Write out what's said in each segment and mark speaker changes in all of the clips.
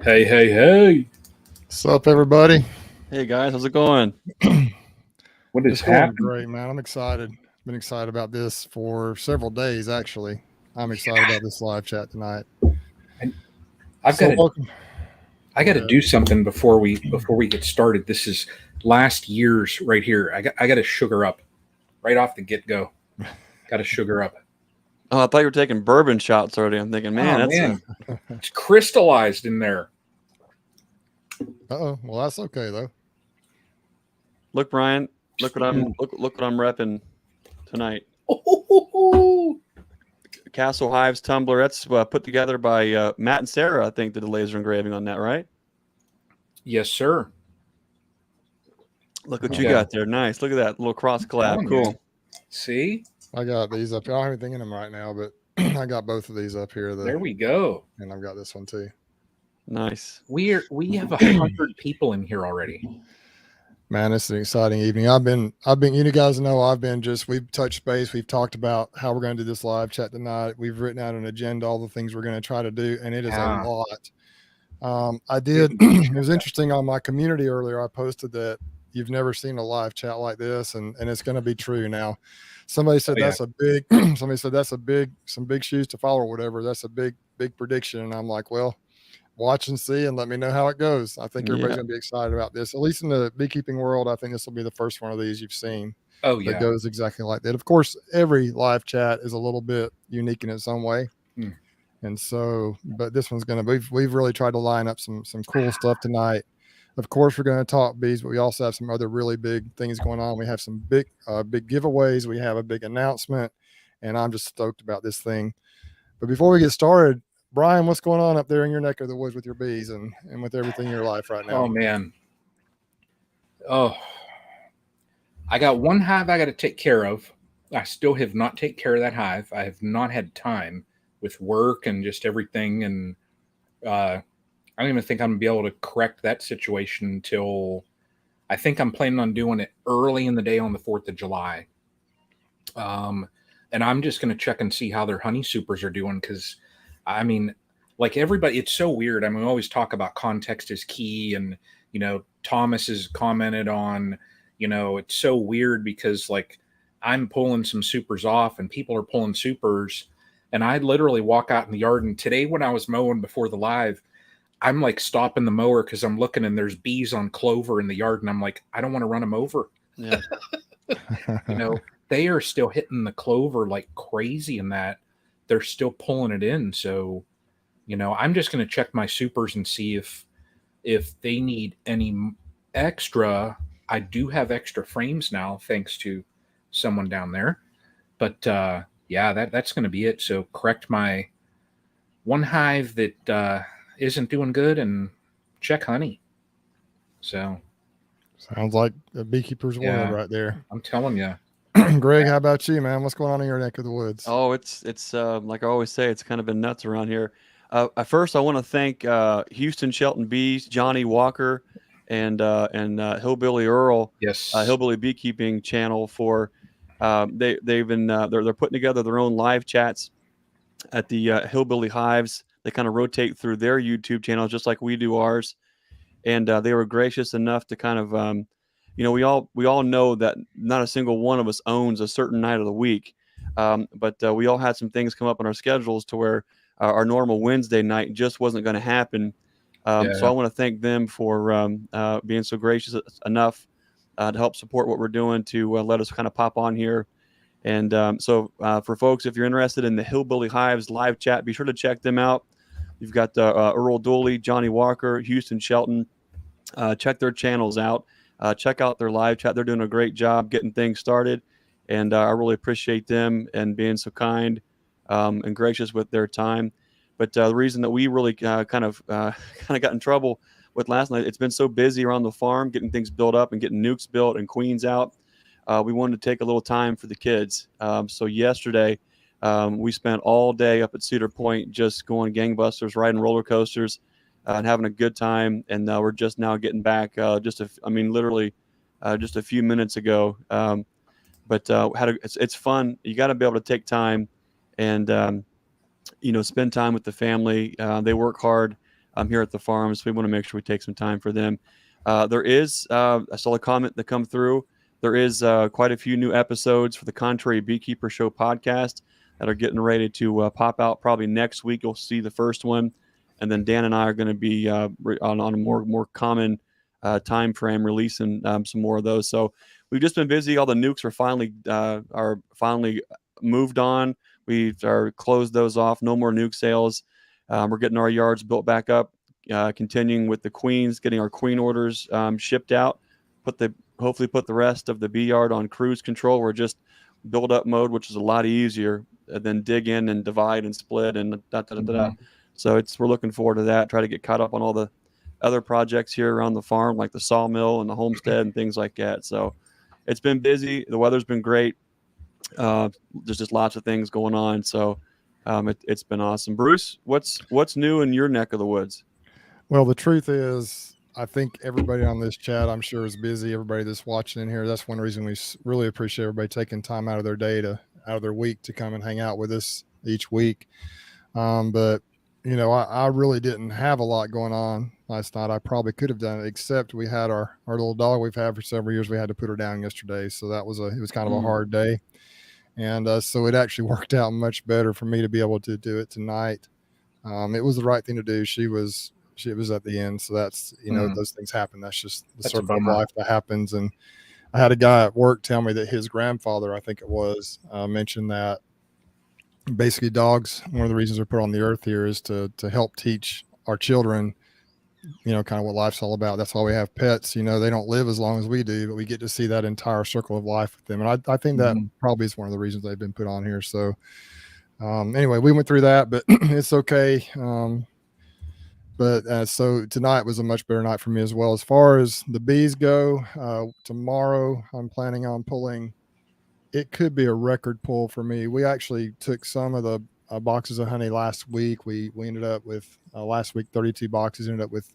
Speaker 1: Hey, hey, hey.
Speaker 2: What's up, everybody?
Speaker 3: Hey guys, how's it going?
Speaker 1: What is
Speaker 2: It's going
Speaker 1: happening?
Speaker 2: great, man. I'm excited. Been excited about this for several days, actually. I'm excited about this live chat tonight.
Speaker 1: I've got
Speaker 2: So,
Speaker 1: to
Speaker 2: welcome.
Speaker 1: I
Speaker 2: Go
Speaker 1: got to
Speaker 2: ahead.
Speaker 1: do something before we get started. This is last year's right here. I got to sugar up right off the get-go. Got to sugar up.
Speaker 3: Oh, I thought you were taking bourbon shots already. I'm thinking, man,
Speaker 1: Oh
Speaker 3: that's
Speaker 1: man, it's crystallized in there.
Speaker 2: Uh-oh. Well, that's okay, though.
Speaker 3: look, Brian, look what I'm repping tonight. Castle Hives tumbler. That's put together by Matt and Sarah. I think did the laser engraving on that, right?
Speaker 1: Yes, sir.
Speaker 3: Look what
Speaker 1: Look
Speaker 3: you
Speaker 1: at
Speaker 3: got there. Nice. Look at that little cross collab.
Speaker 1: telling you.
Speaker 3: Cool.
Speaker 1: See,
Speaker 2: I got these up here. I don't have anything in them right now, but I got both of these up here.
Speaker 1: there we go.
Speaker 2: And I've got this one, too.
Speaker 3: Nice.
Speaker 1: We have 100 people in here already.
Speaker 2: Man, it's an exciting evening. I've been, you guys know, we've touched base. We've talked about how we're going to do this live chat tonight. We've written out an agenda, all the things we're going to try to do, and it is a lot. I did, it was interesting on my community earlier. I posted that you've never seen a live chat like this, and it's going to be true now. Somebody said that's a big, some big shoes to follow or whatever. That's a big prediction. And I'm like, well, watch and see and let me know how it goes. I think everybody's going to be excited about this. At least in the beekeeping world, I think this will be the first one of these you've seen that goes exactly like that. Of course, every live chat is a little bit unique in its own way. And so, but this one's going to be, we've really tried to line up some cool stuff tonight. Of course, we're going to talk bees, but we also have some other really big things going on. We have some big giveaways. We have a big announcement, and I'm just stoked about this thing. But before we get started, Brian, what's going on up there in your neck of the woods with your bees and with everything in your life right now?
Speaker 1: Oh man. Oh, I got one hive I got to take care of. I still have not taken care of that hive. I have not had time with work and just everything. And I don't even think I'm going to be able to correct that situation until I think I'm planning on doing it early in the day on the 4th of July. And I'm just going to check and see how their honey supers are doing. Cause I mean, like everybody, it's so weird. I mean, we always talk about context is key. And, you know, Thomas has commented on, you know, it's so weird because like I'm pulling some supers off and people are pulling supers. And I literally walk out in the yard. And today when I was mowing before the live, I'm like stopping the mower because I'm looking and there's bees on clover in the yard. And I'm like, I don't want to run them over.
Speaker 3: Yeah.
Speaker 1: You know, they are still hitting the clover like crazy in that they're still pulling it in. So, you know, I'm just going to check my supers and see if they need any extra. I do have extra frames now, thanks to someone down there. But yeah, that's going to be it. So correct my one hive that isn't doing good and check honey. So
Speaker 2: sounds like a beekeeper's world right there.
Speaker 1: I'm telling you.
Speaker 2: Greg, how about you, man? What's going on in your neck of the woods?
Speaker 3: Oh, it's like I always say, it's kind of been nuts around here. First, I want to thank Houston Shelton Bees, Johnny Walker, and Hillbilly Earl,
Speaker 1: Yes.
Speaker 3: Hillbilly Beekeeping Channel for they've been they're putting together their own live chats at the Hillbilly Hives. They kind of rotate through their YouTube channels just like we do ours, and they were gracious enough to kind of you know, we all know that not a single one of us owns a certain night of the week. But we all had some things come up in our schedules to where our normal Wednesday night just wasn't going to happen. So I want to thank them for being so gracious enough to help support what we're doing, to let us kind of pop on here. And so for folks, if you're interested in the Hillbilly Hives live chat, be sure to check them out. You've got Earl Dooley, Johnny Walker, Houston Shelton. Check their channels out. Check out their live chat. They're doing a great job getting things started. And I really appreciate them and being so kind and gracious with their time. But the reason that we really kind of got in trouble with last night, it's been so busy around the farm, getting things built up and getting nukes built and queens out. We wanted to take a little time for the kids. So yesterday, we spent all day up at Cedar Point just going gangbusters, riding roller coasters, and having a good time. And we're just now getting back literally just a few minutes ago. But it's fun. You got to be able to take time and, you know, spend time with the family. They work hard. here at the farm. So we want to make sure we take some time for them. There is, I saw a comment that come through. There is quite a few new episodes for the Contrary Beekeeper Show podcast that are getting ready to pop out probably next week. You'll see the first one. And then Dan and I are going to be on a more common time frame releasing some more of those. So we've just been busy. All the nukes are finally moved on. We've closed those off. No more nuke sales. We're getting our yards built back up. Continuing with the queens, getting our queen orders shipped out. Hopefully put the rest of the bee yard on cruise control. We're just build up mode, which is a lot easier than dig in and divide and split and So we're looking forward to that. Try to get caught up on all the other projects here around the farm, like the sawmill and the homestead and things like that. So it's been busy. The weather's been great. There's just lots of things going on. So it's been awesome. Bruce, what's new in your neck of the woods?
Speaker 2: Well, the truth is, I think everybody on this chat, I'm sure, is busy. Everybody that's watching in here, that's one reason we really appreciate everybody taking time out of their day out of their week to come and hang out with us each week. But I really didn't have a lot going on last night. I probably could have done it, except we had our little dog we've had for several years. We had to put her down yesterday, so it was kind of a hard day, and so it actually worked out much better for me to be able to do it tonight. It was the right thing to do. She was at the end, so that's those things happen. That's just the circle of life that happens. And I had a guy at work tell me that his grandfather, I think it was, mentioned that basically dogs, one of the reasons they're put on the earth here is to help teach our children, kind of what life's all about. That's why we have pets. They don't live as long as we do, but we get to see that entire circle of life with them. And I think that probably is one of the reasons they've been put on here. So anyway, we went through that, but it's okay. So tonight was a much better night for me as well. As far as the bees go, tomorrow I'm planning on pulling. It could be a record pull for me. We actually took some of the boxes of honey last week. We ended up with last week 32 boxes. Ended up with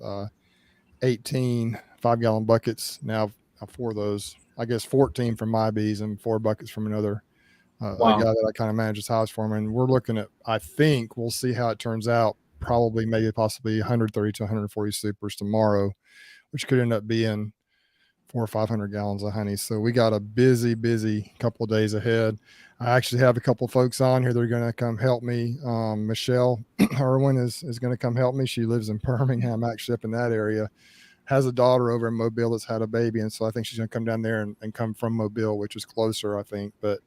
Speaker 2: 18 5-gallon buckets. Now for those, I guess 14 from my bees and 4 buckets from another a guy that I kind of manage his house for him. And we're looking at. I think we'll see how it turns out. Probably, maybe, possibly 130 to 140 supers tomorrow, which could end up being 400 or 500 gallons of honey. So we got a busy couple of days ahead. I actually have a couple of folks on here that are going to come help me. Michelle Irwin is going to come help me. She lives in Birmingham, actually up in that area. Has a daughter over in Mobile that's had a baby, and so I think she's going to come down there and come from Mobile, which is closer, I think. But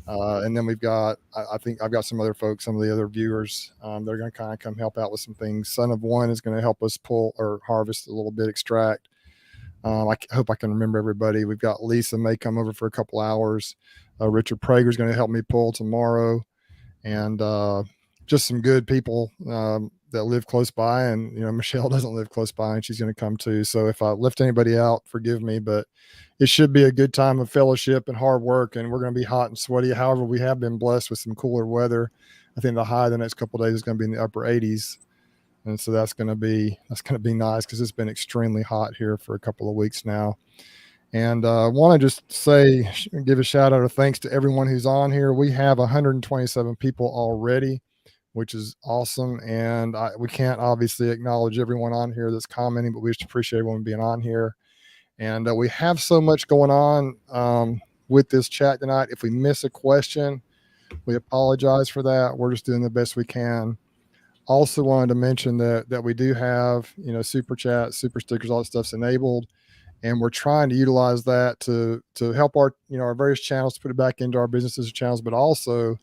Speaker 2: and then we've got, I think I've got some other folks, some of the other viewers, they're going to kind of come help out with some things. Son of One is going to help us pull or harvest a little bit, extract. I hope I can remember everybody. We've got Lisa may come over for a couple hours. Richard Prager is going to help me pull tomorrow, and just some good people that live close by. And Michelle doesn't live close by, and she's going to come too. So if I left anybody out, forgive me, but it should be a good time of fellowship and hard work. And we're going to be hot and sweaty. However, we have been blessed with some cooler weather. I think the high the next couple of days is going to be in the upper 80s. And so that's going to be nice, because it's been extremely hot here for a couple of weeks now. And I want to just give a shout out of thanks to everyone who's on here. We have 127 people already, which is awesome. And we can't obviously acknowledge everyone on here that's commenting, but we just appreciate everyone being on here. And we have so much going on with this chat tonight. If we miss a question, we apologize for that. We're just doing the best we can. Also wanted to mention that we do have, super chat, super stickers, all that stuff's enabled. And we're trying to utilize that to help our, our various channels, to put it back into our businesses and channels, but also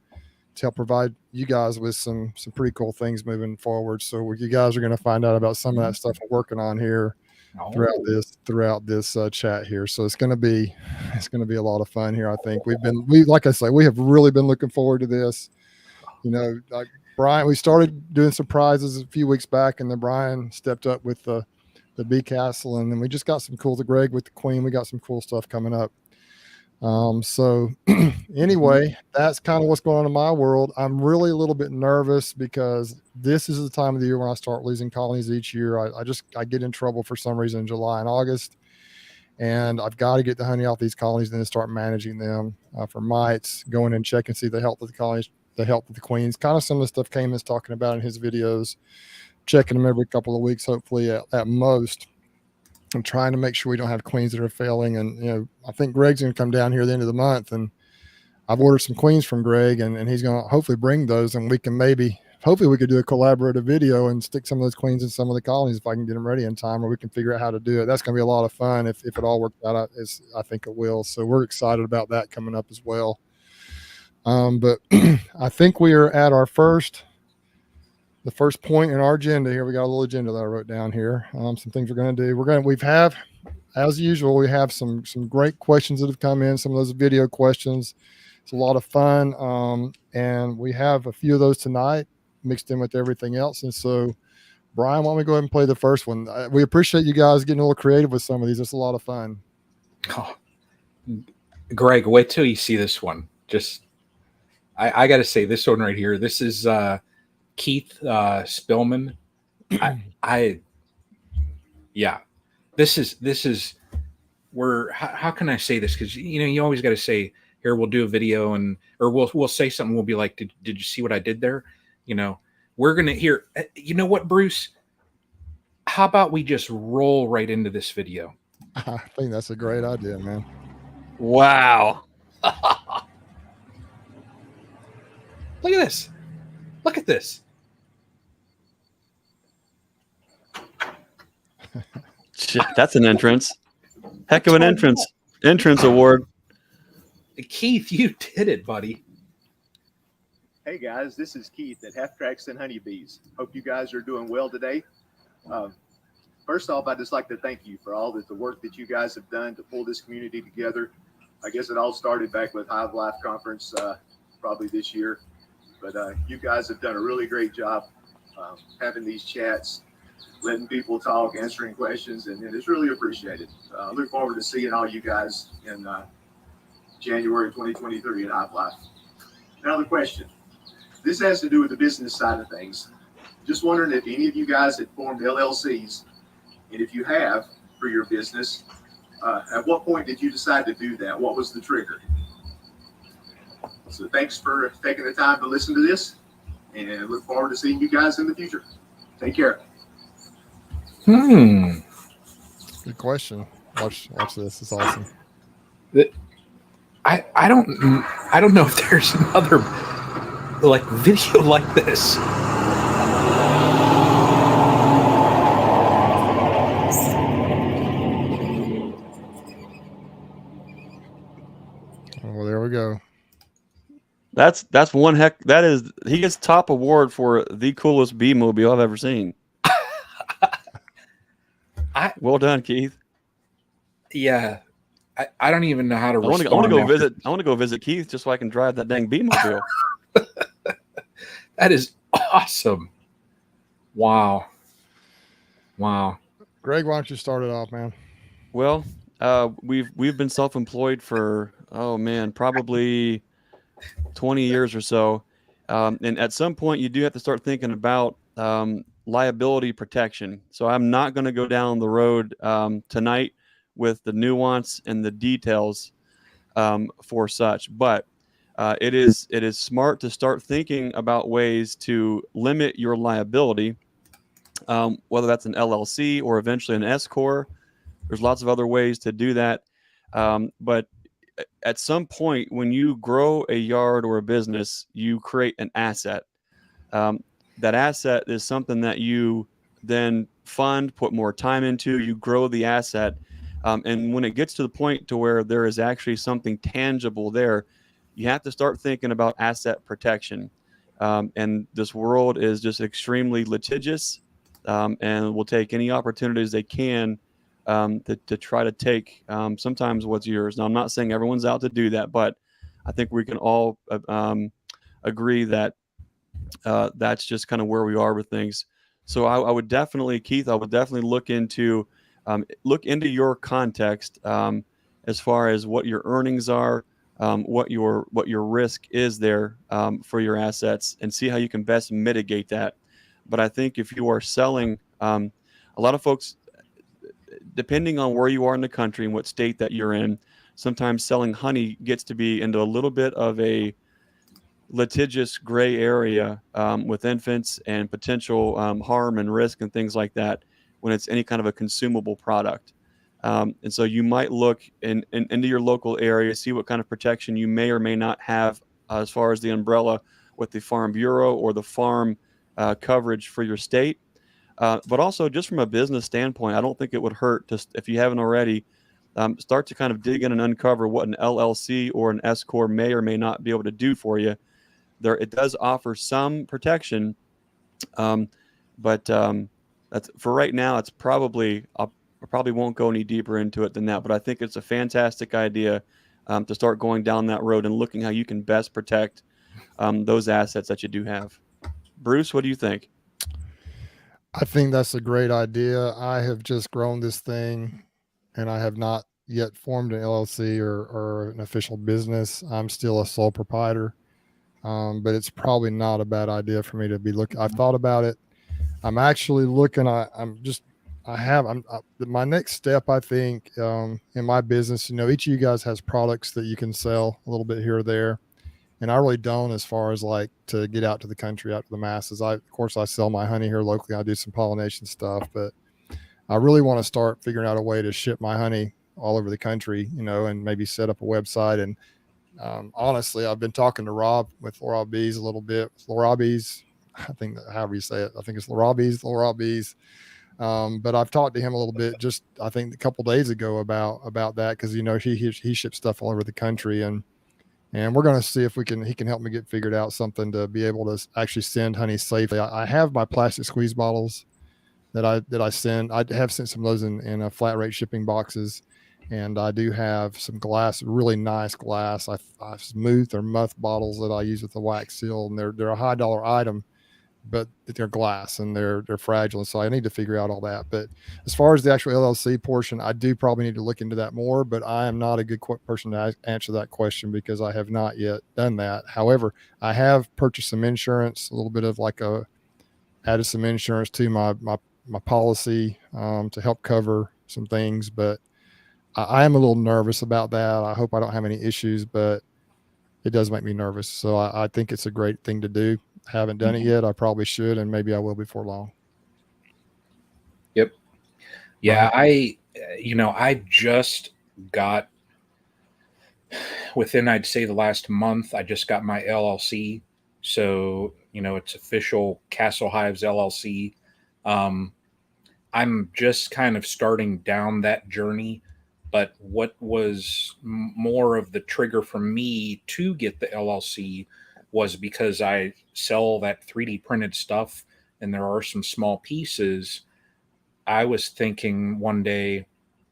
Speaker 2: to help provide you guys with some pretty cool things moving forward. So you guys are going to find out about some of that stuff we're working on here throughout this chat here. So it's going to be a lot of fun here. I think like I say, we have really been looking forward to this. Like Brian, we started doing surprises a few weeks back, and then Brian stepped up with the Bee Castle, and then we just got some cool, the Greg with the Queen. We got some cool stuff coming up. So anyway, that's kind of what's going on in my world. I'm really a little bit nervous because this is the time of the year when I start losing colonies each year. I get in trouble for some reason in July and August, and I've got to get the honey off these colonies and then start managing them for mites, going and check and see the health of the colonies, the health of the queens, kind of some of the stuff Cayman's talking about in his videos, checking them every couple of weeks, hopefully at most. I'm trying to make sure we don't have queens that are failing. And, I think Greg's going to come down here at the end of the month, and I've ordered some queens from Greg, and he's going to hopefully bring those, and we can hopefully we could do a collaborative video and stick some of those queens in some of the colonies if I can get them ready in time, or we can figure out how to do it. That's going to be a lot of fun if it all works out, as I think it will. So we're excited about that coming up as well. But I think we are at the first point in our agenda here. We got a little agenda that I wrote down here. Some things we're going to do. As usual, we have some great questions that have come in, some of those video questions. It's a lot of fun. And we have a few of those tonight mixed in with everything else. And so, Brian, why don't we go ahead and play the first one? We appreciate you guys getting a little creative with some of these. It's a lot of fun.
Speaker 1: Oh, Greg, wait till you see this one. I got to say, this one right here, this is Keith Spillman. This is where, how can I say this? Because, you always got to say, here, we'll do a video or we'll say something. We'll be like, did you see what I did there? We're going to hear, you know what, Bruce? How about we just roll right into this video?
Speaker 2: I think that's a great idea, man.
Speaker 3: Wow.
Speaker 1: Look at this. Look at this.
Speaker 3: That's an entrance. Heck of an entrance award.
Speaker 1: Keith, you did it, buddy.
Speaker 4: Hey guys, this is Keith at Half Tracks and Honeybees. Hope you guys are doing well today. First off, I'd just like to thank you for all the work that you guys have done to pull this community together. I guess it all started back with Hive Life Conference, probably this year. But you guys have done a really great job having these chats, letting people talk, answering questions, and it's really appreciated. I look forward to seeing all you guys in January 2023 at Hive Life. Now the question. This has to do with the business side of things. Just wondering if any of you guys had formed LLCs, and if you have for your business, at what point did you decide to do that? What was the trigger? So thanks for taking the time to listen to this, and look forward to seeing you guys in the future. Take care.
Speaker 2: Good question. Watch this. It's awesome.
Speaker 1: I don't know if there's another video like this.
Speaker 2: Well, there we go.
Speaker 3: That's one heck. He gets top award for the coolest bee mobile I've ever seen. Well done, Keith.
Speaker 1: Yeah, I don't even know how to.
Speaker 3: I want to go visit Keith just so I can drive that dang bee mobile.
Speaker 1: That is awesome. Wow.
Speaker 2: Greg, why don't you start it off, man?
Speaker 3: Well, we've been self-employed for probably 20 years or so, and at some point you do have to start thinking about liability protection. So I'm not going to go down the road tonight with the nuance and the details for such, but it is smart to start thinking about ways to limit your liability, whether that's an LLC or eventually an S corp. There's lots of other ways to do that, but at some point when you grow a yard or a business, you create an asset. That asset is something that you then fund, put more time into. You grow the asset, and when it gets to the point to where there is actually something tangible there, you have to start thinking about asset protection. And this world is just extremely litigious, and will take any opportunities they can to try to take sometimes what's yours. Now, I'm not saying everyone's out to do that, but I think we can all agree that that's just kind of where we are with things. So I would definitely, Keith, look into your context as far as what your earnings are, what your risk is there for your assets, and see how you can best mitigate that. But I think if you are selling, a lot of folks, depending on where you are in the country and what state that you're in, sometimes selling honey gets to be into a little bit of a litigious gray area with infants and potential harm and risk and things like that when it's any kind of a consumable product. And so you might look into your local area, see what kind of protection you may or may not have as far as the umbrella with the Farm Bureau or the farm coverage for your state. But also just from a business standpoint, I don't think it would hurt to, if you haven't already, start to kind of dig in and uncover what an LLC or an S Corp may or may not be able to do for you. It does offer some protection, but that's for right now. It's probably I probably won't go any deeper into it than that. But I think it's a fantastic idea to start going down that road and looking how you can best protect those assets that you do have. Bruce, what do you think?
Speaker 2: I think that's a great idea. I have just grown this thing, and I have not yet formed an LLC or an official business. I'm still a sole proprietor. But it's probably not a bad idea for me to be looking. I've thought about it. I'm actually looking. My next step, I think, in my business, each of you guys has products that you can sell a little bit here or there. And I really don't, as far as like to get out to the country, out to the masses. Of course, I sell my honey here locally. I do some pollination stuff, but I really want to start figuring out a way to ship my honey all over the country, and maybe set up a website. And honestly, I've been talking to Rob with Laura Bees a little bit. Laura Bees, I think however you say it, I think it's Laura Bees. But I've talked to him a little bit, just I think a couple days ago about that, because he ships stuff all over the country, and we're going to see if he can help me get figured out something to be able to actually send honey safely. I have my plastic squeeze bottles that I send. I have sent some of those in a flat rate shipping boxes. And I do have some glass, really nice glass. I smooth or muth bottles that I use with the wax seal, and they're a high dollar item, but they're glass and they're fragile. And so I need to figure out all that. But as far as the actual LLC portion, I do probably need to look into that more, but I am not a good person to answer that question because I have not yet done that. However, I have purchased some insurance, a little bit of added some insurance to my policy to help cover some things, but I am a little nervous about that. I hope I don't have any issues, but it does make me nervous. So I think it's a great thing to do. Haven't done it yet. I probably should, and maybe I will before long.
Speaker 1: Yep. Yeah, I just got, within, I'd say, the last month, I just got my LLC. So, it's official Castle Hives LLC. I'm just kind of starting down that journey. But what was more of the trigger for me to get the LLC was because I sell that 3D printed stuff, and there are some small pieces. I was thinking one day,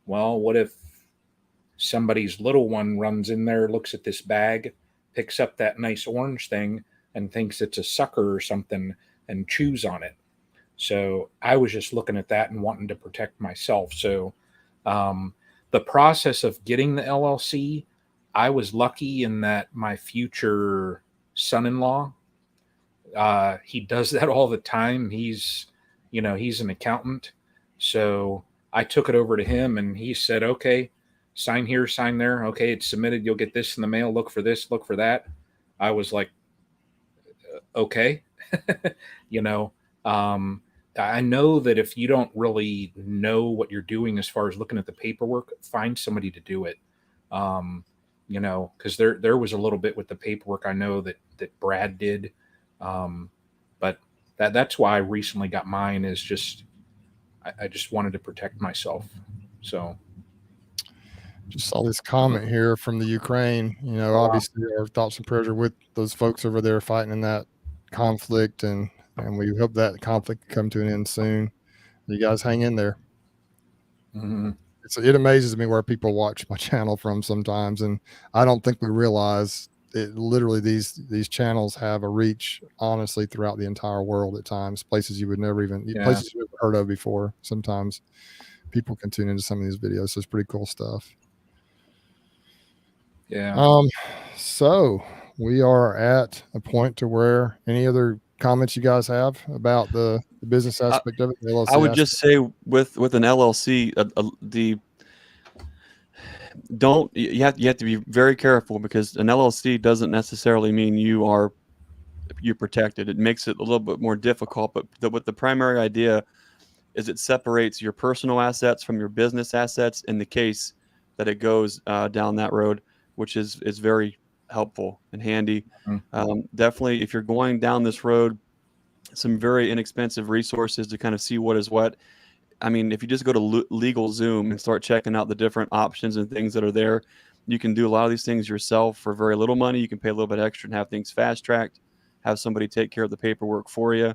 Speaker 1: well, what if somebody's little one runs in there, looks at this bag, picks up that nice orange thing, and thinks it's a sucker or something and chews on it? So I was just looking at that and wanting to protect myself. So, the process of getting the LLC, I was lucky in that my future son-in-law, he does that all the time. He's an accountant. So I took it over to him, and he said, okay, sign here, sign there. Okay, it's submitted. You'll get this in the mail. Look for this, look for that. I was like, okay. I know that if you don't really know what you're doing as far as looking at the paperwork, find somebody to do it. Because there was a little bit with the paperwork I know that Brad did. But that's why I recently got mine, is just I just wanted to protect myself. So
Speaker 2: just saw this comment here from the Ukraine. Obviously our thoughts and prayers are with those folks over there fighting in that conflict, and we hope that conflict come to an end soon. You guys hang in there.
Speaker 1: Mm-hmm.
Speaker 2: It amazes me where people watch my channel from sometimes, and I don't think we realize it. Literally, these channels have a reach, honestly, throughout the entire world at times, places you would never even places you've never heard of before. Sometimes people can tune into some of these videos, so it's pretty cool stuff.
Speaker 1: Yeah.
Speaker 2: So we are at a point to where any other comments you guys have about the business aspect of it? The LLC
Speaker 3: I would
Speaker 2: aspect?
Speaker 3: just say with an LLC, you have to be very careful, because an LLC doesn't necessarily mean you are you're protected. It makes it a little bit more difficult, but what the primary idea is, it separates your personal assets from your business assets in the case that it goes down that road, which is very helpful and handy. Definitely, if you're going down this road, some very inexpensive resources to kind of see what is what. I mean, if you just go to LegalZoom and start checking out the different options and things that are there, you can do a lot of these things yourself for very little money. You can pay a little bit extra and have things fast tracked, have somebody take care of the paperwork for you.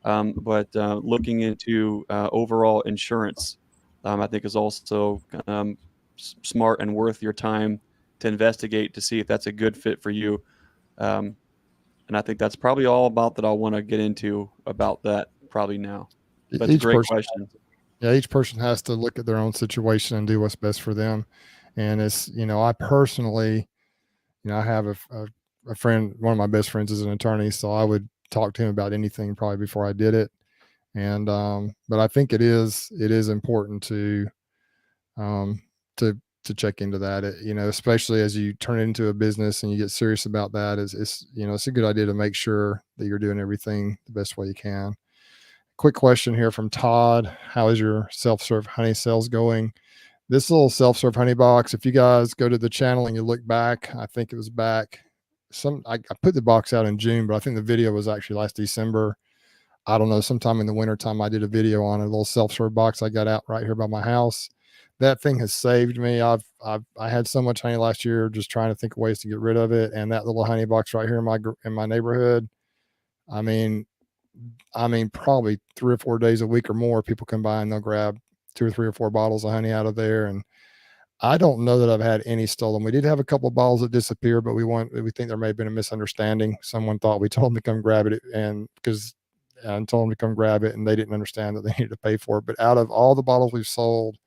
Speaker 3: But looking into overall insurance, I think is also smart and worth your time to investigate to see if that's a good fit for you. And I think that's probably all about that I want to get into about that probably now. But it's a great question.
Speaker 2: Yeah, each person has to look at their own situation and do what's best for them. And it's, I personally, I have a friend, one of my best friends is an attorney, so I would talk to him about anything probably before I did it. And but I think it is important to check into that, especially as you turn it into a business and you get serious about that. It's a good idea to make sure that you're doing everything the best way you can. Quick question here from Todd. How is your self-serve honey sales going? This little self-serve honey box, if you guys go to the channel and you look back, I think it was back I put the box out in June, but I think the video was actually last December. I don't know, sometime in the wintertime, I did a video on a little self-serve box I got out right here by my house. That thing has saved me. I had so much honey last year just trying to think of ways to get rid of it. And that little honey box right here in my neighborhood, I mean, probably 3 or 4 days a week or more, people come by and they'll grab 2 or 3 or 4 bottles of honey out of there. And I don't know that I've had any stolen. We did have a couple of bottles that disappeared, but we think there may have been a misunderstanding. Someone thought we told them to come grab it, and told them to come grab it, and they didn't understand that they needed to pay for it. But out of all the bottles we've sold,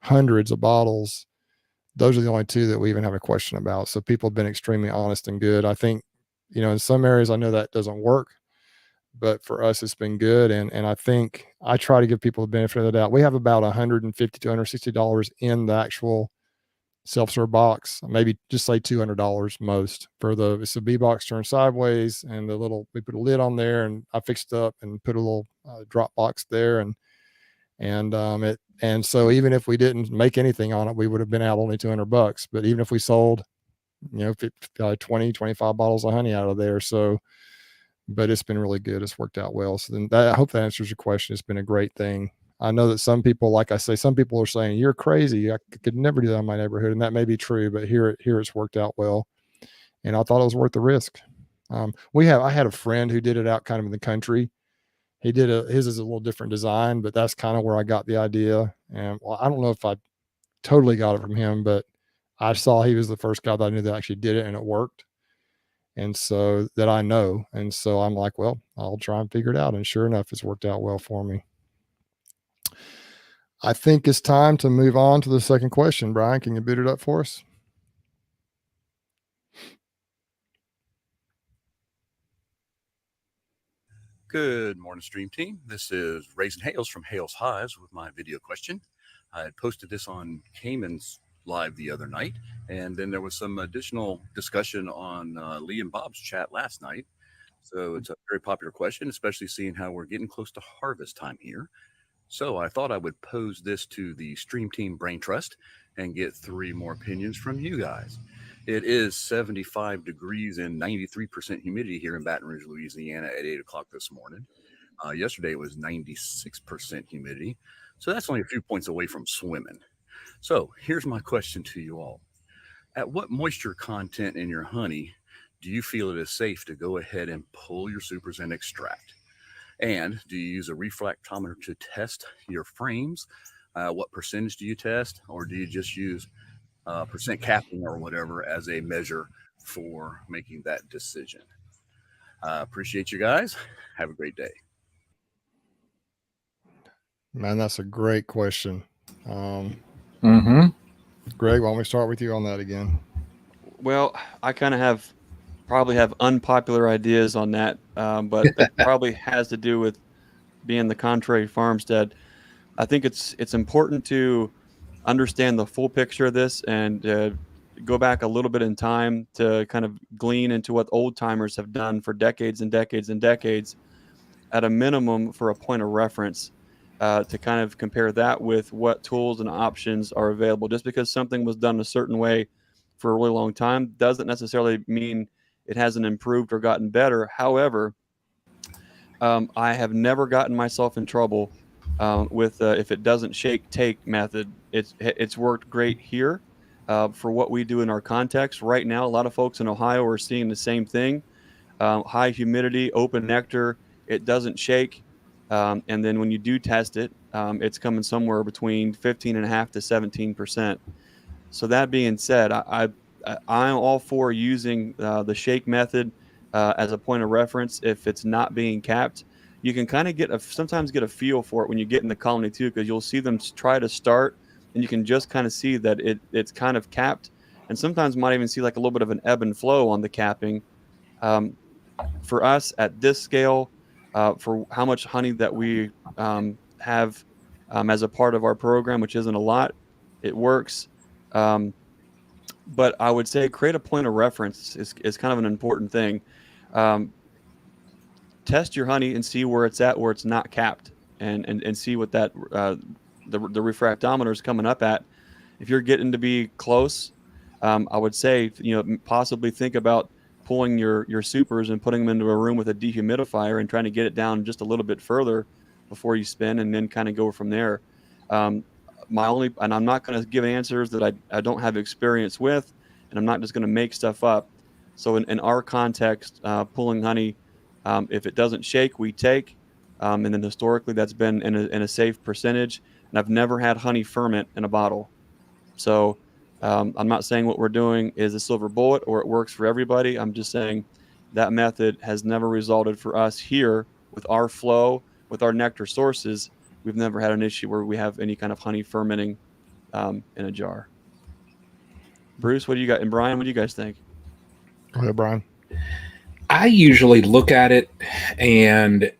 Speaker 2: hundreds of bottles, those are the only 2 that we even have a question about. So people have been extremely honest and good. I think, in some areas I know that doesn't work, but for us, it's been good. And I think I try to give people the benefit of the doubt. We have about $150 to $160 in the actual self-serve box, maybe just say $200 most it's a bee box turned sideways, and we put a lid on there, and I fixed it up and put a little drop box there. And so even if we didn't make anything on it, we would have been out only $200. But even if we sold, 20, 25 bottles of honey out of there. So, but it's been really good. It's worked out well. So then I hope that answers your question. It's been a great thing. I know that some people, like I say, some people are saying, you're crazy. I could never do that in my neighborhood. And that may be true, but here it's worked out well. And I thought it was worth the risk. I had a friend who did it out kind of in the country. He did his is a little different design, but that's kind of where I got the idea. And I don't know if I totally got it from him, but I saw he was the first guy that I knew that actually did it, and it worked. And so that I know. And so I'm like, well, I'll try and figure it out. And sure enough, it's worked out well for me. I think it's time to move on to the second question. Brian, can you boot it up for us?
Speaker 5: Good morning, Stream Team. This is Raising Hales from Hales Hives with my video question. I had posted this on Cayman's live the other night, and then there was some additional discussion on Lee and Bob's chat last night. So it's a very popular question, especially seeing how we're getting close to harvest time here. So I thought I would pose this to the Stream Team Brain Trust and get 3 more opinions from you guys. It is 75 degrees and 93% humidity here in Baton Rouge, Louisiana at 8 o'clock this morning. Yesterday it was 96% humidity. So that's only a few points away from swimming. So here's my question to you all. At what moisture content in your honey do you feel it is safe to go ahead and pull your supers and extract? And do you use a refractometer to test your frames? What percentage do you test? Or do you just use percent capping or whatever as a measure for making that decision? Appreciate you guys. Have a great day.
Speaker 2: Man, that's a great question. Greg, why don't we start with you on that again?
Speaker 3: Well, I kind of probably have unpopular ideas on that, but that probably has to do with being the contrary farmstead. I think it's important to understand the full picture of this and go back a little bit in time to kind of glean into what old timers have done for decades and decades and decades, at a minimum for a point of reference, to kind of compare that with what tools and options are available. Just because something was done a certain way for a really long time doesn't necessarily mean it hasn't improved or gotten better. However, I have never gotten myself in trouble with if it doesn't shake take method. It's worked great here for what we do in our context. Right now, a lot of folks in Ohio are seeing the same thing. High humidity, open nectar, it doesn't shake. And then when you do test it, it's coming somewhere between 15.5 to 17%. So that being said, I'm all for using the shake method as a point of reference if it's not being capped. You can kind of sometimes get a feel for it when you get in the colony too, because you'll see them try to start, and you can just kind of see that it's kind of capped, and sometimes might even see like a little bit of an ebb and flow on the capping. For us at this scale, for how much honey that we have as a part of our program, which isn't a lot, it works. But I would say create a point of reference is kind of an important thing. Test your honey and see where it's at, where it's not capped, and see what that the refractometer is coming up at. If you're getting to be close, I would say, possibly think about pulling your supers and putting them into a room with a dehumidifier and trying to get it down just a little bit further before you spin, and then kind of go from there. And I'm not going to give answers that I don't have experience with, and I'm not just going to make stuff up. So in our context, pulling honey, if it doesn't shake, we take, and then historically that's been in a safe percentage, and I've never had honey ferment in a bottle. So I'm not saying what we're doing is a silver bullet or it works for everybody. I'm just saying that method has never resulted for us here with our flow, with our nectar sources. We've never had an issue where we have any kind of honey fermenting in a jar. Bruce, what do you got? And Brian, what do you guys think?
Speaker 2: Go ahead, Brian.
Speaker 1: I usually look at it, and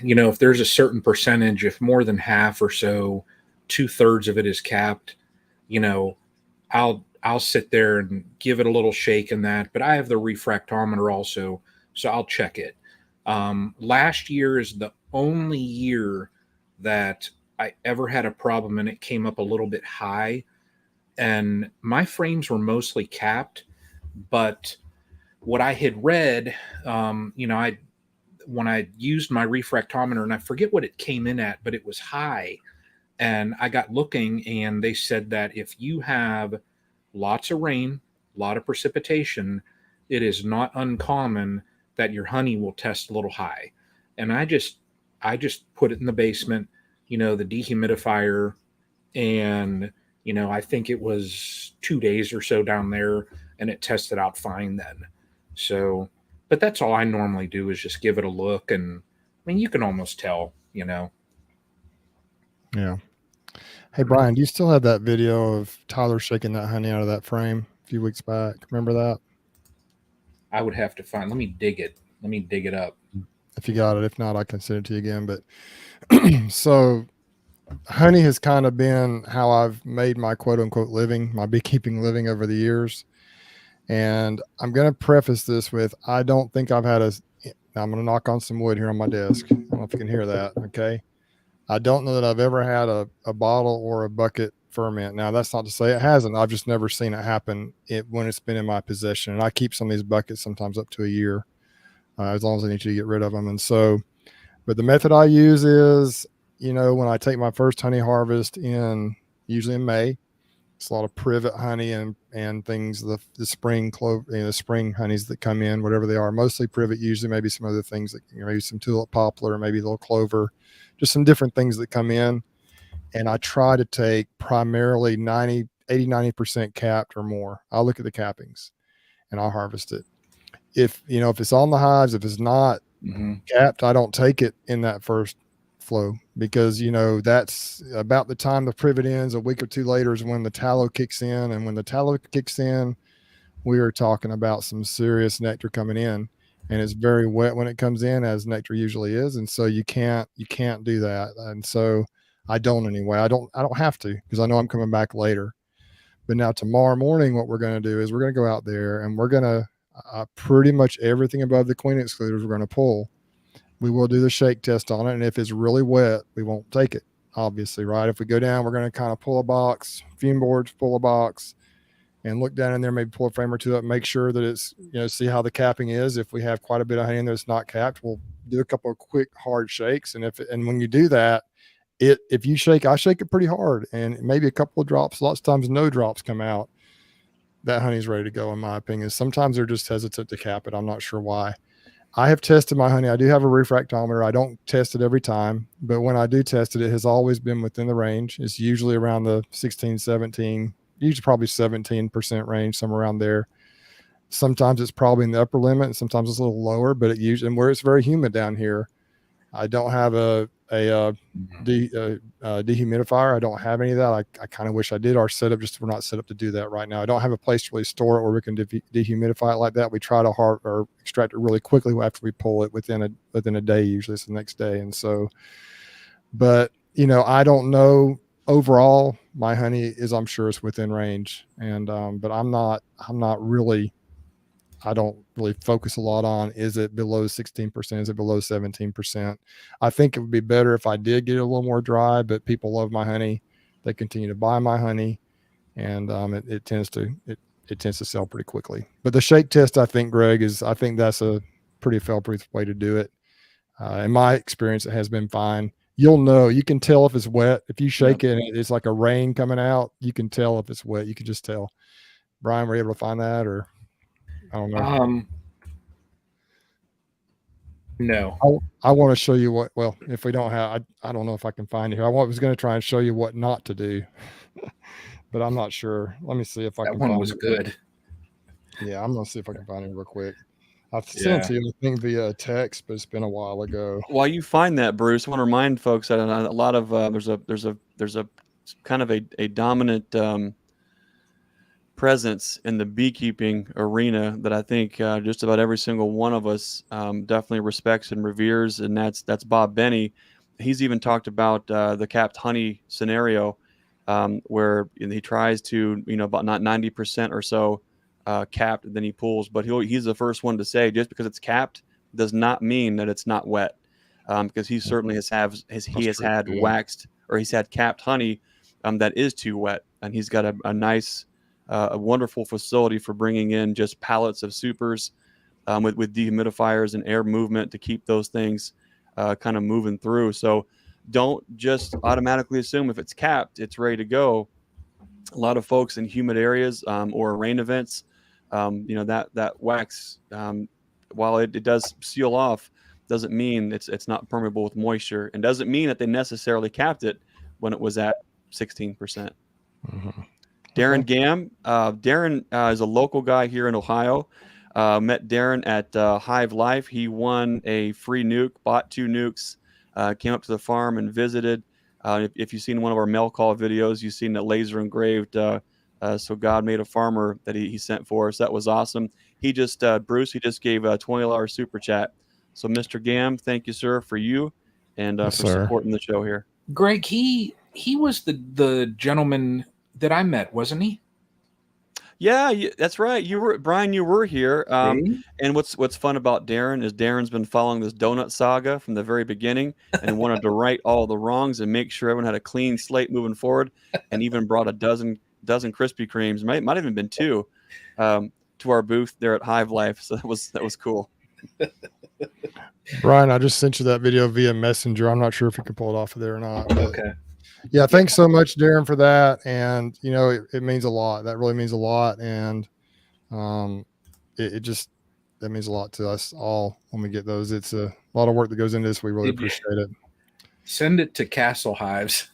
Speaker 1: if there's a certain percentage, if more than half or so, 2/3 of it is capped, I'll sit there and give it a little shake in that. But I have the refractometer also, so I'll check it. Last year is the only year that I ever had a problem, and it came up a little bit high, and my frames were mostly capped. But what I had read, when I used my refractometer, and I forget what it came in at, but it was high. And I got looking, and they said that if you have lots of rain, a lot of precipitation, it is not uncommon that your honey will test a little high. And I just put it in the basement, the dehumidifier, and I think it was 2 days or so down there, and it tested out fine then. So, but that's all I normally do, is just give it a look, and you can almost tell,
Speaker 2: Yeah. Hey, Brian, do you still have that video of Tyler shaking that honey out of that frame a few weeks back? Remember that?
Speaker 1: I would have to find. Let me dig it. Let me dig it up.
Speaker 2: If you got it. If not, I can send it to you again. But so honey has kind of been how I've made my quote unquote living, my beekeeping living over the years. And I'm going to preface this with, I don't think I've had I'm going to knock on some wood here on my desk. I don't know if you can hear that. Okay. I don't know that I've ever had a bottle or a bucket ferment. Now, that's not to say it hasn't. I've just never seen it happen when it's been in my possession. And I keep some of these buckets sometimes up to a year, as long as I need to get rid of them. And so, but the method I use is, when I take my first honey harvest usually in May, it's a lot of privet honey and things, the spring clover, the spring honeys that come in, whatever they are, mostly privet, usually maybe some other things that, maybe some tulip poplar, maybe a little clover, just some different things that come in. And I try to take primarily 90% capped or more. I'll look at the cappings and I'll harvest it. If it's on the hives, if it's not capped, I don't take it in that first flow, because that's about the time the privet ends. A week or two later is when the tallow kicks in, and when the tallow kicks in, we are talking about some serious nectar coming in, and it's very wet when it comes in, as nectar usually is. And so you can't do that. And so I don't anyway. I don't have to, because I know I'm coming back later. But now tomorrow morning, what we're going to do is we're going to go out there and we're going to pretty much everything above the queen excluders we're going to pull. We will do the shake test on it, and if it's really wet, we won't take it, obviously, right? If we go down, we're going to kind of pull a box, fume boards, pull a box, and look down in there, maybe pull a frame or two up, make sure that it's, see how the capping is. If we have quite a bit of honey in there that's not capped, we'll do a couple of quick hard shakes. And when you do that, if you shake, I shake it pretty hard, and maybe a couple of drops, lots of times no drops come out, that honey's ready to go, in my opinion. Sometimes they're just hesitant to cap it. I'm not sure why. I have tested my honey. I do have a refractometer. I don't test it every time, but when I do test it, it has always been within the range. It's usually around the 16, 17, usually probably 17% range, somewhere around there. Sometimes it's probably in the upper limit, and sometimes it's a little lower, but it usually, and where it's very humid down here, I don't have a dehumidifier. I don't have any of that. I kind of wish I did. Our setup, just we're not set up to do that right now. I don't have a place to really store it where we can dehumidify it like that. We try to extract it really quickly after we pull it within a day. Usually it's the next day. And so, but I don't know. Overall, my honey is, I'm sure it's within range, and but I don't really focus a lot on, is it below 16%? Is it below 17%? I think it would be better if I did get it a little more dry, but people love my honey. They continue to buy my honey, and it tends to sell pretty quickly. But the shake test, I think, Greg, I think that's a pretty fail-proof way to do it. In my experience, it has been fine. You'll know, you can tell if it's wet. If you shake it and it's like a rain coming out, you can tell if it's wet. You can just tell. Brian, were you able to find that, or? I don't know.
Speaker 1: No.
Speaker 2: I want to show you if we don't have, I don't know if I can find it here. I was going to try and show you what not to do, but I'm not sure. Let me see if I can find it.
Speaker 1: That one was good.
Speaker 2: Yeah, I'm going to see if I can find it real quick. I've sent it to you, I think, via text, but it's been a while ago.
Speaker 3: While you find that, Bruce, I want to remind folks that a lot of there's a kind of a dominant presence in the beekeeping arena that I think just about every single one of us definitely respects and reveres, and that's Bob Benny. He's even talked about the capped honey scenario where he tries to, about not 90% or so capped, and then he pulls. But he's the first one to say, just because it's capped does not mean that it's not wet, because he certainly has had waxed, or he's had capped honey that is too wet, and he's got a nice a wonderful facility for bringing in just pallets of supers with dehumidifiers and air movement to keep those things kind of moving through. So don't just automatically assume if it's capped, it's ready to go. A lot of folks in humid areas or rain events, that wax, while it does seal off, doesn't mean it's not permeable with moisture, and doesn't mean that they necessarily capped it when it was at 16%.
Speaker 2: Mm-hmm.
Speaker 3: Darren Gam. Darren is a local guy here in Ohio. Met Darren at Hive Life. He won a free nuke, bought 2 nukes, came up to the farm and visited. If you've seen one of our mail call videos, you've seen the laser engraved So God Made a Farmer that he sent for us. That was awesome. Bruce, he just gave a $20 super chat. So Mr. Gam, thank you, sir, for you and for supporting the show here.
Speaker 1: Greg, he was the gentleman that I met, wasn't he?
Speaker 3: Yeah, that's right. Brian, you were here. And what's fun about Darren is Darren's been following this donut saga from the very beginning and wanted to right all the wrongs and make sure everyone had a clean slate moving forward, and even brought a dozen Krispy Kremes, might have even been 2, to our booth there at Hive Life. So that was cool.
Speaker 2: Brian, I just sent you that video via Messenger. I'm not sure if you can pull it off of there or not.
Speaker 1: Okay.
Speaker 2: Yeah, thanks so much, Darren, for that. And it means a lot. That really means a lot, and that means a lot to us all when we get those. It's a lot of work that goes into this. We really appreciate it. Send
Speaker 1: it to Castle Hives.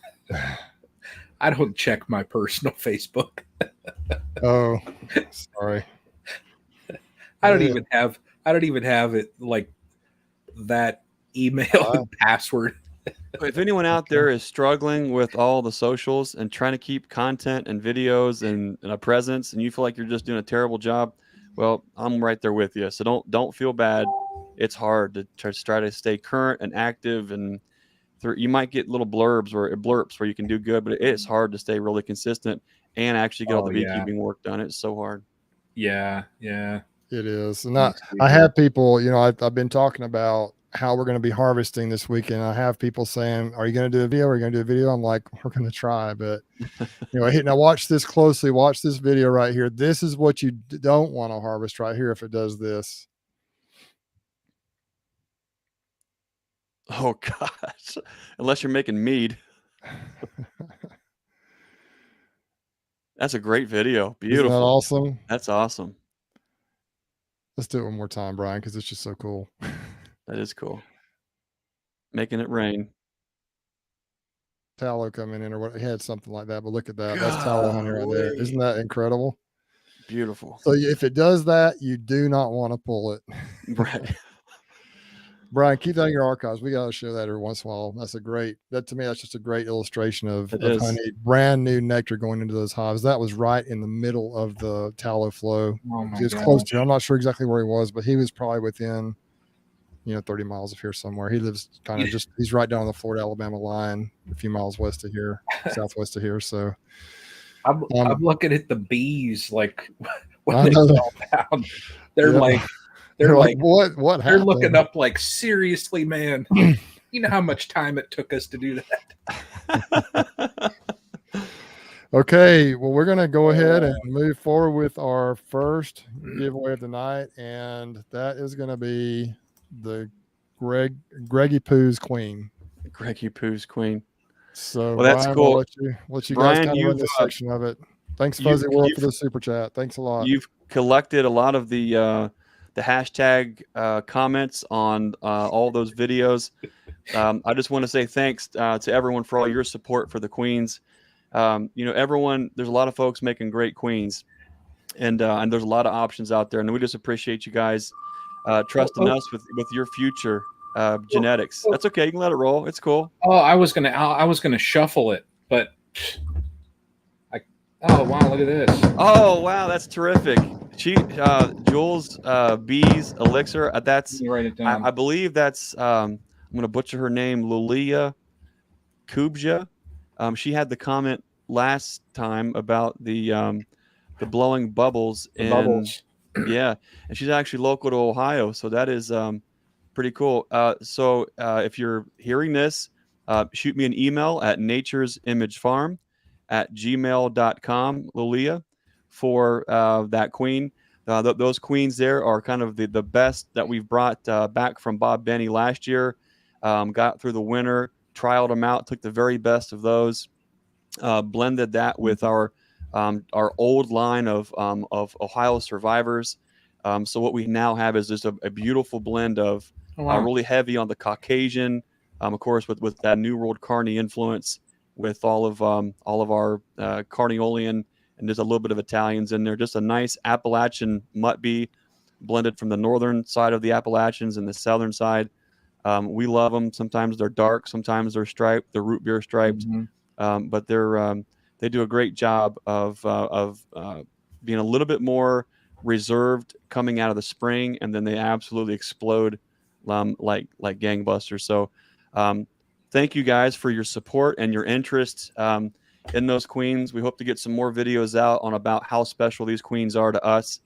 Speaker 1: I don't check my personal Facebook.
Speaker 2: Oh, sorry.
Speaker 1: I don't even have it like that email password.
Speaker 3: If anyone out there is struggling with all the socials and trying to keep content and videos and a presence, and you feel like you're just doing a terrible job, well, I'm right there with you. So don't feel bad. It's hard to try to stay current and active, and you might get little blurps where you can do good, but it's hard to stay really consistent. and actually get all the
Speaker 1: Oh, yeah.
Speaker 3: beekeeping work done. It's so hard.
Speaker 1: Yeah, yeah.
Speaker 2: It is. And I have people, you know, I've been talking about how we're going to be harvesting this weekend. I have people saying, are you going to do a video? Are you going to do a video? I'm like, we're going to try, but now watch this closely. Watch this video right here. This is what you don't want to harvest right here if it does this.
Speaker 3: Oh gosh, unless you're making mead. That's a great video. Beautiful.
Speaker 2: Isn't that awesome?
Speaker 3: That's awesome.
Speaker 2: Let's do it one more time, Brian, because it's just so cool.
Speaker 3: That is cool. Making it rain.
Speaker 2: Tallow coming in or what? He had something like that, but look at that. That's tallow honey right there. Isn't that incredible?
Speaker 3: Beautiful.
Speaker 2: So if it does that, you do not want to pull it.
Speaker 3: Right.
Speaker 2: Brian, keep that in your archives. We got to show that every once in a while. That's to me, that's just a great illustration of honey, brand new nectar going into those hives. That was right in the middle of the tallow flow.
Speaker 1: Oh my
Speaker 2: He was
Speaker 1: gosh.
Speaker 2: close to, I'm not sure exactly where he was, but he was probably within, 30 miles of here somewhere. He lives kind of he's right down on the Florida, Alabama line, a few miles west of here, southwest of here. So
Speaker 1: I'm looking at the bees, like when
Speaker 2: I
Speaker 1: they
Speaker 2: know
Speaker 1: fall down. They're like,
Speaker 2: what
Speaker 1: they're
Speaker 2: happened?
Speaker 1: looking up like, seriously, man. You know how much time it took us to do that?
Speaker 2: Okay, well, we're going to go ahead and move forward with our first giveaway of the night, and that is going to be the Greggy Poo's Queen.
Speaker 3: Greggy Poo's Queen.
Speaker 2: So,
Speaker 3: well, that's
Speaker 2: Brian,
Speaker 3: cool.
Speaker 2: I'll let you
Speaker 3: Brian,
Speaker 2: guys kind of run this section of it. Thanks, Fuzzy World, for the super chat. Thanks a lot.
Speaker 3: You've collected a lot of the hashtag comments on all those videos. I just want to say thanks to everyone for all your support for the queens. Everyone, there's a lot of folks making great queens, and there's a lot of options out there, and we just appreciate you guys trusting us with your future genetics. That's okay. You can let it roll. It's cool.
Speaker 1: Oh, I was gonna shuffle it, but oh wow, look at this.
Speaker 3: Oh wow, that's terrific. Jules Bees Elixir. That's
Speaker 1: write it down.
Speaker 3: I believe that's I'm gonna butcher her name, Lulia Kubja. She had the comment last time about the blowing bubbles yeah, and she's actually local to Ohio, so that is pretty cool. So if you're hearing this, shoot me an email at nature'simagefarm@gmail.com, Lulia, for that queen. Those queens there are kind of the best that we've brought back from Bob Benny last year. Got through the winter, trialed them out, took the very best of those, blended that with our old line of Ohio survivors. So what we now have is just a beautiful blend of really heavy on the Caucasian, of course, with that New World Carney influence, with all of our Carniolean, and there's a little bit of Italians in there. Just a nice Appalachian mutt bee blended from the northern side of the Appalachians and the southern side. We love them. Sometimes they're dark, sometimes they're striped, they're root beer striped, but they do a great job of being a little bit more reserved coming out of the spring, and then they absolutely explode like gangbusters. So thank you guys for your support and your interest in those queens. We hope to get some more videos out on about how special these queens are to us,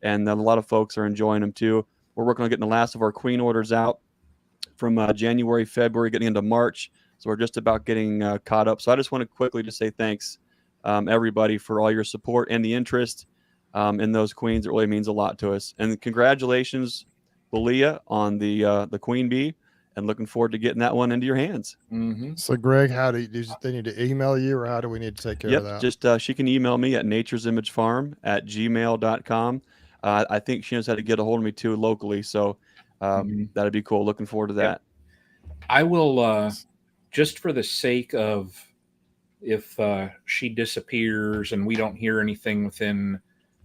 Speaker 3: and a lot of folks are enjoying them too. We're working on getting the last of our queen orders out from January, February, getting into March. So we're just about getting caught up. So I just want to quickly just say thanks, everybody, for all your support and the interest in those queens. It really means a lot to us. And congratulations, Leah, on the queen bee, and looking forward to getting that one into your hands.
Speaker 2: So, Greg, how do they need to email you, or how do we need to take care of that?
Speaker 3: Just she can email me at nature'simagefarm@gmail.com. I think she knows how to get a hold of me too locally, so that'd be cool. Looking forward to that.
Speaker 1: I will, just for the sake of, if she disappears and we don't hear anything within,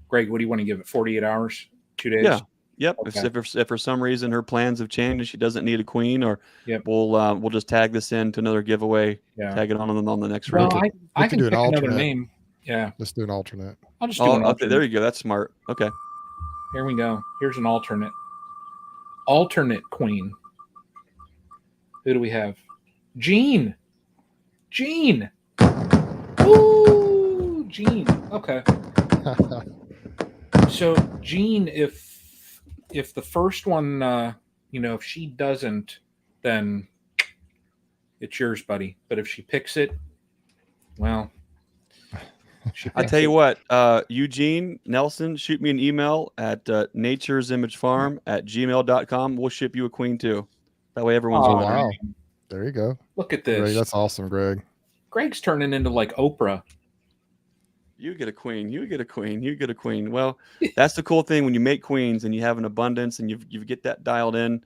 Speaker 1: Greg, what do you want to give it? 48 hours, 2 days?
Speaker 3: Yeah. Yep.
Speaker 1: Okay.
Speaker 3: If for some reason her plans have changed and she doesn't need a queen, or we'll just tag this into another giveaway.
Speaker 1: Yeah.
Speaker 3: Tag it on the next
Speaker 1: Well,
Speaker 3: round.
Speaker 1: I can
Speaker 2: do an
Speaker 1: pick another
Speaker 2: alternate
Speaker 1: name. Yeah.
Speaker 2: Let's do an alternate.
Speaker 1: I'll just do an alternate.
Speaker 3: Okay, there you go. That's smart. Okay.
Speaker 1: Here we go. Here's an alternate. Alternate queen. Who do we have? Jean. Ooh, Gene. Okay. So Gene, if the first one, if she doesn't, then it's yours, buddy. But if she picks it, well,
Speaker 3: I tell you what, Eugene Nelson, shoot me an email at nature'simagefarm@gmail.com. We'll ship you a queen too. That way everyone's
Speaker 2: Oh,
Speaker 3: honored.
Speaker 2: wow. There you go.
Speaker 1: Look at this.
Speaker 2: Greg, that's awesome, Greg.
Speaker 1: Greg's turning into like Oprah.
Speaker 3: You get a queen. You get a queen. You get a queen. Well, that's the cool thing when you make queens and you have an abundance and you get that dialed in.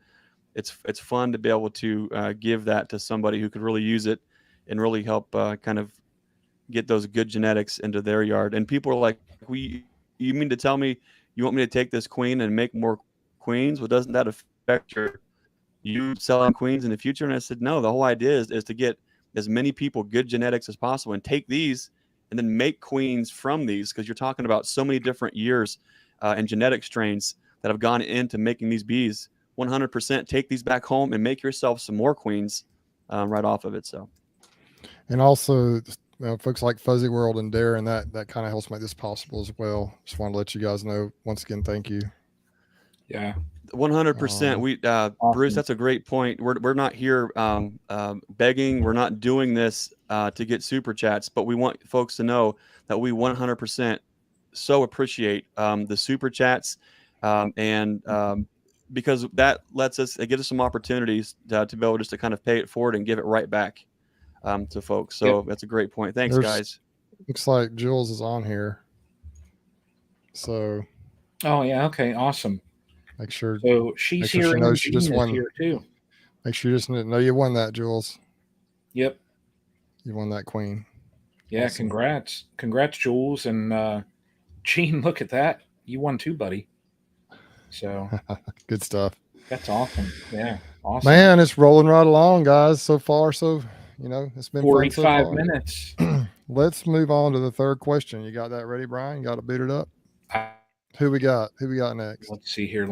Speaker 3: It's fun to be able to give that to somebody who could really use it and really help kind of get those good genetics into their yard. And people are like, you mean to tell me you want me to take this queen and make more queens? Well, doesn't that affect you selling queens in the future? And I said, no, the whole idea is to get as many people good genetics as possible and take these and then make queens from these, because you're talking about so many different years and genetic strains that have gone into making these bees. 100% take these back home and make yourself some more queens right off of it. So,
Speaker 2: and also folks like Fuzzy World and Darren, that kind of helps make this possible as well. Just want to let you guys know once again, thank you.
Speaker 1: Yeah,
Speaker 3: 100%. We
Speaker 1: awesome.
Speaker 3: Bruce, that's a great point. We're not here begging. We're not doing this to get super chats, but we want folks to know that we 100% so appreciate the super chats because that it gives us some opportunities to be able just to kind of pay it forward and give it right back to folks. So that's a great point. Thanks, guys.
Speaker 2: Looks like Jules is on here. So.
Speaker 1: Oh yeah. Okay. Awesome.
Speaker 2: Make sure.
Speaker 1: So she's
Speaker 2: sure
Speaker 1: here.
Speaker 2: She knows she just won
Speaker 1: here too.
Speaker 2: Make sure you just know you won that, Jules.
Speaker 1: Yep.
Speaker 2: You won that queen.
Speaker 1: Yeah.
Speaker 2: Awesome.
Speaker 1: Congrats, Jules and Gene. Look at that. You won too, buddy. So
Speaker 2: good stuff.
Speaker 1: That's awesome. Yeah. Awesome.
Speaker 2: Man, it's rolling right along, guys. So far, it's been
Speaker 1: 45 minutes.
Speaker 2: Let's move on to the third question. You got that ready, Brian? You got to boot it up. Who we got next?
Speaker 1: Let's see here.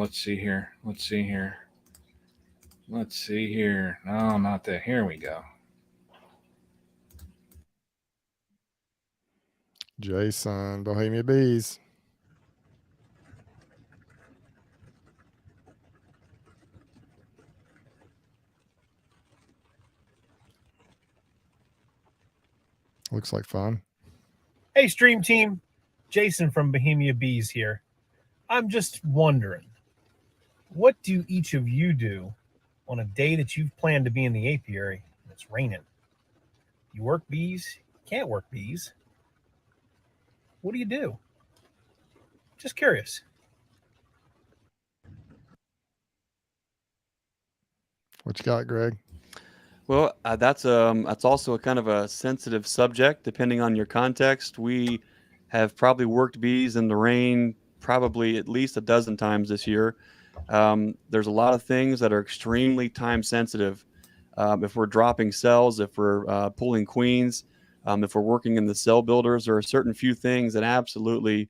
Speaker 1: No, not that. Here we go.
Speaker 2: Jason, Bohemia Bees. Looks like fun.
Speaker 6: Hey, Stream Team. Jason from Bohemia Bees here. I'm just wondering, what do each of you do on a day that you've planned to be in the apiary and it's raining? You work bees? Can't work bees? What do you do? Just curious.
Speaker 2: What you got, Greg?
Speaker 3: Well, that's also a kind of a sensitive subject depending on your context. We have probably worked bees in the rain probably at least a dozen times this year. There's a lot of things that are extremely time sensitive. If we're dropping cells, if we're pulling queens, if we're working in the cell builders, there are certain few things that absolutely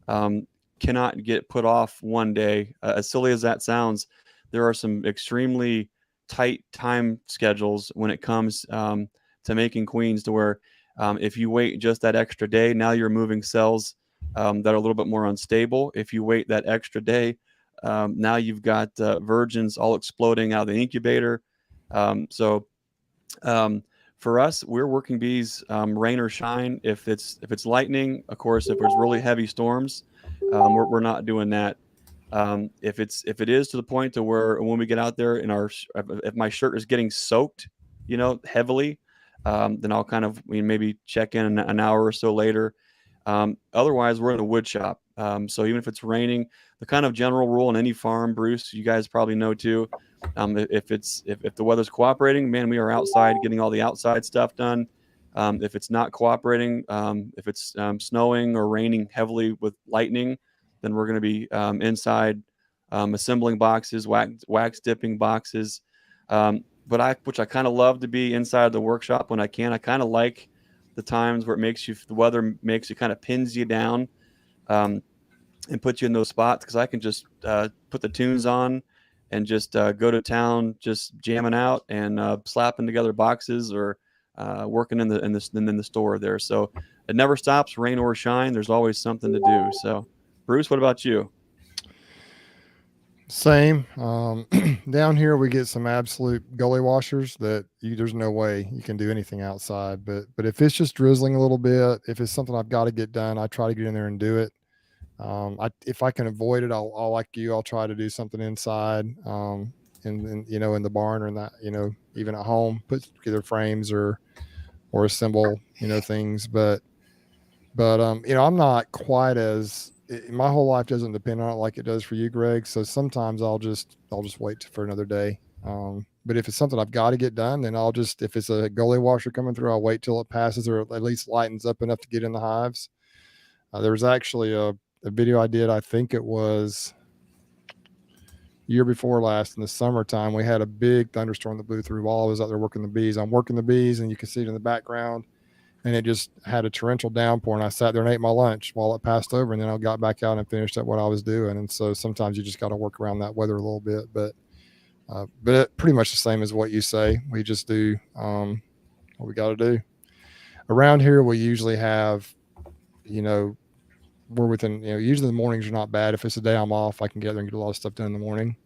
Speaker 3: cannot get put off one day. As silly as that sounds, there are some extremely tight time schedules when it comes to making queens, to where if you wait just that extra day, now you're moving cells that are a little bit more unstable. If you wait that extra day, now you've got virgins all exploding out of the incubator. So for us, we're working bees rain or shine. If it's lightning, of course, if there's really heavy storms, we're not doing that. If it is to the point to where when we get out there if my shirt is getting soaked, heavily, then I'll kind of maybe check in an hour or so later. Otherwise, we're in a wood shop. So even if it's raining, the kind of general rule on any farm, Bruce, you guys probably know too. If the weather's cooperating, man, we are outside getting all the outside stuff done. If it's not cooperating, if it's snowing or raining heavily with lightning, then we're going to be inside assembling boxes, wax dipping boxes. Which I kind of love to be inside the workshop when I can. I kind of like the times where the weather makes you kind of pins you down and puts you in those spots, because I can just put the tunes on and just go to town, just jamming out and slapping together boxes or working in the store there. So it never stops, rain or shine. There's always something to do. So, Bruce, what about you?
Speaker 2: Same. Down here we get some absolute gully washers that there's no way you can do anything outside. But if it's just drizzling a little bit, if it's something I've got to get done, I try to get in there and do it. If I can avoid it, I'll like you. I'll try to do something inside, in the barn or in that, even at home, put together frames or assemble, things. But I'm not quite as. My whole life doesn't depend on it like it does for you, Greg. So sometimes I'll just wait for another day. But if it's something I've got to get done, then if it's a gully washer coming through, I'll wait till it passes or at least lightens up enough to get in the hives. There was actually a video I did. I think it was year before last in the summertime. We had a big thunderstorm that blew through while I was out there working the bees. I'm working the bees, and you can see it in the background. And it just had a torrential downpour, and I sat there and ate my lunch while it passed over, and then I got back out and finished up what I was doing. And so sometimes you just got to work around that weather a little bit, but pretty much the same as what you say. We just do what we got to do. Around here, we usually have, we're within, usually the mornings are not bad. If it's a day I'm off, I can get there and get a lot of stuff done in the morning.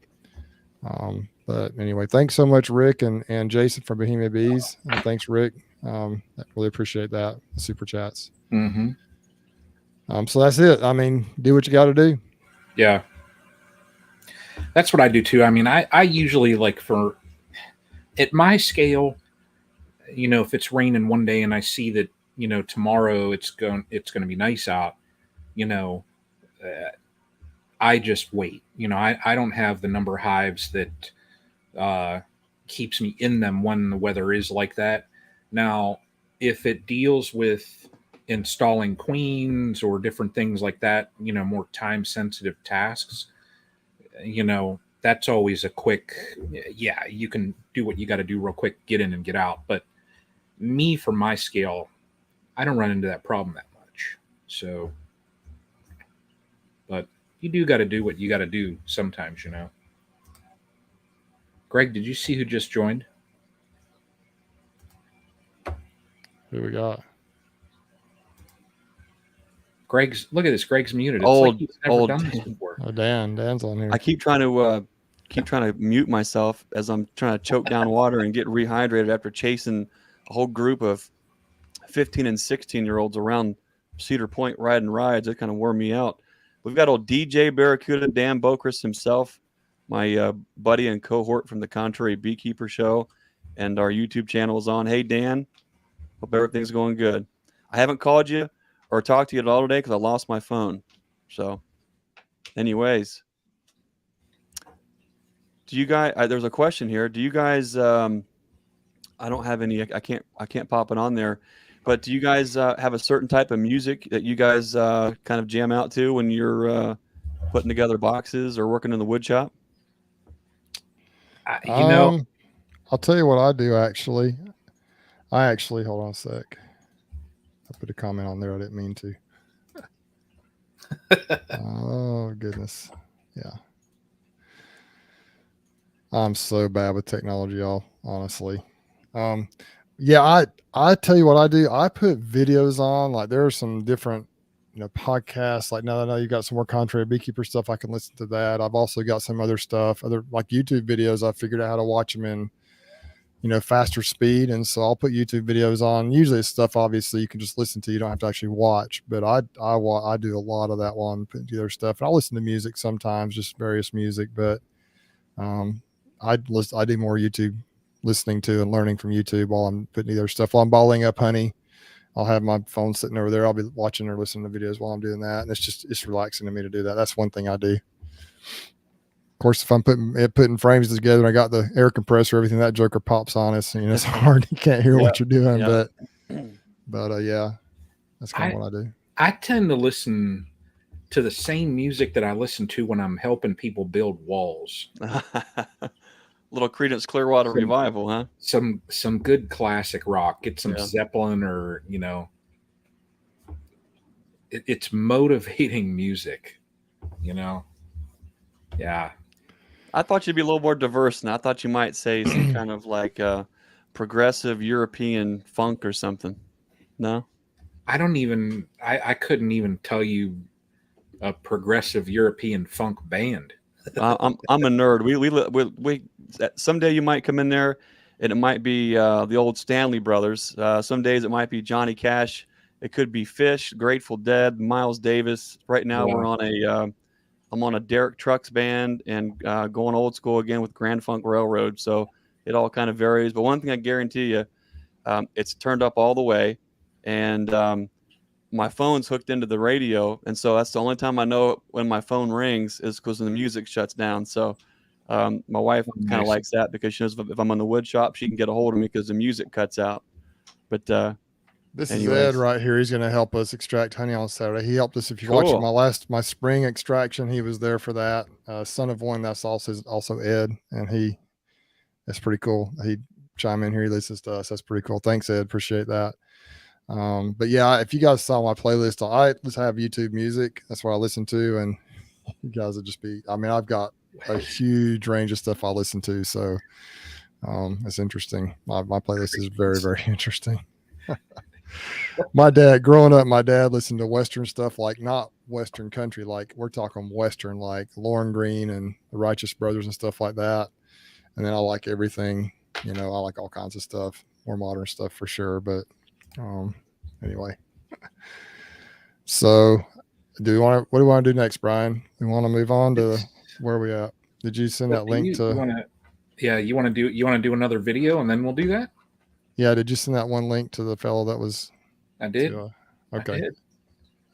Speaker 2: But anyway, thanks so much, Rick and Jason from Bohemia Bees. And thanks, Rick. I really appreciate that. The super chats.
Speaker 1: Mm-hmm.
Speaker 2: So that's it. I mean, do what you got to do.
Speaker 1: Yeah. That's what I do too. I mean, I usually at my scale, if it's raining one day and I see that, tomorrow it's going to be nice out, I just wait. I don't have the number of hives that keeps me in them when the weather is like that. Now, if it deals with installing queens or different things like that, more time-sensitive tasks, that's always a quick, you can do what you got to do real quick, get in and get out. But me, for my scale, I don't run into that problem that much. So, but you do got to do what you got to do sometimes, Greg, did you see who just joined?
Speaker 2: Who we got?
Speaker 1: Look at this. Greg's muted. It's
Speaker 3: Old-
Speaker 1: like he's never
Speaker 3: old
Speaker 1: done this
Speaker 3: Dan.
Speaker 1: before.
Speaker 2: Oh, Dan's on here.
Speaker 3: I keep trying to mute myself as I'm trying to choke down water and get rehydrated after chasing a whole group of 15 and 16-year-olds around Cedar Point riding rides. It kind of wore me out. We've got old DJ Barracuda, Dan Bokrist himself, my buddy and cohort from the Contrary Beekeeper Show, and our YouTube channel is on. Hey, Dan. Hope everything's going good. I haven't called you or talked to you at all today because I lost my phone. So, anyways, do you guys? There's a question here. Do you guys? I don't have any. I can't pop it on there. But do you guys have a certain type of music that you guys kind of jam out to when you're putting together boxes or working in the wood shop?
Speaker 2: I'll tell you what I do. Actually, hold on a sec. I put a comment on there. I didn't mean to. Oh goodness. Yeah. I'm so bad with technology, y'all, honestly. Yeah, I tell you what I do. I put videos on, like there are some different, podcasts. Like now that I know you got some more Contrary Beekeeper stuff, I can listen to that. I've also got some other stuff, other like YouTube videos. I figured out how to watch them in, faster speed. And so I'll put YouTube videos on. Usually it's stuff, obviously, you can just listen to. You don't have to actually watch. But I do a lot of that while I'm putting together stuff. And I'll listen to music sometimes, just various music. But I do more YouTube listening to and learning from YouTube while I'm putting together stuff. While I'm bottling up honey, I'll have my phone sitting over there. I'll be watching or listening to videos while I'm doing that. And it's relaxing to me to do that. That's one thing I do. Of course, if I'm putting frames together and I got the air compressor, everything, that joker pops on us. It's hard. You can't hear what you're doing. But yeah, that's kind of what I do.
Speaker 1: I tend to listen to the same music that I listen to when I'm helping people build walls.
Speaker 3: Little Creedence Clearwater Revival, huh?
Speaker 1: Some good classic rock. Get some Zeppelin or, it's motivating music, Yeah.
Speaker 3: I thought you'd be a little more diverse, and I thought you might say some kind of like progressive European funk or something. No?
Speaker 1: I couldn't even tell you a progressive European funk band.
Speaker 3: I'm a nerd. We someday you might come in there, and it might be the old Stanley Brothers. Some days it might be Johnny Cash. It could be Fish, Grateful Dead, Miles Davis. Right now
Speaker 1: Yeah.
Speaker 3: we're on I'm on a Derek Trucks band and going old school again with Grand Funk Railroad. So it all kind of varies. But one thing I guarantee you, it's turned up all the way, and my phone's hooked into the radio, and so that's the only time I know when my phone rings is because the music shuts down. So my wife kind of likes that because she knows if I'm on the wood shop, she can get a hold of me because the music cuts out. But
Speaker 2: this
Speaker 3: anyways.
Speaker 2: is Ed right here. He's going to help us extract honey on Saturday. He helped us. If you
Speaker 3: Cool.
Speaker 2: watched my spring extraction, he was there for that. Son of one, that's also Ed, and that's pretty cool. He chime in here. He listens to us. That's pretty cool. Thanks, Ed. Appreciate that. But yeah, if you guys saw my playlist, I just have YouTube music. That's what I listen to, and you guys would just be. I mean, I've got a huge range of stuff I listen to, so it's interesting. My playlist is very, very interesting. Growing up, my dad listened to Western stuff, like not Western country, like we're talking Western, like Lauren Green and the Righteous Brothers and stuff like that. And then I like everything, I like all kinds of stuff, more modern stuff for sure. But anyway, so what do we want to do next, Brian? We want to move on to where we at? Did you send that link to?
Speaker 1: You want to do another video and then we'll do that?
Speaker 2: Yeah. Did you send that one link to the fellow that was?
Speaker 1: I did.
Speaker 2: Okay.
Speaker 1: I did.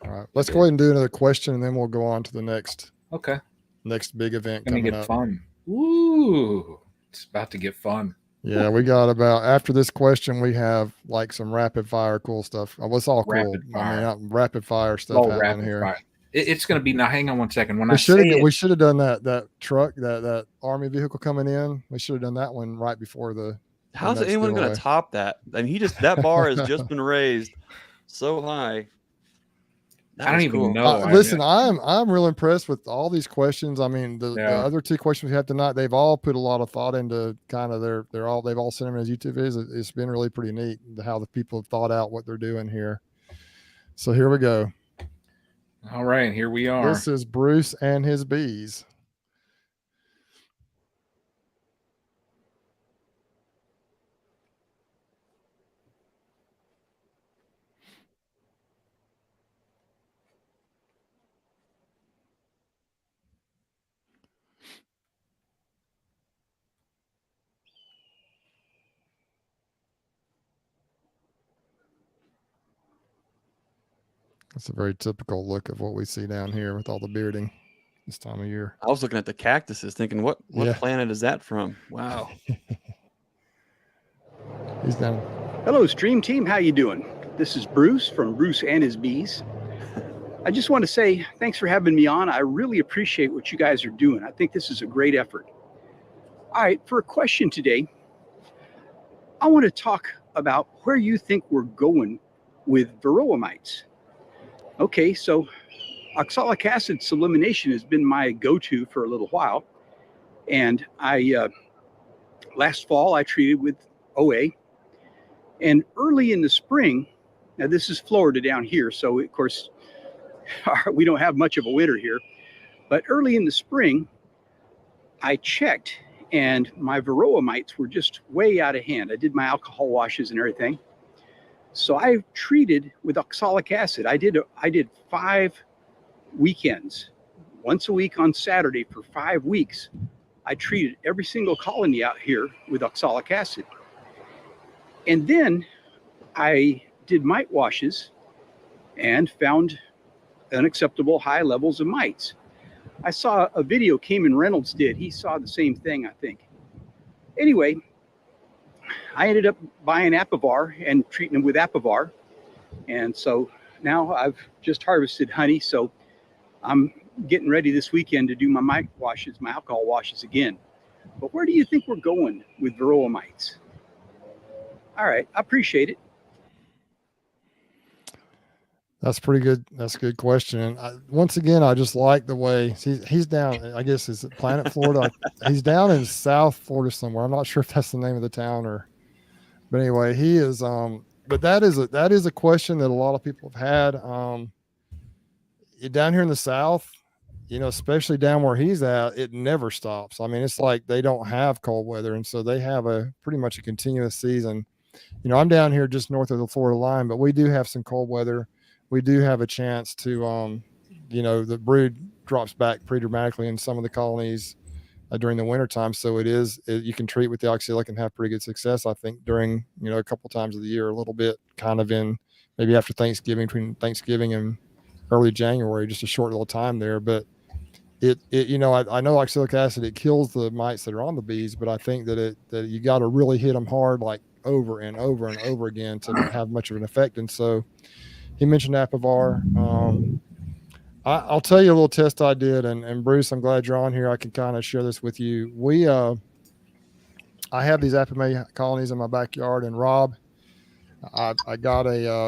Speaker 2: All right. Let's go ahead and do another question, and then we'll go on to the next.
Speaker 1: Okay.
Speaker 2: Next big event
Speaker 1: coming up.
Speaker 2: Fun.
Speaker 1: Woo! It's about to get fun.
Speaker 2: Yeah, we got after this question, we have like some rapid fire cool stuff. Well, it's all cool. Rapid fire stuff happening here.
Speaker 1: Fire. It's going to be, now hang on one second.
Speaker 2: We should have done that truck, that army vehicle coming in. We should have done that one right before the.
Speaker 3: How's anyone going to top that? I mean, that bar has just been raised so high.
Speaker 1: I don't even know.
Speaker 2: Listen, I'm real impressed with all these questions. I mean, the other two questions we have tonight, they've all put a lot of thought into kind of they've all sent them as YouTube videos. It's been really pretty neat how the people have thought out what they're doing here. So here we go.
Speaker 1: All right, here we are.
Speaker 2: This is Bruce and his bees. That's a very typical look of what we see down here with all the bearding this time of year.
Speaker 3: I was looking at the cactuses thinking, what planet is that from? Wow.
Speaker 2: He's down.
Speaker 7: Hello, Stream Team. How you doing? This is Bruce from Bruce and His Bees. I just want to say thanks for having me on. I really appreciate what you guys are doing. I think this is a great effort. All right, for a question today, I want to talk about where you think we're going with varroa mites. Okay, so oxalic acid elimination has been my go-to for a little while. And last fall I treated with OA. And early in the spring, now this is Florida down here, so of course we don't have much of a winter here. But early in the spring, I checked and my varroa mites were just way out of hand. I did my alcohol washes and everything. So I treated with oxalic acid. I did 5 weekends, once a week on Saturday for 5 weeks. I treated every single colony out here with oxalic acid. And then I did mite washes and found unacceptable high levels of mites. I saw a video Cayman Reynolds did. He saw the same thing, I think. Anyway, I ended up buying Apivar and treating them with Apivar. And so now I've just harvested honey. So I'm getting ready this weekend to do my mite washes, my alcohol washes again. But where do you think we're going with varroa mites? All right, I appreciate it.
Speaker 2: That's pretty good. That's a good question. And once again, I just like the way he's down. I guess is it Planet Florida? He's down in South Florida somewhere. I'm not sure if that's the name of the town but anyway, he is. but that is a question that a lot of people have had. Down here in the South, especially down where he's at, it never stops. I mean, it's like they don't have cold weather, and so they have pretty much a continuous season. I'm down here just north of the Florida line, but we do have some cold weather. We do have a chance to, the brood drops back pretty dramatically in some of the colonies during the wintertime. So you can treat with the oxalic and have pretty good success, I think, during, a couple times of the year, a little bit kind of in maybe after Thanksgiving, between Thanksgiving and early January, just a short little time there. But I know oxalic acid, it kills the mites that are on the bees, but I think that you got to really hit them hard, like over and over and over again to have much of an effect. And so he mentioned Apivar. I'll tell you a little test I did, and Bruce, I'm glad you're on here. I can kind of share this with you. I have these Apame colonies in my backyard, and Rob, I got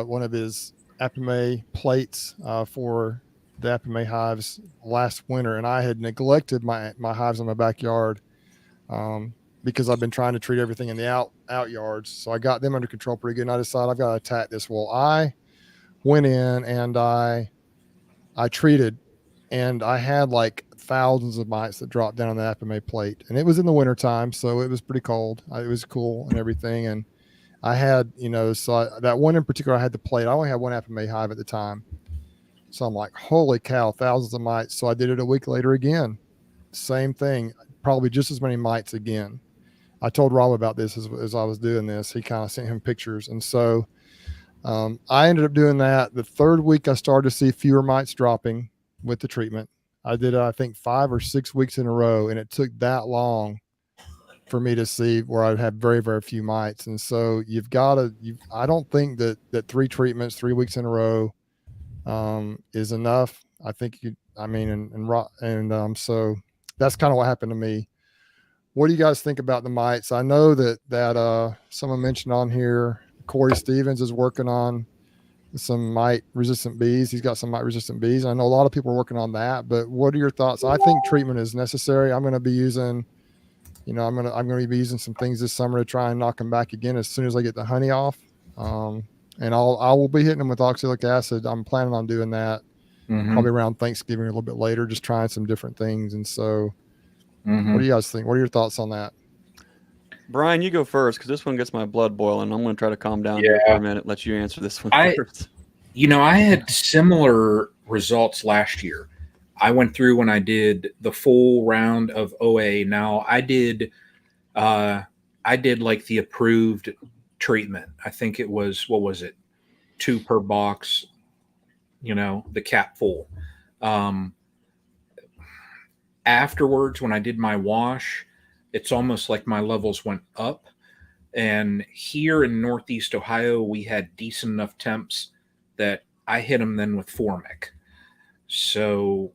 Speaker 2: one of his Apame plates for the Apame hives last winter, and I had neglected my hives in my backyard because I've been trying to treat everything in the out yards. So I got them under control pretty good, and I decided I've got to attack this. Well, I went in and I treated, and I had like thousands of mites that dropped down on the Apame plate, and it was in the wintertime, so it was pretty cold. It was cool and everything, and I had, that one in particular, I had the plate. I only had one Apame hive at the time. So I'm like, holy cow, thousands of mites. So I did it a week later again. Same thing, probably just as many mites again. I told Rob about this as I was doing this. He kind of sent him pictures. And so I ended up doing that. The third week, I started to see fewer mites dropping with the treatment. I did, I think, 5 or 6 weeks in a row, and it took that long for me to see where I'd have very, very few mites. And so I don't think that 3 treatments, 3 weeks in a row is enough. I think so that's kind of what happened to me. What do you guys think about the mites? I know that someone mentioned on here, Corey Stevens is working on some mite resistant bees. He's got some mite resistant bees. I know a lot of people are working on that, but what are your thoughts? I think treatment is necessary. I'm going to be using, I'm going to be using some things this summer to try and knock them back again as soon as I get the honey off. And I will be hitting them with oxalic acid. I'm planning on doing that probably around Thanksgiving, a little bit later, just trying some different things. And so what do you guys think? What are your thoughts on that?
Speaker 3: Brian, you go first, because this one gets my blood boiling. I'm going to try to calm down here for a minute, let you answer this one first.
Speaker 1: I had similar results last year. I went through when I did the full round of OA. Now I did like the approved treatment. I think it was, 2 per box, the cap full. Afterwards, when I did my wash, it's almost like my levels went up. And here in Northeast Ohio, we had decent enough temps that I hit them then with Formic. So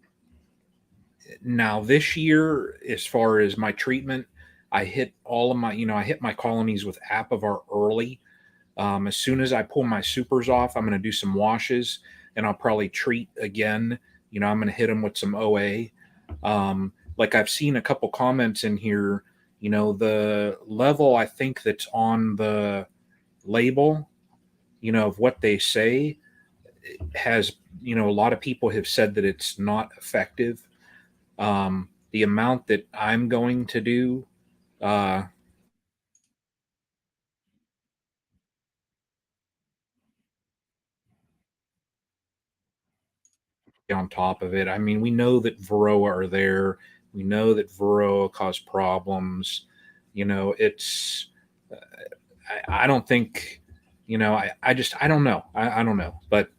Speaker 1: now this year, as far as my treatment, I hit all of my, I hit my colonies with Apivar early. As soon as I pull my supers off, I'm going to do some washes, and I'll probably treat again. I'm going to hit them with some OA. Like I've seen a couple comments in here, the level I think that's on the label, of what they say has, a lot of people have said that it's not effective. The amount that I'm going to do, on top of it. I mean, we know that Varroa are there. We know that Varroa cause problems. It's, I don't think, I don't know. I don't know, but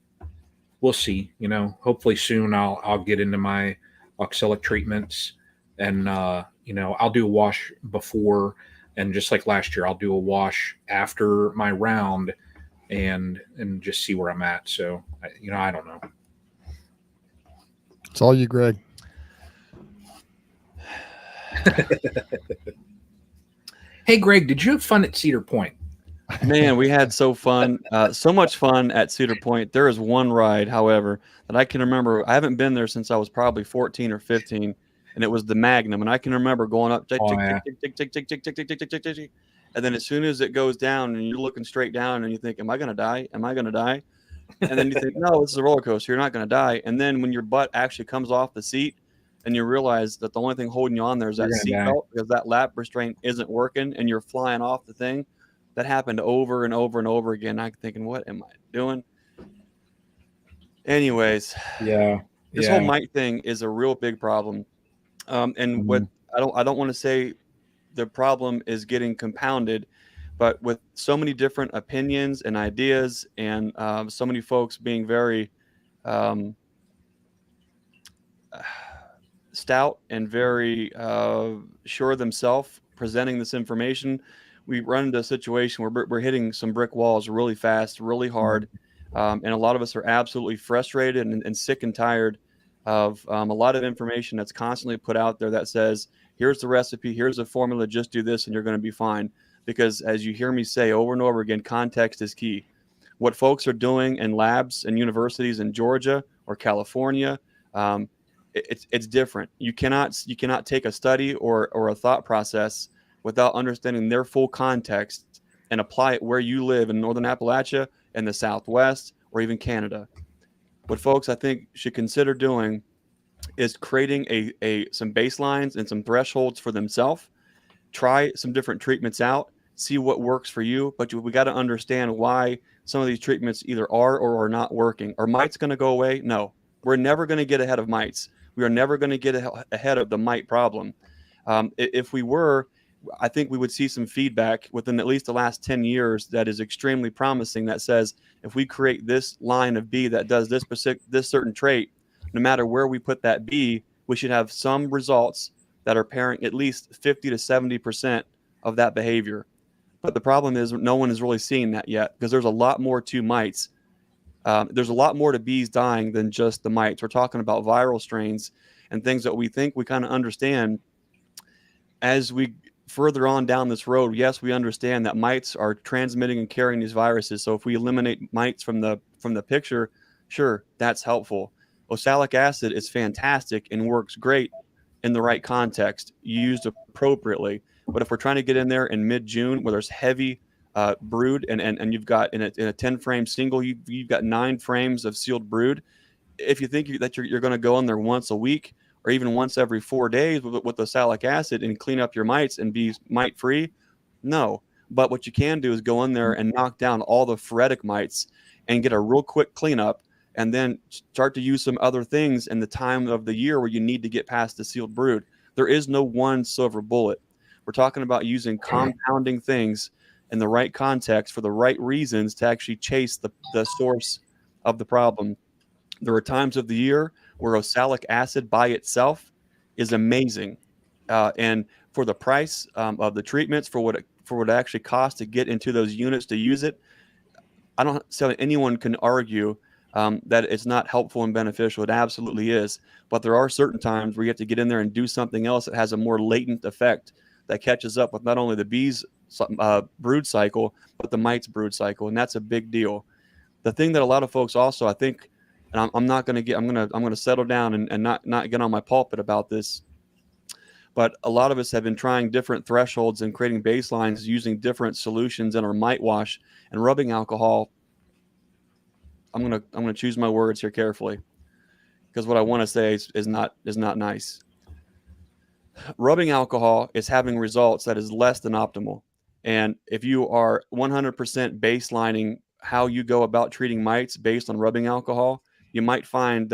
Speaker 1: we'll see. Hopefully soon I'll get into my oxalic treatments, and, I'll do a wash before, and just like last year, I'll do a wash after my round and just see where I'm at. So, I don't know.
Speaker 2: It's all you, Greg.
Speaker 1: Hey, Greg, did you have fun at Cedar Point?
Speaker 3: Man, we had so much fun at Cedar Point. There is one ride, however, that I can remember. I haven't been there since I was probably 14 or 15, and it was the Magnum. And I can remember going up, And then as soon as it goes down and you're looking straight down and you think, am I going to die? Am I going to die? And then you think, no, this is a roller coaster. You're not going to die. And then when your butt actually comes off the seat and you realize that the only thing holding you on there is that seat belt because that lap restraint isn't working and you're flying off the thing. That happened over and over and over again. I'm thinking, what am I doing? Anyways, this whole mite thing is a real big problem. What I don't want to say the problem is getting compounded, but with so many different opinions and ideas and so many folks being very stout and very sure of themselves presenting this information, we run into a situation where we're hitting some brick walls really fast, really hard. And a lot of us are absolutely frustrated and sick and tired of a lot of information that's constantly put out there that says, here's the recipe, here's the formula, just do this and you're going to be fine. Because as you hear me say over and over again, context is key. What folks are doing in labs and universities in Georgia or California, it's different. You cannot take a study or a thought process without understanding their full context and apply it where you live in Northern Appalachia, in the Southwest, or even Canada. What folks I think should consider doing is creating some baselines and some thresholds for themselves. Try some different treatments out, see what works for you, but we got to understand why some of these treatments either are or are not working. Are mites going to go away? No, we're never going to get ahead of mites. We are never going to get ahead of the mite problem. If we were, I think we would see some feedback within at least the last 10 years that is extremely promising that says if we create this line of bee that does this certain trait, no matter where we put that bee, we should have some results that are pairing at least 50 to 70% of that behavior. But the problem is no one is really seeing that yet because there's a lot more to mites. There's a lot more to bees dying than just the mites. We're talking about viral strains and things that we think we kind of understand. As we further on down this road, yes, we understand that mites are transmitting and carrying these viruses. So if we eliminate mites from the picture, sure, that's helpful. Oxalic acid is fantastic and works great in the right context, used appropriately. But if we're trying to get in there in mid-June where there's heavy brood and you've got in a 10-frame single, you've got 9 frames of sealed brood. If you think that you're going to go in there once a week or even once every 4 days with oxalic acid and clean up your mites and be mite-free, no. But what you can do is go in there and knock down all the phoretic mites and get a real quick cleanup and then start to use some other things in the time of the year where you need to get past the sealed brood. There is no one silver bullet. We're talking about using compounding things in the right context for the right reasons to actually chase the source of the problem. There are times of the year where oxalic acid by itself is amazing. And for the price of the treatments, for what it actually costs to get into those units to use it, I don't see anyone can argue that it's not helpful and beneficial. It absolutely is. But there are certain times where you have to get in there and do something else that has a more latent effect that catches up with not only the bees' brood cycle, but the mites' brood cycle. And that's a big deal. The thing that a lot of folks also, I think, and I'm not going to get, I'm going to settle down and not get on my pulpit about this. But a lot of us have been trying different thresholds and creating baselines using different solutions in our mite wash and rubbing alcohol. I'm going to choose my words here carefully because what I want to say is not nice. Rubbing alcohol is having results that is less than optimal. And if you are 100% baselining how you go about treating mites based on rubbing alcohol, you might find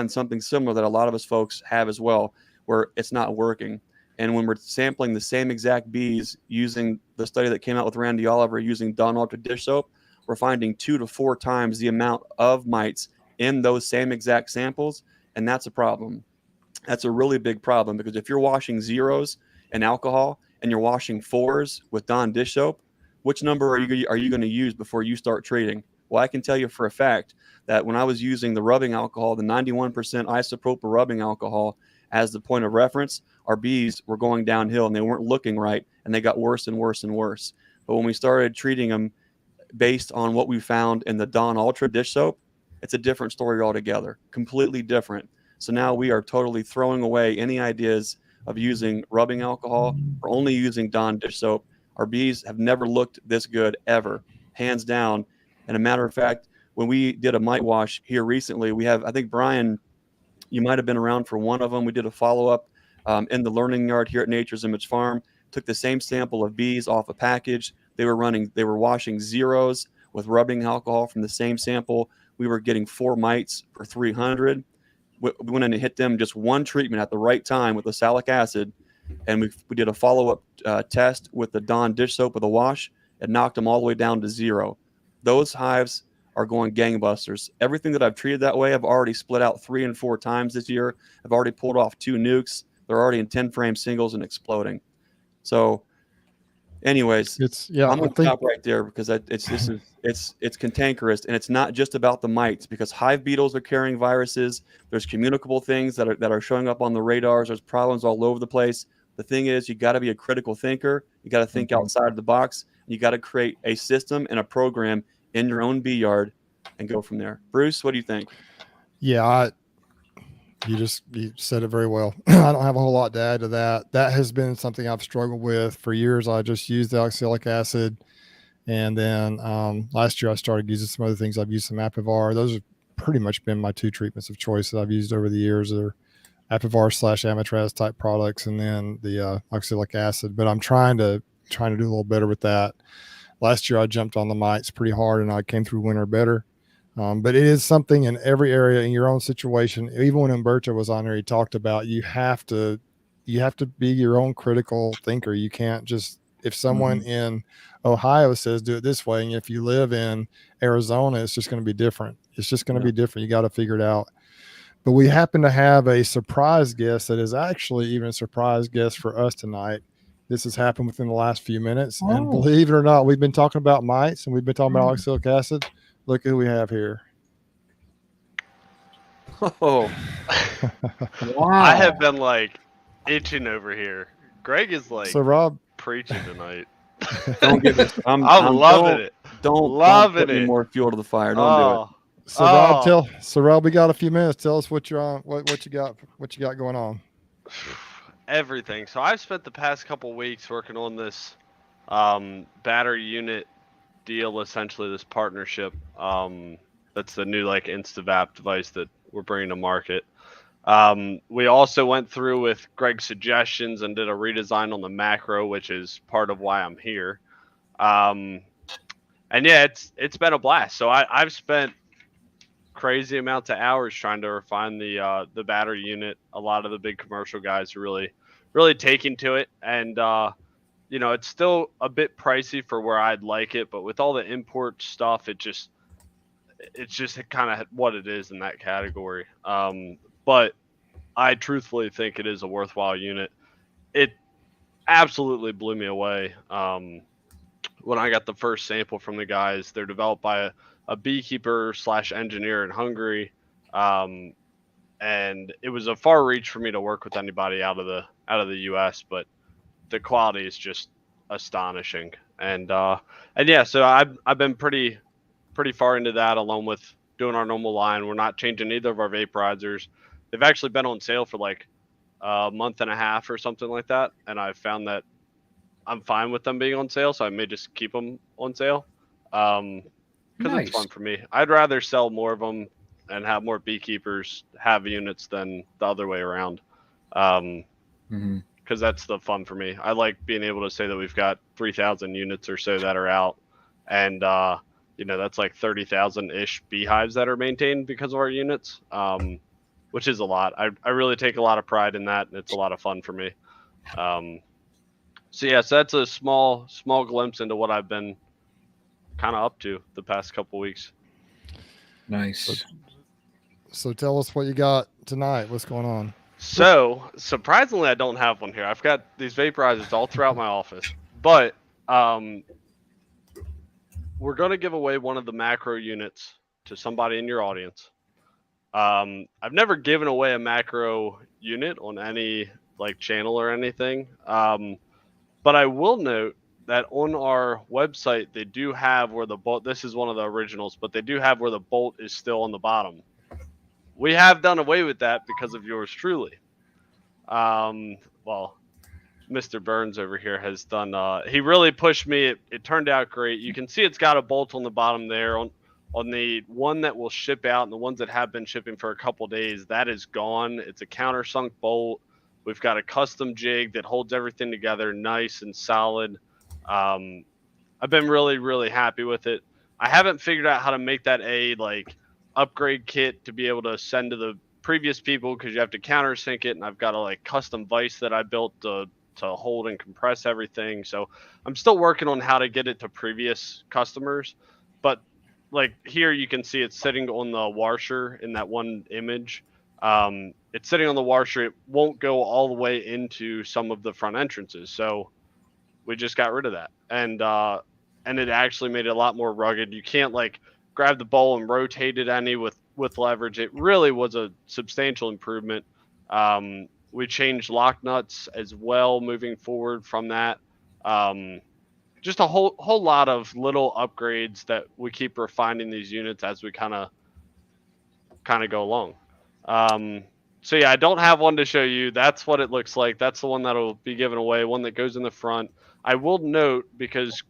Speaker 3: something similar that a lot of us folks have as well, where it's not working. And when we're sampling the same exact bees using the study that came out with Randy Oliver using Dawn Ultra dish soap, we're finding 2 to 4 times the amount of mites in those same exact samples. And that's a problem. That's a really big problem because if you're washing 0s in alcohol and you're washing 4s with Dawn dish soap, which number are you going to use before you start treating? Well, I can tell you for a fact that when I was using the rubbing alcohol, the 91% isopropyl rubbing alcohol as the point of reference, our bees were going downhill and they weren't looking right and they got worse and worse and worse. But when we started treating them based on what we found in the Dawn Ultra dish soap, it's a different story altogether, completely different. So now we are totally throwing away any ideas of using rubbing alcohol or only using Dawn dish soap. Our bees have never looked this good ever, hands down. And a matter of fact, when we did a mite wash here recently, we have, I think, Brian, you might have been around for one of them. We did a follow-up in the learning yard here at Nature's Image Farm, took the same sample of bees off a package. They were washing zeros with rubbing alcohol from the same sample. We were getting 4 mites per 300. We went in and hit them just one treatment at the right time with oxalic acid. And we did a follow-up test with the Dawn dish soap with a wash and knocked them all the way down to 0. Those hives are going gangbusters. Everything that I've treated that way, I've already split out 3 and 4 times this year. I've already pulled off 2 nukes. They're already in 10-frame singles and exploding. So anyways, I'm going to stop right there because it's cantankerous, and it's not just about the mites, because hive beetles are carrying viruses. There's communicable things that are showing up on the radars. There's problems all over the place. The thing is, you got to be a critical thinker. You got to think outside of the box. You got to create a system and a program in your own bee yard and go from there. Bruce, what do you think?
Speaker 2: Yeah, you said it very well. I don't have a whole lot to add to that. That has been something I've struggled with for years. I just used the oxalic acid. And then last year I started using some other things. I've used some Apivar. Those have pretty much been my 2 treatments of choice that I've used over the years. They're Apivar/Amitraz type products, and then the oxalic acid. But I'm trying to do a little better with that. Last year I jumped on the mites pretty hard, and I came through winter better. But it is something in every area in your own situation. Even when Umberto was on there, he talked about you have to be your own critical thinker. You can't just, if someone in Ohio says do it this way, and if you live in Arizona, it's just going to be different. It's just going to be different. You got to figure it out. But we happen to have a surprise guest that is actually even a surprise guest for us tonight. This has happened within the last few minutes. And believe it or not, we've been talking about mites and we've been talking about oxalic acid. Look who we have here.
Speaker 8: Oh, wow. I have been like itching over here. Greg is like,
Speaker 2: so Rob,
Speaker 8: preaching tonight.
Speaker 3: Don't give us. I'm
Speaker 8: loving it.
Speaker 3: Don't put any more fuel to the fire. Don't do it.
Speaker 2: So Rob, we got a few minutes. Tell us what you're on, what you got going on.
Speaker 8: Everything. So I've spent the past couple weeks working on this battery unit deal, essentially this partnership. That's the new like InstaVap device that we're bringing to market. We also went through with Greg's suggestions and did a redesign on the macro, which is part of why I'm here. And yeah, it's been a blast. So I've spent crazy amounts of hours trying to refine the battery unit. A lot of the big commercial guys are really taking to it, and it's still a bit pricey for where I'd like it, but with all the import stuff, it's just kind of what it is in that category. But I truthfully think it is a worthwhile unit. It absolutely blew me away when I got the first sample from the guys. They're developed by a beekeeper / engineer in Hungary, and it was a far reach for me to work with anybody out of the U.S., but the quality is just astonishing. And yeah, so I've been pretty far into that, along with doing our normal line. We're not changing either of our vaporizers. They've actually been on sale for like a month and a half or something like that, and I've found that I'm fine with them being on sale, so I may just keep them on sale because it's fun for me. I'd rather sell more of them and have more beekeepers have units than the other way around, because that's the fun for me. I like being able to say that we've got 3,000 units or so that are out, and that's like 30,000-ish beehives that are maintained because of our units, which is a lot. I really take a lot of pride in that, and it's a lot of fun for me. So that's a small glimpse into what I've been kind of up to the past couple weeks.
Speaker 1: Nice.
Speaker 2: So tell us what you got tonight. What's going on?
Speaker 8: So surprisingly, I don't have one here. I've got these vaporizers all throughout my office, but we're going to give away one of the macro units to somebody in your audience. I've never given away a macro unit on any like channel or anything. But I will note that on our website, they do have where the bolt, this is one of the originals, but they do have where the bolt is still on the bottom. We have done away with that because of yours truly. Well, Mr. Burns over here has done. He really pushed me. It turned out great. You can see it's got a bolt on the bottom there. On the one that will ship out and the ones that have been shipping for a couple days, that is gone. It's a countersunk bolt. We've got a custom jig that holds everything together nice and solid. I've been really, really happy with it. I haven't figured out how to make that a upgrade kit to be able to send to the previous people, because you have to countersink it, and I've got a custom vise that I built to hold and compress everything. So I'm still working on how to get it to previous customers. But here you can see it's sitting on the washer in that one image. It's sitting on the washer. It won't go all the way into some of the front entrances. So we just got rid of that. And it actually made it a lot more rugged. You can't grab the bowl and rotate it any with leverage. It really was a substantial improvement. We changed lock nuts as well moving forward from that. Just a whole lot of little upgrades that we keep refining these units as we kind of go along. So yeah, I don't have one to show you. That's what it looks like. That's the one that'll be given away, one that goes in the front. I will note, because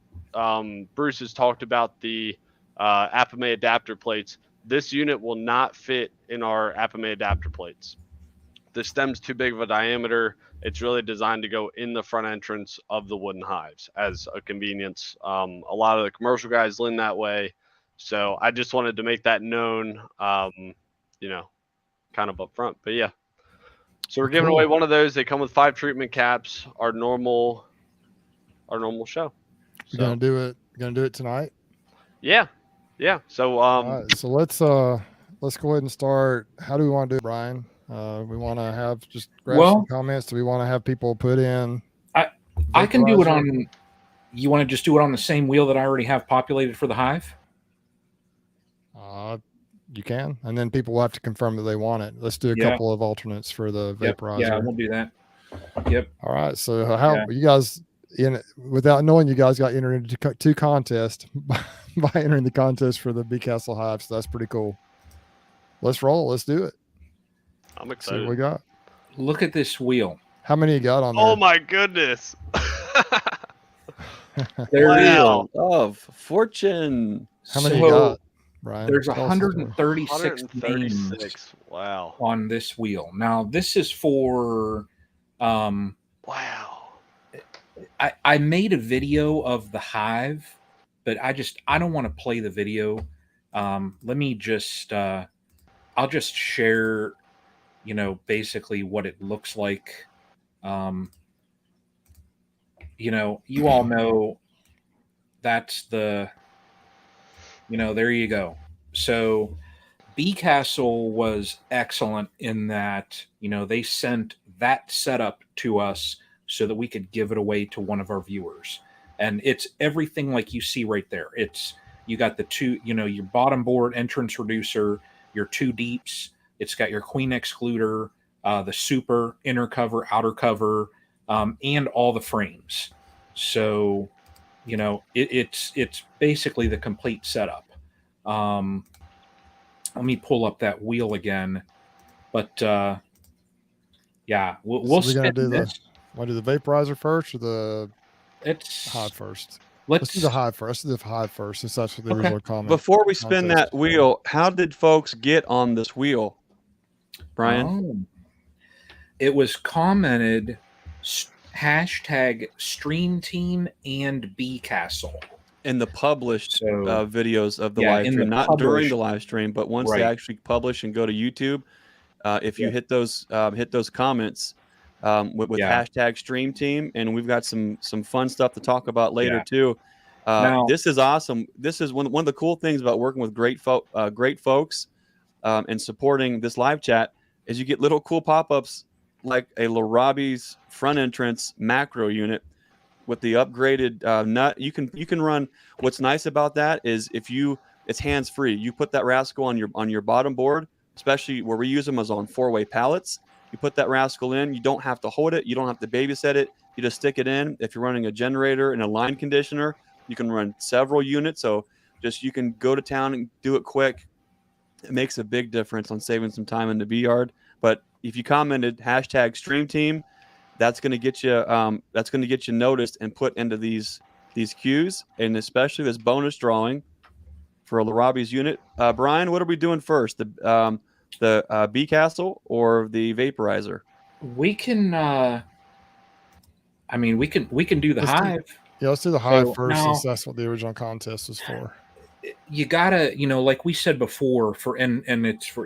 Speaker 8: Bruce has talked about the Apame adapter plates. This unit will not fit in our Apame adapter plates. The stem's too big of a diameter. It's really designed to go in the front entrance of the wooden hives as a convenience. A lot of the commercial guys lean that way. So I just wanted to make that known, kind of up front. But yeah. So we're giving away one of those. They come with 5 treatment caps, our normal show.
Speaker 2: You're gonna do it. You're gonna do it tonight.
Speaker 8: Yeah. So
Speaker 2: right, so let's go ahead and start. How do we want to do it, Brian? We want to have just grab some comments. Do we want to have people put in?
Speaker 1: I can do it on. You want to just do it on the same wheel that I already have populated for the hive?
Speaker 2: You can, and then people will have to confirm that they want it. Let's do a couple of alternates for the vaporizer.
Speaker 1: Yeah, we'll do that. Yep.
Speaker 2: All right. So how you guys, without knowing, you guys got entered into 2 contests by entering the contest for the Bee Castle Hive. So that's pretty cool. Let's roll. Let's do it.
Speaker 8: I'm excited.
Speaker 2: See what we got.
Speaker 1: Look at this wheel.
Speaker 2: How many you got on there?
Speaker 8: Oh my goodness.
Speaker 1: There it
Speaker 3: is. Of fortune.
Speaker 2: How many you got, Brian?
Speaker 1: There's 136 names
Speaker 8: wow.
Speaker 1: on this wheel. Now this is for
Speaker 8: wow.
Speaker 1: I made a video of the hive, but I don't want to play the video. Let me just I'll just share basically what it looks like. You all know that's the there you go. So Bee Castle was excellent in that, they sent that setup to us so that we could give it away to one of our viewers. And it's everything like you see right there. You got the 2, your bottom board entrance reducer, your 2 deeps. It's got your queen excluder, the super inner cover, outer cover, and all the frames. So, it's basically the complete setup. Let me pull up that wheel again, but we'll
Speaker 2: spin this. Want to do the vaporizer first or the hive first? Let's do the hive first. Let's do the hive first, since that's what the original comment.
Speaker 3: Before we spin that wheel, how did folks get on this wheel, Brian?
Speaker 1: It was commented #SreamTeam and Bee Castle
Speaker 3: in the published videos of the live stream, not during the live stream, but once they actually publish and go to YouTube. If you hit those comments with #SreamTeam, and we've got some fun stuff to talk about later too. This is awesome. This is one of the cool things about working with great folks and supporting this live chat is you get little cool pop-ups like a Larabi's front entrance macro unit with the upgraded nut. You can run. What's nice about that is it's hands free. You put that rascal on your bottom board, especially where we use them as on 4-way pallets. You put that rascal in. You don't have to hold it. You don't have to babysit it. You just stick it in. If you're running a generator and a line conditioner, you can run several units. So you can go to town and do it quick. It makes a big difference on saving some time in the bee yard. But if you commented #StreamTeam, that's going to get you noticed and put into these queues, and especially this bonus drawing for Robbie's unit. Brian, what are we doing first? The Bee Castle or the vaporizer?
Speaker 1: We can. I mean, we can do the hive.
Speaker 2: Let's do the hive first,
Speaker 1: now,
Speaker 2: since that's what the original contest was for.
Speaker 1: You gotta, like we said before, and it's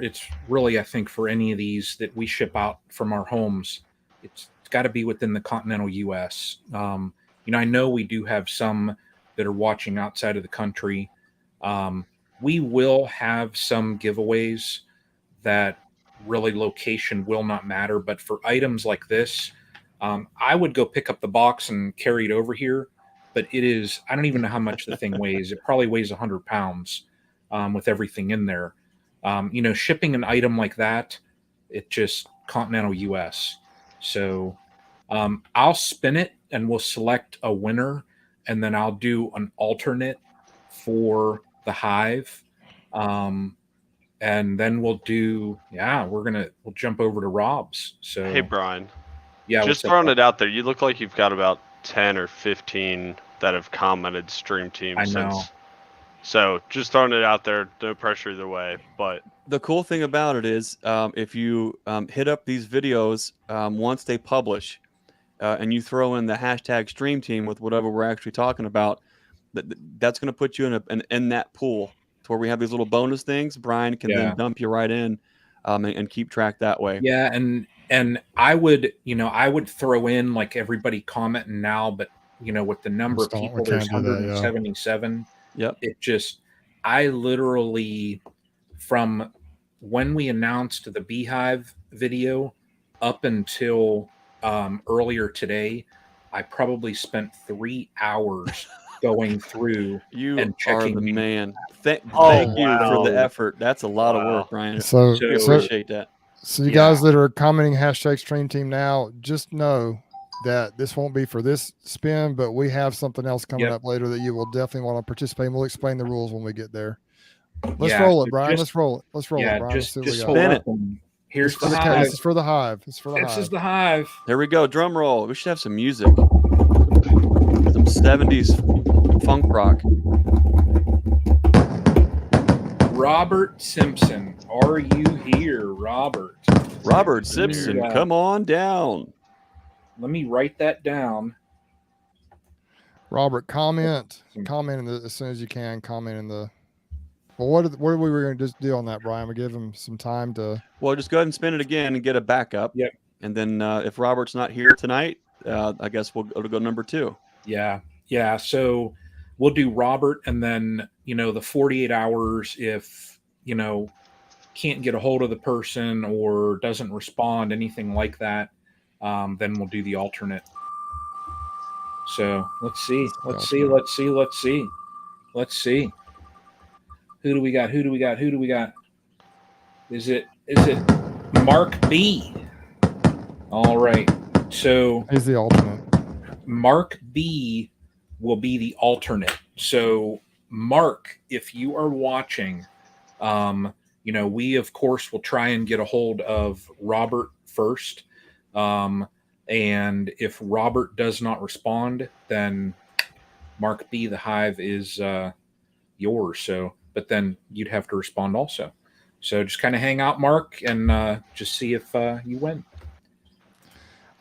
Speaker 1: really, I think, for any of these that we ship out from our homes, it's got to be within the continental U.S. I know we do have some that are watching outside of the country. We will have some giveaways that really location will not matter, but for items like this, I would go pick up the box and carry it over here. But it is, I don't even know how much the thing weighs. It probably weighs 100 pounds with everything in there. Shipping an item like that, it just continental US. So I'll spin it and we'll select a winner, and then I'll do an alternate for the hive. And then we'll jump over to Rob's. So
Speaker 8: hey, Brian.
Speaker 1: Yeah.
Speaker 8: Just throwing it out there. You look like you've got about 10 or 15 that have commented Stream Team since. So just throwing it out there, no pressure either way. But
Speaker 3: the cool thing about it is, if you hit up these videos once they publish, and you throw in the hashtag Stream Team with whatever we're actually talking about, that's going to put you in that pool to where we have these little bonus things. Brian can then dump you right in, and keep track that way.
Speaker 1: Yeah, and I would throw in like everybody commenting now, but with the number of people, there's 177.
Speaker 3: Yep.
Speaker 1: I literally, from when we announced the Beehive video up until earlier today, I probably spent 3 hours going through and checking.
Speaker 3: You are the man. Thank you for the effort. That's a lot of work, Brian.
Speaker 2: So
Speaker 3: appreciate that.
Speaker 2: So you guys that are commenting hashtag Stream Team now, just know that this won't be for this spin, but we have something else coming up later that you will definitely want to participate in. We'll explain the rules when we get there. Let's roll it, Brian. Let's roll it. Let's roll it, Brian.
Speaker 1: Just
Speaker 3: spin it.
Speaker 1: Here's the hive.
Speaker 2: This is for the hive. This
Speaker 1: is the hive.
Speaker 3: There we go. Drum roll. We should have some music. Some 70s funk rock.
Speaker 1: Robert Simpson, are you here, Robert?
Speaker 3: Robert Simpson, come on down.
Speaker 1: Let me write that down.
Speaker 2: Robert, comment as soon as you can. Comment in the. Well, what were we going to just do on that, Brian? We give him some time to.
Speaker 3: Well, just go ahead and spin it again and get a backup.
Speaker 1: Yep.
Speaker 3: And then if Robert's not here tonight, I guess it'll go number 2.
Speaker 1: Yeah. So we'll do Robert, and then the 48 hours if can't get a hold of the person or doesn't respond, anything like that. Then we'll do the alternate. So let's see. Who do we got? Is it Mark B? All right. So
Speaker 2: he's the alternate.
Speaker 1: Mark B will be the alternate. So Mark, if you are watching, we of course will try and get a hold of Robert first. And if Robert does not respond, then Mark B, the hive is yours. So, but then you'd have to respond also. So just kind of hang out, Mark, and just see if you win.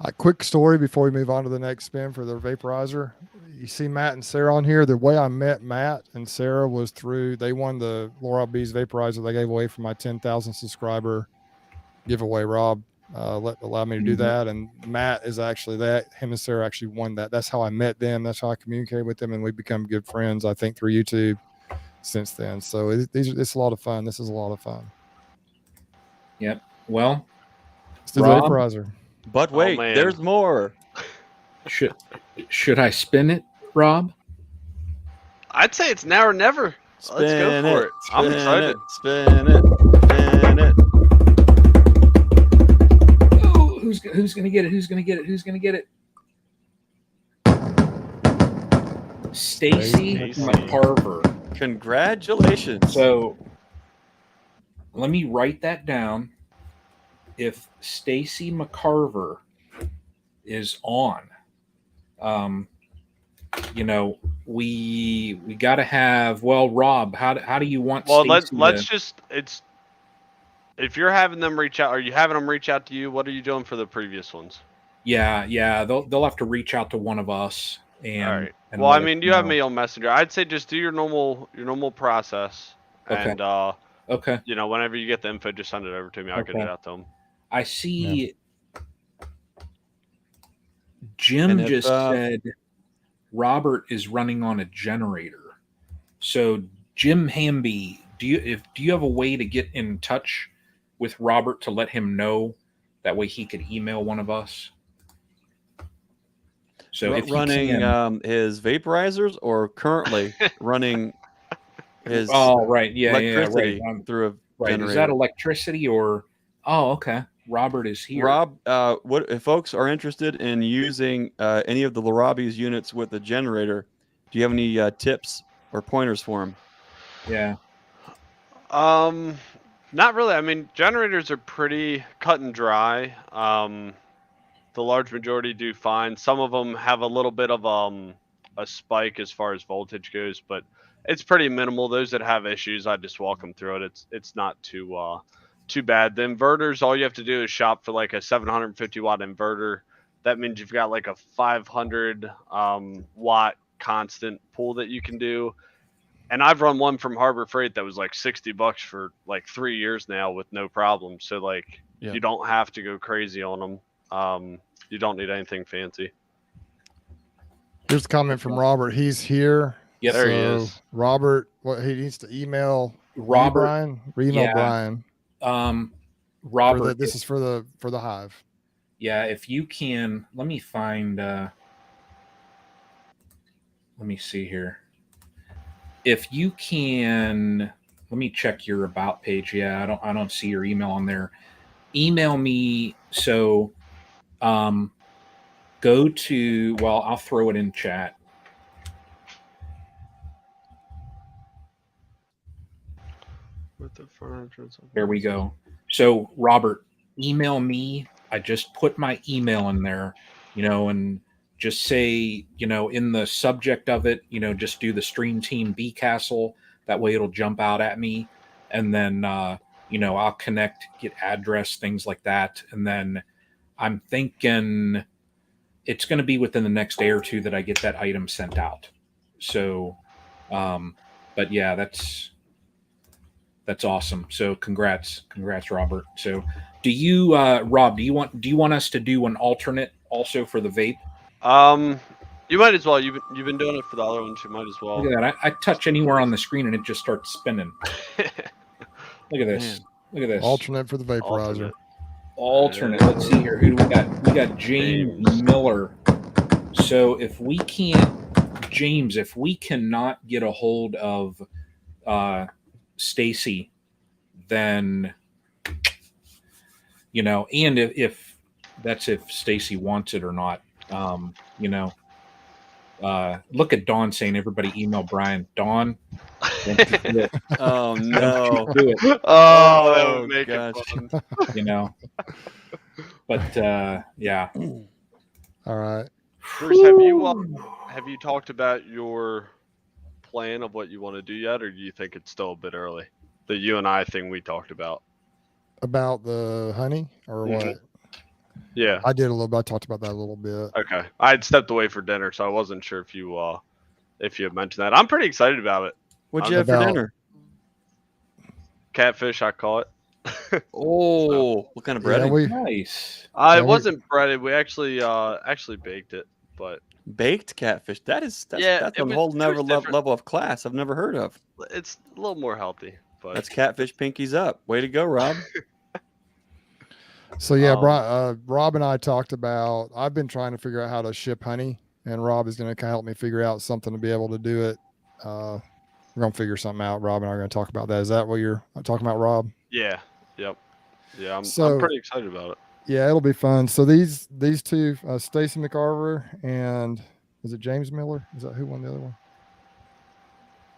Speaker 2: A quick story before we move on to the next spin for the vaporizer. You see Matt and Sarah on here. The way I met Matt and Sarah was they won the Laura Bees vaporizer they gave away for my 10,000 subscriber giveaway. Rob allowed me to do that, and Matt is actually him and Sarah actually won that. That's how I met them. That's how I communicated with them, and we've become good friends, I think, through YouTube since then. So it's a lot of fun. This is a lot of fun.
Speaker 1: Yep. Well,
Speaker 2: let's do the vaporizer.
Speaker 3: But wait, there's more.
Speaker 1: Should I spin it, Rob?
Speaker 8: I'd say it's now or never. Let's go for it. I'm excited.
Speaker 3: Spin it.
Speaker 1: Oh, who's gonna get it? Who's gonna get it? Stacy McCarver.
Speaker 3: Congratulations.
Speaker 1: So let me write that down. If Stacy McCarver is on. You know, we got to have. Well, Rob, how do you want?
Speaker 8: Well,
Speaker 1: Stacy
Speaker 8: let's just if you're having them reach out, are you having them reach out to you? What are you doing for the previous ones?
Speaker 1: Yeah, they'll have to reach out to one of us. And
Speaker 8: all right.
Speaker 1: And
Speaker 8: Well, I
Speaker 1: let
Speaker 8: mean,
Speaker 1: us
Speaker 8: you have
Speaker 1: know.
Speaker 8: me on Messenger. I'd say just do your normal process,
Speaker 1: Okay.
Speaker 8: and
Speaker 1: Okay.
Speaker 8: you know, whenever you get the info, just send it over to me. I'll get it
Speaker 1: Okay.
Speaker 8: out to them.
Speaker 1: I see. Jim just said Robert is running on a generator. So Jim Hamby, do you have a way to get in touch with Robert to let him know? That way he could email one of us. So if
Speaker 3: running
Speaker 1: you can,
Speaker 3: his vaporizers or currently running his
Speaker 1: electricity
Speaker 3: right through a
Speaker 1: right.
Speaker 3: generator.
Speaker 1: Is that electricity or? Oh, okay. Robert is here.
Speaker 3: Rob, what if folks are interested in using any of the Larabi's units with the generator? Do you have any tips or pointers for them?
Speaker 1: Yeah.
Speaker 8: Not really. I mean, generators are pretty cut and dry. The large majority do fine. Some of them have a little bit of a spike as far as voltage goes, but it's pretty minimal. Those that have issues, I just walk them through it. It's not too bad. The inverters, all you have to do is shop for like a 750 watt inverter. That means you've got like a 500 watt constant pull that you can do. And I've run one from Harbor Freight that was like $60 for like 3 years now with no problem. So like you don't have to go crazy on them. You don't need anything fancy.
Speaker 2: Here's a comment from Robert. He's here.
Speaker 1: Yep.
Speaker 8: There he is.
Speaker 2: Robert, what he needs to email
Speaker 1: Robert,
Speaker 2: Brian. Email Brian.
Speaker 1: Robert,
Speaker 2: this is for the hive.
Speaker 1: Yeah, if you can, let me find. Let me see here. If you can, let me check your about page. Yeah, I don't see your email on there. Email me. So, go to. Well, I'll throw it in chat.
Speaker 8: With the furniture.
Speaker 1: There we go. So, Robert, email me. I just put my email in there, and just say, in the subject of it, just do the SreamTeam Bee Castle. That way it'll jump out at me. And then, I'll connect, get address, things like that. And then I'm thinking it's going to be within the next day or two that I get that item sent out. So, but yeah, that's awesome. So congrats, Robert. So do you, Rob, do you want us to do an alternate also for the vape?
Speaker 8: You might as well. You've been doing it for the other ones. You might as well.
Speaker 1: Look at that. I touch anywhere on the screen and it just starts spinning. Look at this.
Speaker 3: Man.
Speaker 1: Look at this.
Speaker 2: Alternate for the vaporizer.
Speaker 1: Alternate. Let's see here. Who do we got? We got James Miller. So if we cannot get a hold of Stacy, then and if that's if Stacy wants it or not, look at Dawn saying everybody email Brian. Dawn,
Speaker 3: oh no,
Speaker 1: do it.
Speaker 8: Oh, that would make it fun.
Speaker 1: But yeah.
Speaker 2: All right.
Speaker 8: Bruce, have you talked about your plan of what you want to do yet, or do you think it's still a bit early? The you and I thing we talked about.
Speaker 2: About the honey or what?
Speaker 8: Yeah,
Speaker 2: I did a little bit. I talked about that a little bit.
Speaker 8: Okay, I had stepped away for dinner, so I wasn't sure if you had mentioned that. I'm pretty excited about it.
Speaker 3: What'd you have for dinner?
Speaker 8: Catfish, I call it.
Speaker 3: Oh, what kind of breading?
Speaker 1: Nice.
Speaker 8: It wasn't breaded. We actually baked it, but
Speaker 3: baked catfish. That's a whole level of class I've never heard of.
Speaker 8: It's a little more healthy, but
Speaker 3: that's catfish pinkies up. Way to go, Rob.
Speaker 2: So yeah, Rob and I talked about. I've been trying to figure out how to ship honey, and Rob is going to help me figure out something to be able to do it. We're going to figure something out. Rob and I are going to talk about that. Is that what you're talking about, Rob?
Speaker 8: Yeah. Yep. Yeah, I'm pretty excited about it.
Speaker 2: Yeah, it'll be fun. So these two, Stacy McCarver and is it James Miller? Is that who won the other one?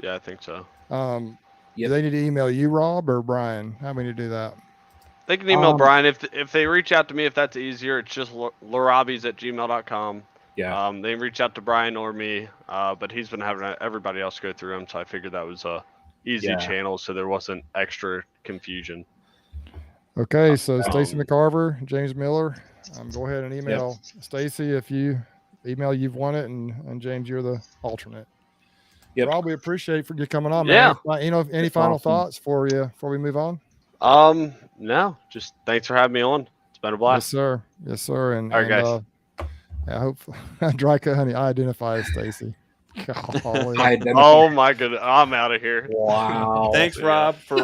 Speaker 8: Yeah, I think so.
Speaker 2: Do they need to email you, Rob, or Brian? How many to do that?
Speaker 8: They can email Brian if they reach out to me. If that's easier, it's just larabbies@gmail.com.
Speaker 1: Yeah.
Speaker 8: They reach out to Brian or me, but he's been having everybody else go through him, so I figured that was a easy channel, so there wasn't extra confusion.
Speaker 2: Okay, so Stacy McCarver, James Miller, go ahead and email Stacy if you email you've won it, and James, you're the alternate.
Speaker 1: Yep.
Speaker 2: Rob, we appreciate for you coming on,
Speaker 8: Yeah.
Speaker 2: man. Any final thoughts for you before we move on?
Speaker 8: No, just thanks for having me on. It's been a blast.
Speaker 2: Yes, sir. And
Speaker 8: all right, guys.
Speaker 2: I hope dry cut honey. I identify as Stacy.
Speaker 8: Oh my goodness, I'm out of here.
Speaker 1: Wow.
Speaker 3: Thanks, Rob, for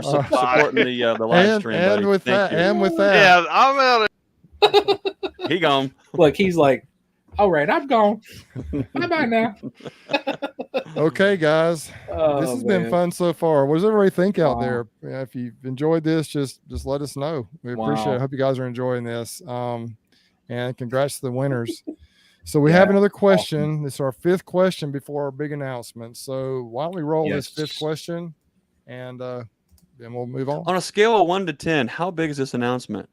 Speaker 3: supporting the live stream.
Speaker 2: And with that,
Speaker 8: yeah, I'm out of
Speaker 3: He gone.
Speaker 1: Look, he's like, all right, I'm gone. Bye now.
Speaker 2: Okay, guys. This has been fun so far. What does everybody think out there? If you've enjoyed this, just let us know. We appreciate it. I hope you guys are enjoying this. And congrats to the winners. So we have another question. Awesome. This is our 5th question before our big announcement. So why don't we roll this 5th question, and then we'll move on.
Speaker 3: On a scale of 1 to 10, how big is this announcement?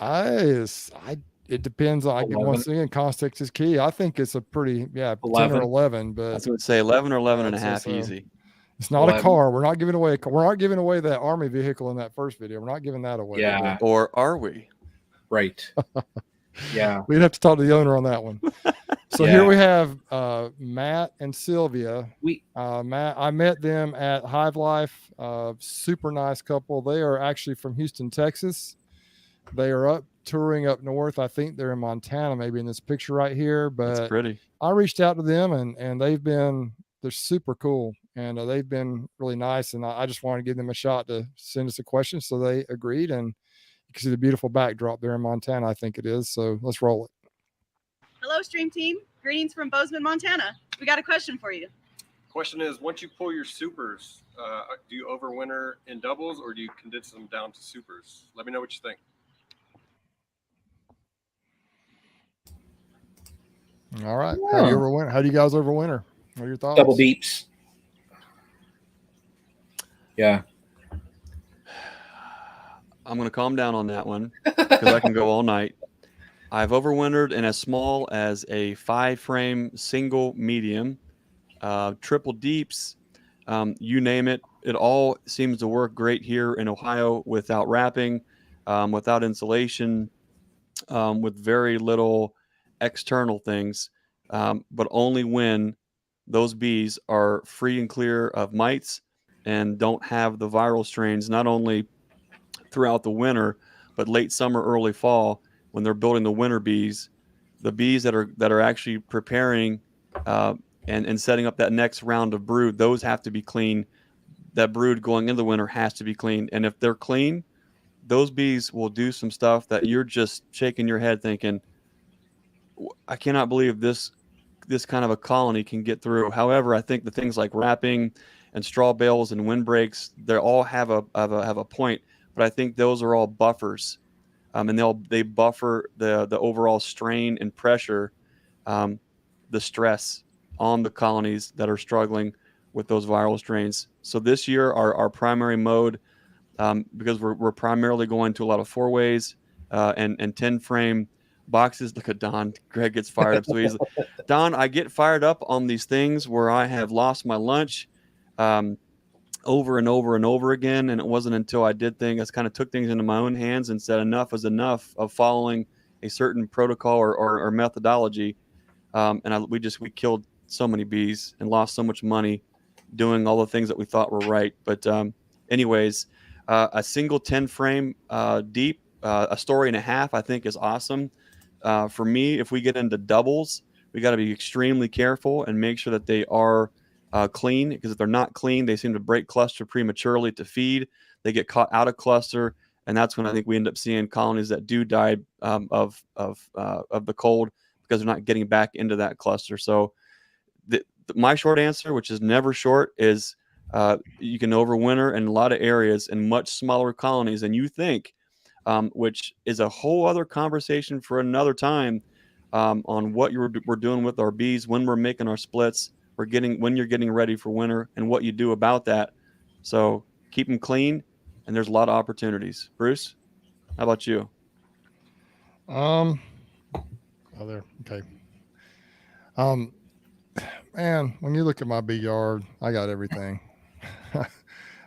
Speaker 2: It depends on. Once again, context is key. I think it's a pretty 10 or 11. But
Speaker 3: I was going to say 11 or 11 and a half easy.
Speaker 2: It's not 11. A car. We're not giving away. We're not giving away that Army vehicle in that first video. We're not giving that away.
Speaker 1: Yeah.
Speaker 3: Or are we?
Speaker 1: Right. Yeah.
Speaker 2: We'd have to talk to the owner on that one. So here we have Matt and Sylvia. Matt, I met them at Hive Life. Super nice couple. They are actually from Houston, Texas. They are touring up north. I think they're in Montana, maybe in this picture right here. But
Speaker 3: that's pretty.
Speaker 2: I reached out to them, and they're super cool, and they've been really nice. And I just wanted to give them a shot to send us a question, so they agreed. And you can see the beautiful backdrop there in Montana, I think it is. So let's roll it.
Speaker 9: Hello, Stream Team. Greetings from Bozeman, Montana. We got a question for you.
Speaker 10: Question is, once you pull your supers, do you overwinter in doubles or do you condense them down to supers? Let me know what you think.
Speaker 2: All right. How do you guys overwinter? What are your thoughts?
Speaker 1: Double beeps. Yeah.
Speaker 3: I'm going to calm down on that one because I can go all night. I've overwintered in as small as a 5-frame single medium, triple deeps, you name it. It all seems to work great here in Ohio without wrapping, without insulation, with very little external things, but only when those bees are free and clear of mites and don't have the viral strains, not only throughout the winter, but late summer, early fall, when they're building the winter bees, the bees that are actually preparing and setting up that next round of brood, those have to be clean. That brood going into the winter has to be clean. And if they're clean, those bees will do some stuff that you're just shaking your head thinking, I cannot believe this kind of a colony can get through. However, I think the things like wrapping and straw bales and windbreaks, they all have a point. But I think those are all buffers, and they buffer the overall strain and pressure, the stress on the colonies that are struggling with those viral strains. So this year, our primary mode, because we're primarily going to a lot of 4-ways and 10-frame boxes. Look at Don. Greg gets fired up so easily. Don, I get fired up on these things where I have lost my lunch. Over and over and over again, and it wasn't until I kind of took things into my own hands and said enough is enough of following a certain protocol or methodology, and we killed so many bees and lost so much money doing all the things that we thought were right. But anyways, a single 10-frame deep, a story and a half, I think is awesome. For me, if we get into doubles, we got to be extremely careful and make sure that they are clean, because if they're not clean, they seem to break cluster prematurely to feed. They get caught out of cluster, and that's when I think we end up seeing colonies that do die of the cold because they're not getting back into that cluster. So my short answer, which is never short, is you can overwinter in a lot of areas in much smaller colonies than you think, which is a whole other conversation for another time on what we're doing with our bees when we're making our splits. When you're getting ready for winter and what you do about that. So keep them clean, and there's a lot of opportunities. Bruce, how about you?
Speaker 2: Oh, there. Okay. Man, when you look at my bee yard, I got everything.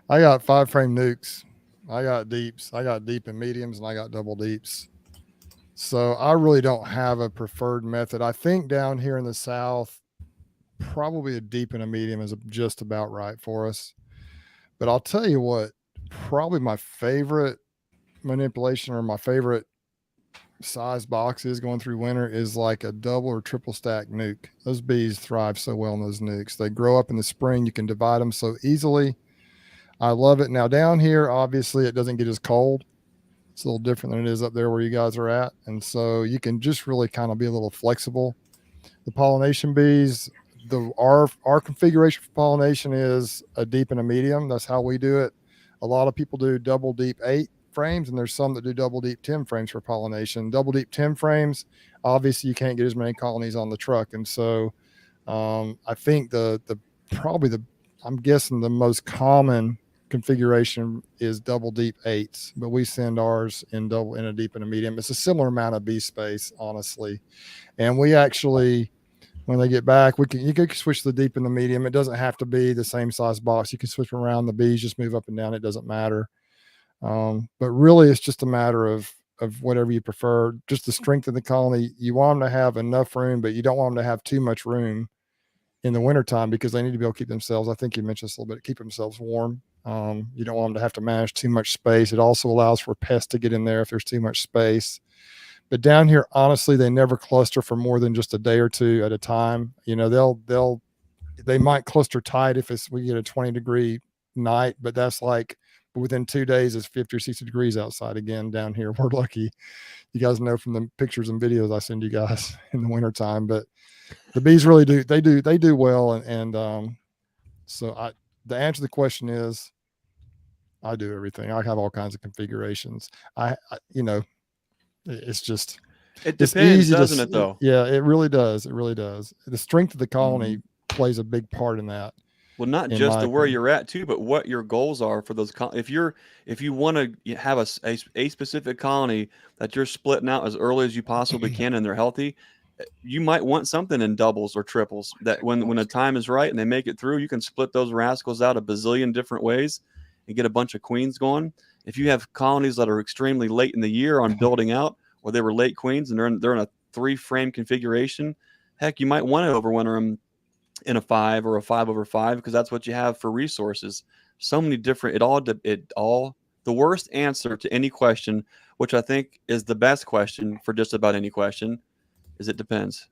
Speaker 2: I got 5-frame nukes. I got deeps. I got deep and mediums, and I got double deeps. So I really don't have a preferred method. I think down here in the South, probably a deep and a medium is just about right for us. But I'll tell you what, probably my favorite manipulation or my favorite size boxes going through winter is like a double or triple stack nuke. Those bees thrive so well in those nukes. They grow up in the spring. You can divide them so easily. I love it. Now down here, obviously it doesn't get as cold. It's a little different than it is up there where you guys are at. And so you can just really kind of be a little flexible. The pollination bees, our configuration for pollination is a deep and a medium. That's how we do it. A lot of people do double deep 8 frames, and there's some that do double deep 10 frames for pollination. Double deep 10 frames, obviously you can't get as many colonies on the truck. And so I think I'm guessing the most common configuration is double deep 8s, but we send ours in a deep and a medium. It's a similar amount of bee space, honestly. And we actually, when they get back, you can switch the deep and the medium. It doesn't have to be the same size box. You can switch around. The bees just move up and down. It doesn't matter. But really, it's just a matter of whatever you prefer. Just the strength of the colony. You want them to have enough room, but you don't want them to have too much room in the wintertime because they need to be able to keep themselves. I think you mentioned this a little bit. Keep themselves warm. You don't want them to have to manage too much space. It also allows for pests to get in there if there's too much space. But down here, honestly, they never cluster for more than just a day or two at a time. You know, they might cluster tight if we get a 20-degree night, but that's like within 2 days it's 50 or 60 degrees outside again down here. We're lucky. You guys know from the pictures and videos I send you guys in the wintertime, but the bees really do. They do well. And so the answer to the question is I do everything. I have all kinds of configurations. It's just,
Speaker 3: it depends,
Speaker 2: easy
Speaker 3: doesn't it though?
Speaker 2: Yeah, it really does. It really does. The strength of the colony plays a big part in that.
Speaker 3: Well, not just where you're at too, but what your goals are for those. If you want to have a specific colony that you're splitting out as early as you possibly can and they're healthy, you might want something in doubles or triples that when the time is right and they make it through, you can split those rascals out a bazillion different ways and get a bunch of queens going. If you have colonies that are extremely late in the year on building out, or they were late queens and they're in a 3-frame configuration, heck, you might want to overwinter them in a 5 or a 5/5 because that's what you have for resources. So many different. The worst answer to any question, which I think is the best question for just about any question, is it depends.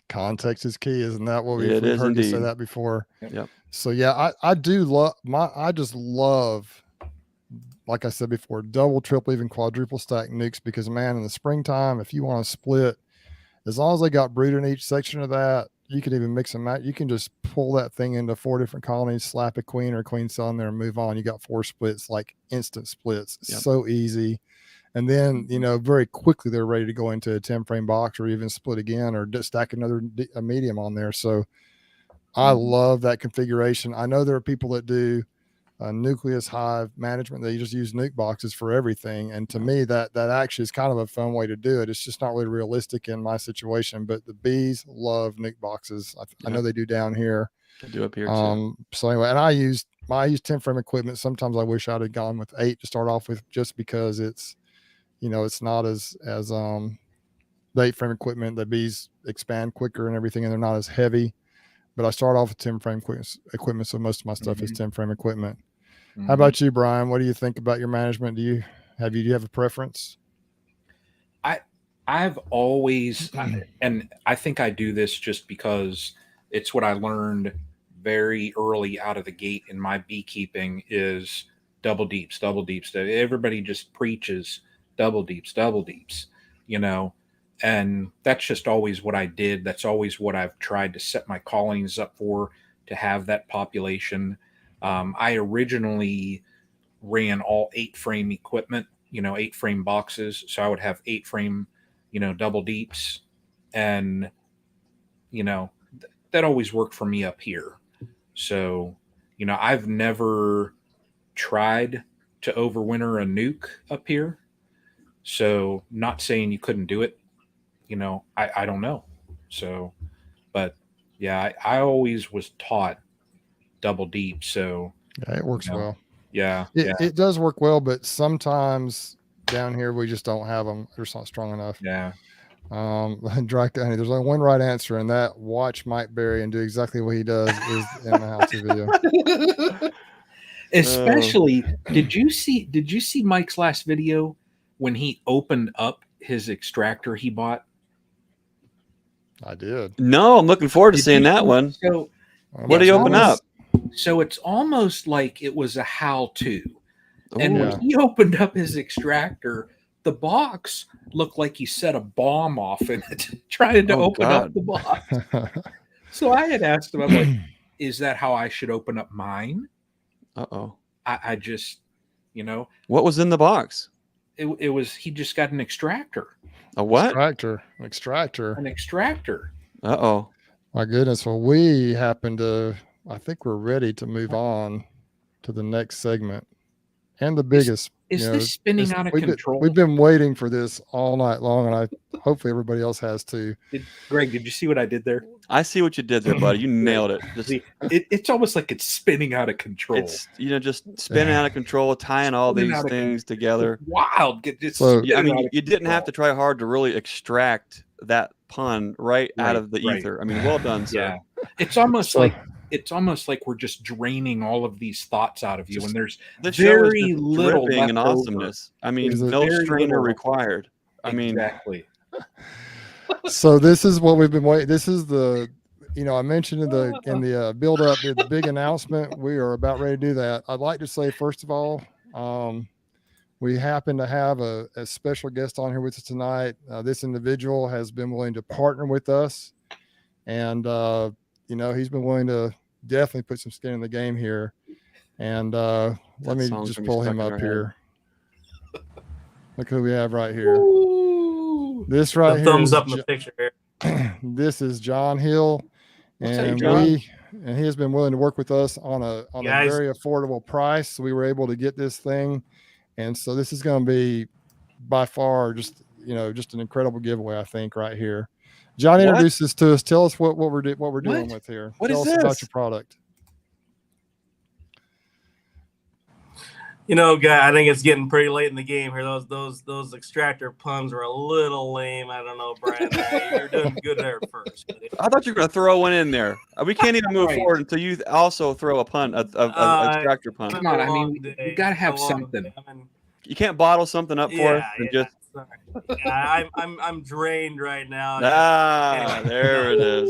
Speaker 2: Context is key, isn't that what we've heard
Speaker 3: indeed.
Speaker 2: you say that before?
Speaker 3: Yep.
Speaker 2: So yeah, I do love I just love, like I said before, double, triple, even quadruple stack nukes because man, in the springtime, if you want to split, as long as they got brood in each section of that, you can even mix them out. You can just pull that thing into 4 different colonies, slap a queen or a queen cell in there and move on. You got 4 splits, like instant splits. Yep. So easy. And then, very quickly they're ready to go into a 10-frame box or even split again or just stack a medium on there. So I love that configuration. I know there are people that do nucleus hive management. They just use nuke boxes for everything. And to me, that actually is kind of a fun way to do it. It's just not really realistic in my situation, but the bees love nuke boxes. I know they do down here.
Speaker 3: They do up here too.
Speaker 2: So anyway, and I use 10-frame equipment. Sometimes I wish I'd have gone with 8 to start off with, just because it's not as the 8-frame equipment. The bees expand quicker and everything, and they're not as heavy. But I start off with 10-frame equipment, so most of my stuff is 10-frame equipment. How about you, Brian? What do you think about your management? Do you have a preference?
Speaker 1: I've always, and I think I do this just because it's what I learned very early out of the gate in my beekeeping is double deeps. Everybody just preaches double deeps, and that's just always what I did. That's always what I've tried to set my colonies up for, to have that population. I originally ran all 8-frame equipment, 8-frame boxes. So I would have 8-frame, double deeps. And, that always worked for me up here. So, I've never tried to overwinter a nuke up here. So not saying you couldn't do it. I don't know. So, but yeah, I always was taught double deep. So
Speaker 2: yeah, it works well.
Speaker 1: Yeah,
Speaker 2: it does work well, but sometimes down here we just don't have them. They're just not strong enough.
Speaker 1: Yeah.
Speaker 2: Dry County, there's only one right answer, and that watch Mike Berry and do exactly what he does is in the how-to video.
Speaker 1: Especially, did you see Mike's last video when he opened up his extractor he bought?
Speaker 2: I did.
Speaker 3: No, I'm looking forward to seeing that one.
Speaker 1: So
Speaker 3: what did he open up?
Speaker 1: So it's almost like it was a how-to. And
Speaker 3: Ooh.
Speaker 1: when he opened up his extractor, the box looked like he set a bomb off in it, trying to open up the box. So I had asked him, I'm like, is that how I should open up mine?
Speaker 3: Uh-oh.
Speaker 1: I just,
Speaker 3: What was in the box?
Speaker 1: It was, he just got an extractor.
Speaker 3: A what?
Speaker 2: An extractor.
Speaker 1: An extractor.
Speaker 3: Uh-oh.
Speaker 2: My goodness. Well, we happen to, I think we're ready to move on to the next segment. And the biggest.
Speaker 1: Is this spinning out of control?
Speaker 2: We've been waiting for this all night long, and hopefully everybody else has too.
Speaker 1: Greg, did you see what I did there?
Speaker 3: I see what you did there, buddy. You nailed it.
Speaker 1: It's almost like it's spinning out of control.
Speaker 3: It's just spinning out of control, tying all these things together.
Speaker 1: Wild.
Speaker 3: You didn't have to try hard to really extract that pun out of the ether. I mean, well done, sir.
Speaker 1: Yeah. It's almost like we're just draining all of these thoughts out of you, and there's very little
Speaker 3: dripping and awesomeness. I mean, no strainer required. I mean,
Speaker 1: exactly.
Speaker 2: So this is what we've been waiting. This is the, I mentioned in the build up, the big announcement. We are about ready to do that. I'd like to say, first of all, we happen to have a special guest on here with us tonight. This individual has been willing to partner with us, and he's been willing to definitely put some skin in the game here. And let me just pull him up here. Look who we have right here.
Speaker 11: Ooh.
Speaker 2: This right here.
Speaker 11: Thumbs up in the picture here.
Speaker 2: This is John Hill, and he has been willing to work with us on a very affordable price. So we were able to get this thing, and so this is going to be by far just an incredible giveaway, I think, right here. John, introduce this to us. Tell us what we're dealing with here. Tell us about your product.
Speaker 11: Guy, I think it's getting pretty late in the game here. Those extractor puns are a little lame. I don't know, Brian. You're doing good there first.
Speaker 3: I thought you were going to throw one in there. We can't even move forward until you also throw a pun, a extractor pun.
Speaker 1: Come on, I mean, you got to have something.
Speaker 3: You can't bottle something up for us and just.
Speaker 11: Yeah, I'm drained right now.
Speaker 3: There it is.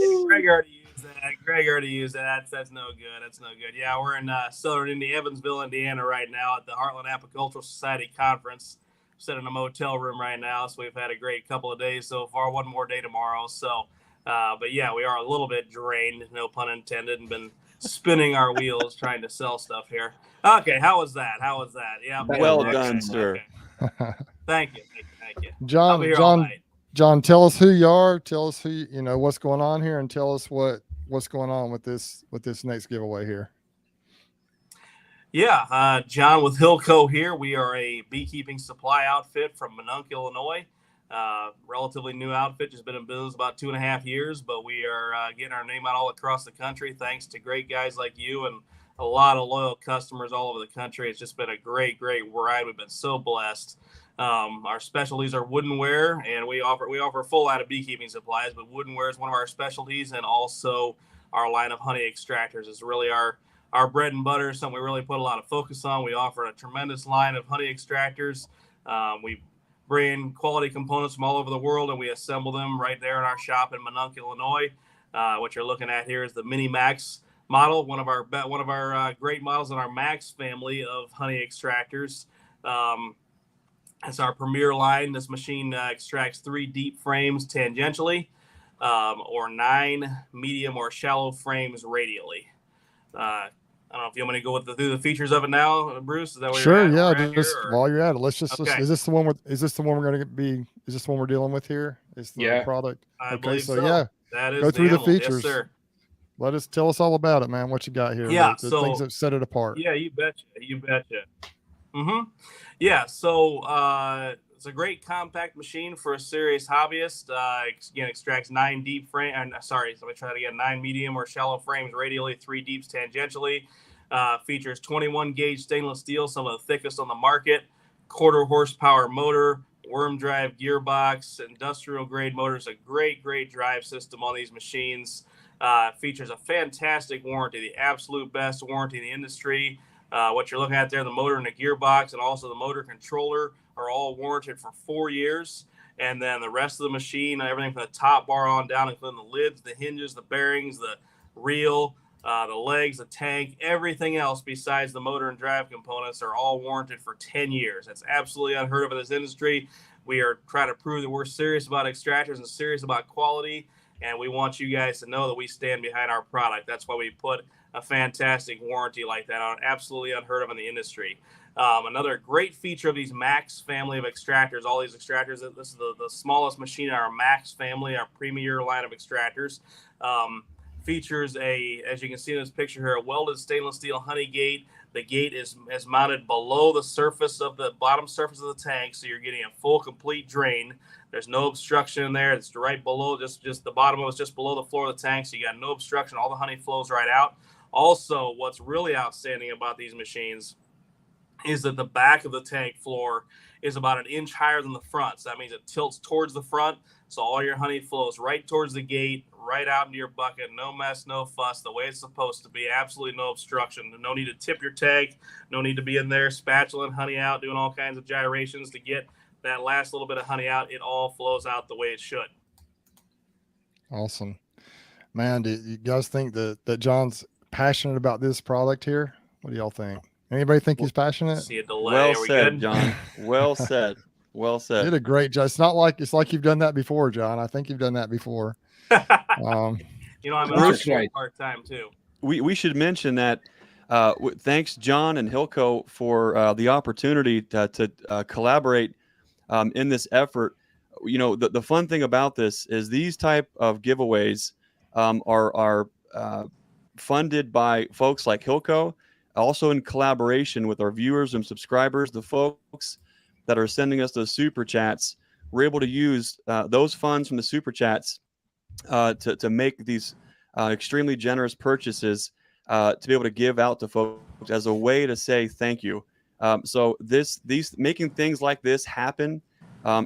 Speaker 11: Greg already used that. That's no good. That's no good. Yeah, we're in southern Evansville, Indiana right now at the Heartland Apicultural Society Conference. I'm sitting in a motel room right now, so we've had a great couple of days so far. One more day tomorrow. So, but yeah, we are a little bit drained, no pun intended, and been spinning our wheels trying to sell stuff here. Okay, how was that? Yeah.
Speaker 3: Well done, sir.
Speaker 11: Okay. Thank you.
Speaker 2: John, tell us who you are. Tell us what's going on here, and tell us what's going on with this next giveaway here.
Speaker 11: Yeah, John with Hillco here. We are a beekeeping supply outfit from Mononk, Illinois. Relatively new outfit, just been in business about 2.5 years, but we are getting our name out all across the country thanks to great guys like you and a lot of loyal customers all over the country. It's just been a great ride. We've been so blessed. Our specialties are woodenware, and we offer a full line of beekeeping supplies, but woodenware is one of our specialties, and also our line of honey extractors is really our bread and butter, something we really put a lot of focus on. We offer a tremendous line of honey extractors. We bring quality components from all over the world, and we assemble them right there in our shop in Mononk, Illinois. What you're looking at here is the Mini Max model, one of our great models in our Max family of honey extractors. It's our premier line. This machine extracts 3 deep frames tangentially, or 9 medium or shallow frames radially. I don't know if you want me to go through the features of it now, Bruce. Is that what
Speaker 2: sure?
Speaker 11: you're at?
Speaker 2: Yeah, just while you're at it, let's is this the one we're dealing with here? Is the product?
Speaker 11: I believe so.
Speaker 2: Yeah,
Speaker 11: that is
Speaker 2: go through the
Speaker 11: animal.
Speaker 2: features.
Speaker 11: Yes, sir.
Speaker 2: tell us all about it, man. What you got here?
Speaker 11: Yeah,
Speaker 2: the things that set it apart.
Speaker 11: Yeah, you betcha. Yeah, so it's a great compact machine for a serious hobbyist. Again, extracts 9 deep frame. Sorry, let me try that again. 9 medium or shallow frames radially, 3 deeps tangentially. Features 21 gauge stainless steel, some of the thickest on the market. 1/4 horsepower motor, worm drive gearbox, industrial grade motors. A great drive system on these machines. Features a fantastic warranty, the absolute best warranty in the industry. What you're looking at there, the motor and the gearbox and also the motor controller are all warranted for 4 years. And then the rest of the machine, everything from the top bar on down, including the lids, the hinges, the bearings, the reel, the legs, the tank, everything else besides the motor and drive components are all warranted for 10 years. That's absolutely unheard of in this industry. We are trying to prove that we're serious about extractors and serious about quality. And we want you guys to know that we stand behind our product. That's why we put a fantastic warranty like that on. Absolutely unheard of in the industry. Another great feature of these Max family of extractors, all these extractors, this is the smallest machine in our Max family, our premier line of extractors. Features as you can see in this picture here, a welded stainless steel honey gate. The gate is mounted below the surface of the bottom surface of the tank, so you're getting a full, complete drain. There's no obstruction in there. It's right below, just the bottom of it's just below the floor of the tank, so you got no obstruction. All the honey flows right out. Also, what's really outstanding about these machines is that the back of the tank floor is about 1 inch higher than the front. So that means it tilts towards the front. So all your honey flows right towards the gate, right out into your bucket. No mess, no fuss, the way it's supposed to be. Absolutely no obstruction. No need to tip your tank. No need to be in there spatulaing honey out, doing all kinds of gyrations to get that last little bit of honey out. It all flows out the way it should.
Speaker 2: Awesome. Man, do you guys think that John's passionate about this product here? What do y'all think? Anybody think he's passionate?
Speaker 11: See a delay.
Speaker 3: Well
Speaker 11: Are we
Speaker 3: said,
Speaker 11: good?
Speaker 3: John. Well said. Well said.
Speaker 2: You did a great job. It's like you've done that before, John. I think you've done that before.
Speaker 11: I'm out part-time too.
Speaker 3: We should mention that thanks John and Hillco for the opportunity to collaborate in this effort. You know, the fun thing about this is these type of giveaways are funded by folks like Hillco, also in collaboration with our viewers and subscribers. The folks that are sending us those super chats, we're able to use those funds from the super chats to make these extremely generous purchases to be able to give out to folks as a way to say thank you. So these making things like this happen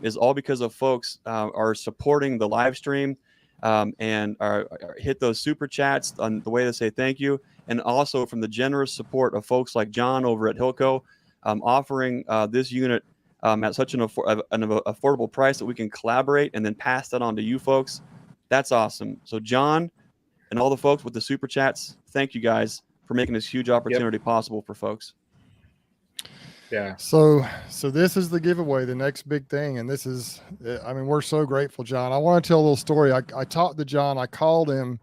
Speaker 3: is all because of folks are supporting the live stream and are hit those super chats on the way to say thank you, and also from the generous support of folks like John over at Hillco, offering this unit at such an affordable price that we can collaborate and then pass that on to you folks. That's awesome. So John and all the folks with the super chats, thank you guys for making this huge opportunity possible for folks.
Speaker 1: Yeah.
Speaker 2: So this is the giveaway, the next big thing. And this is, I mean, we're so grateful, John. I want to tell a little story. I talked to John. I called him,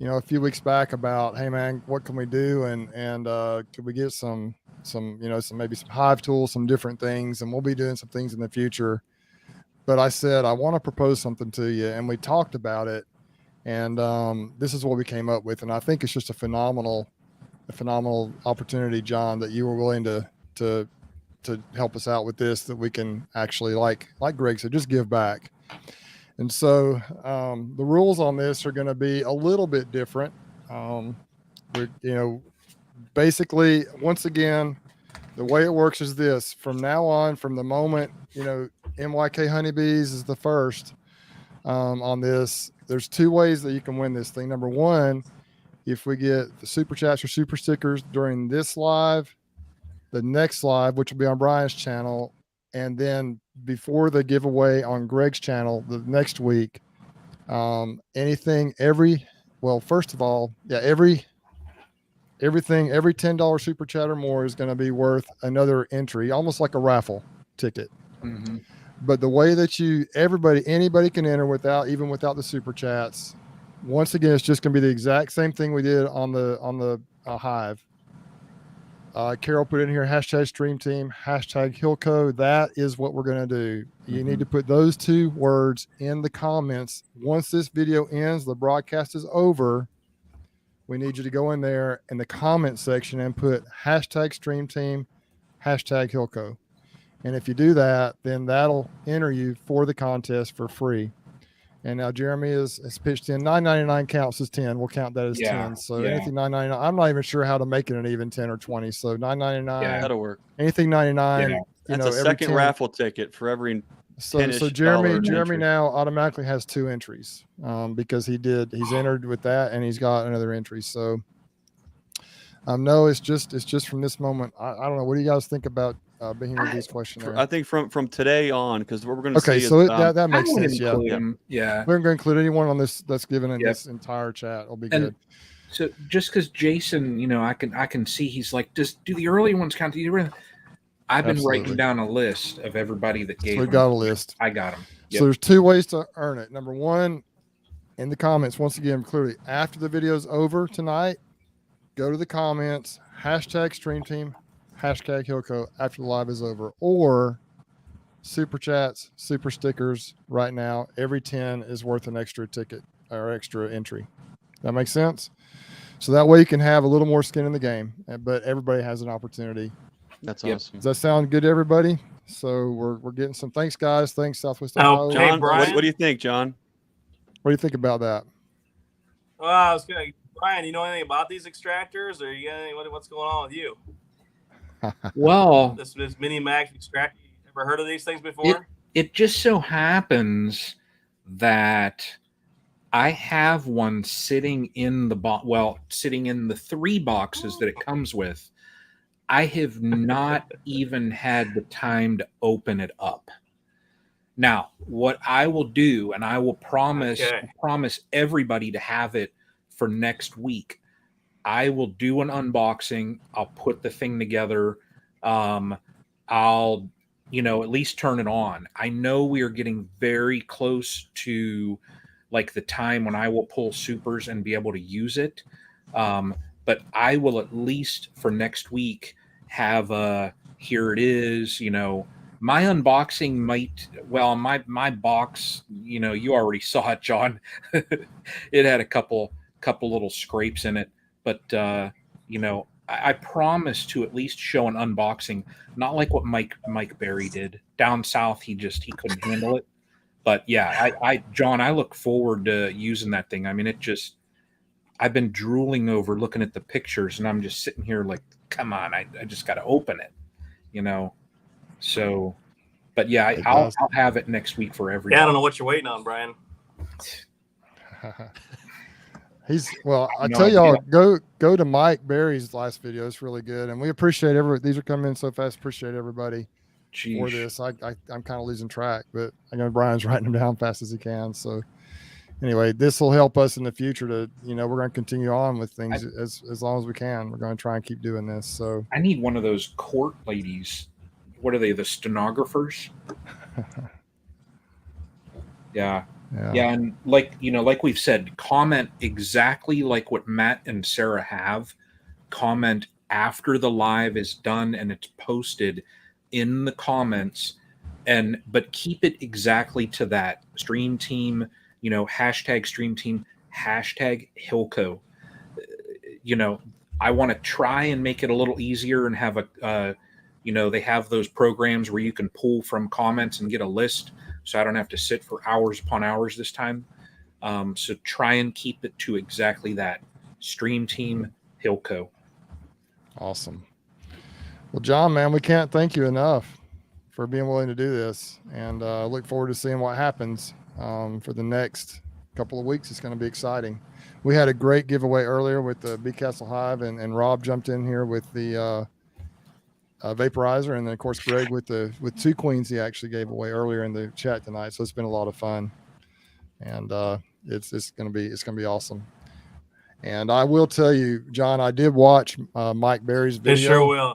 Speaker 2: a few weeks back about, hey man, what can we do? And could we get some maybe some hive tools, some different things, and we'll be doing some things in the future. But I said, I want to propose something to you. And we talked about it. And this is what we came up with. And I think it's just a phenomenal opportunity, John, that you were willing to help us out with this, that we can actually, like Greg said, just give back. And so the rules on this are going to be a little bit different. Basically, once again, the way it works is this: from now on, from the moment, MYK Honeybees is the first on this, there's 2 ways that you can win this thing. Number one, if we get the super chats or super stickers during this live, the next live, which will be on Brian's channel, and then before the giveaway on Greg's channel the next week, everything, every $10 super chat or more is going to be worth another entry, almost like a raffle ticket.
Speaker 1: Mm-hmm.
Speaker 2: But the way that anybody can enter without the super chats. Once again, it's just going to be the exact same thing we did on the Hive. Carol put in here, #StreamTeam, #Hillco. That is what we're going to do. You need to put those 2 words in the comments. Once this video ends, the broadcast is over. we need you to go in there in the comment section and put hashtag StreamTeam, hashtag Hillco. And if you do that, then that'll enter you for the contest for free. And now Jeremy has pitched in $9.99 counts as 10. We'll count that as 10. So anything $9.99, I'm not even sure how to make it an even 10 or 20. So $9.99,
Speaker 3: that'll work.
Speaker 2: Anything $99.
Speaker 3: That's a second 10. Raffle ticket for every.
Speaker 2: So Jeremy now automatically has 2 entries because he's entered with that and he's got another entry. So no, it's just from this moment. I don't know. What do you guys think about Bohemia Bees questionnaire?
Speaker 3: I think from today on, because what we're going to see
Speaker 2: so
Speaker 3: is,
Speaker 2: that makes sense.
Speaker 1: Yeah.
Speaker 2: We're going to include anyone on this that's given in this entire chat. It'll be good.
Speaker 1: So just because Jason, I can see he's like, just do the early ones count? I've been writing down a list of everybody that gave.
Speaker 2: So we got a list.
Speaker 1: I got them.
Speaker 2: Yep. So there's 2 ways to earn it. Number 1, in the comments, once again, clearly after the video's over tonight, go to the comments, hashtag StreamTeam, hashtag Hillco after the live is over, or super chats, super stickers right now. Every 10 is worth an extra ticket or extra entry. That makes sense? So that way you can have a little more skin in the game, but everybody has an opportunity.
Speaker 3: That's awesome.
Speaker 2: Does that sound good to everybody? So we're getting some thanks, guys. Thanks, Southwest Ohio.
Speaker 3: John, what do you think, John?
Speaker 2: What do you think about that?
Speaker 11: Well, I was gonna, Brian, you know anything about these extractors, or what's going on with you?
Speaker 1: Well,
Speaker 11: this mini max extractor. You ever heard of these things before?
Speaker 1: It just so happens that I have one sitting in the sitting in the 3 boxes that it comes with. I have not even had the time to open it up. Now, what I will do, and I will promise everybody to have it for next week, I will do an unboxing. I'll put the thing together. I'll, at least turn it on. I know we are getting very close to like the time when I will pull supers and be able to use it. But I will at least for next week have here it is, my unboxing might, my box, you already saw it, John. It had a couple little scrapes in it, but I promise to at least show an unboxing, not like what Mike Berry did down south. He couldn't handle it. But yeah, John, I look forward to using that thing. I mean, I've been drooling over looking at the pictures, and I'm just sitting here like, come on, I just got to open it, So, but yeah, I'll have it next week for everybody.
Speaker 11: Yeah, I don't know what you're waiting on, Brian.
Speaker 2: I tell y'all, go to Mike Berry's last video. It's really good, and we appreciate these are coming in so fast. Appreciate everybody for this. I'm kind of losing track, but I know Brian's writing them down fast as he can. So anyway, this will help us in the future to, we're going to continue on with things as long as we can. We're going to try and keep doing this. So
Speaker 1: I need one of those court ladies. What are they? The stenographers? Yeah. And like we've said, comment exactly like what Matt and Sarah have. Comment after the live is done and it's posted in the comments, but keep it exactly to that. Stream Team, hashtag Stream Team, hashtag Hillco. I want to try and make it a little easier and have they have those programs where you can pull from comments and get a list. So I don't have to sit for hours upon hours this time. So try and keep it to exactly that. Stream Team Hillco.
Speaker 2: Awesome. Well, John, man, we can't thank you enough for being willing to do this. And look forward to seeing what happens for the next couple of weeks. It's going to be exciting. We had a great giveaway earlier with the Bee Castle Hive, and Rob jumped in here with the vaporizer, and then of course Greg with 2 queens he actually gave away earlier in the chat tonight. So it's been a lot of fun, and it's gonna be awesome. And I will tell you, John, I did watch Mike Berry's video.
Speaker 11: It sure will. Yeah,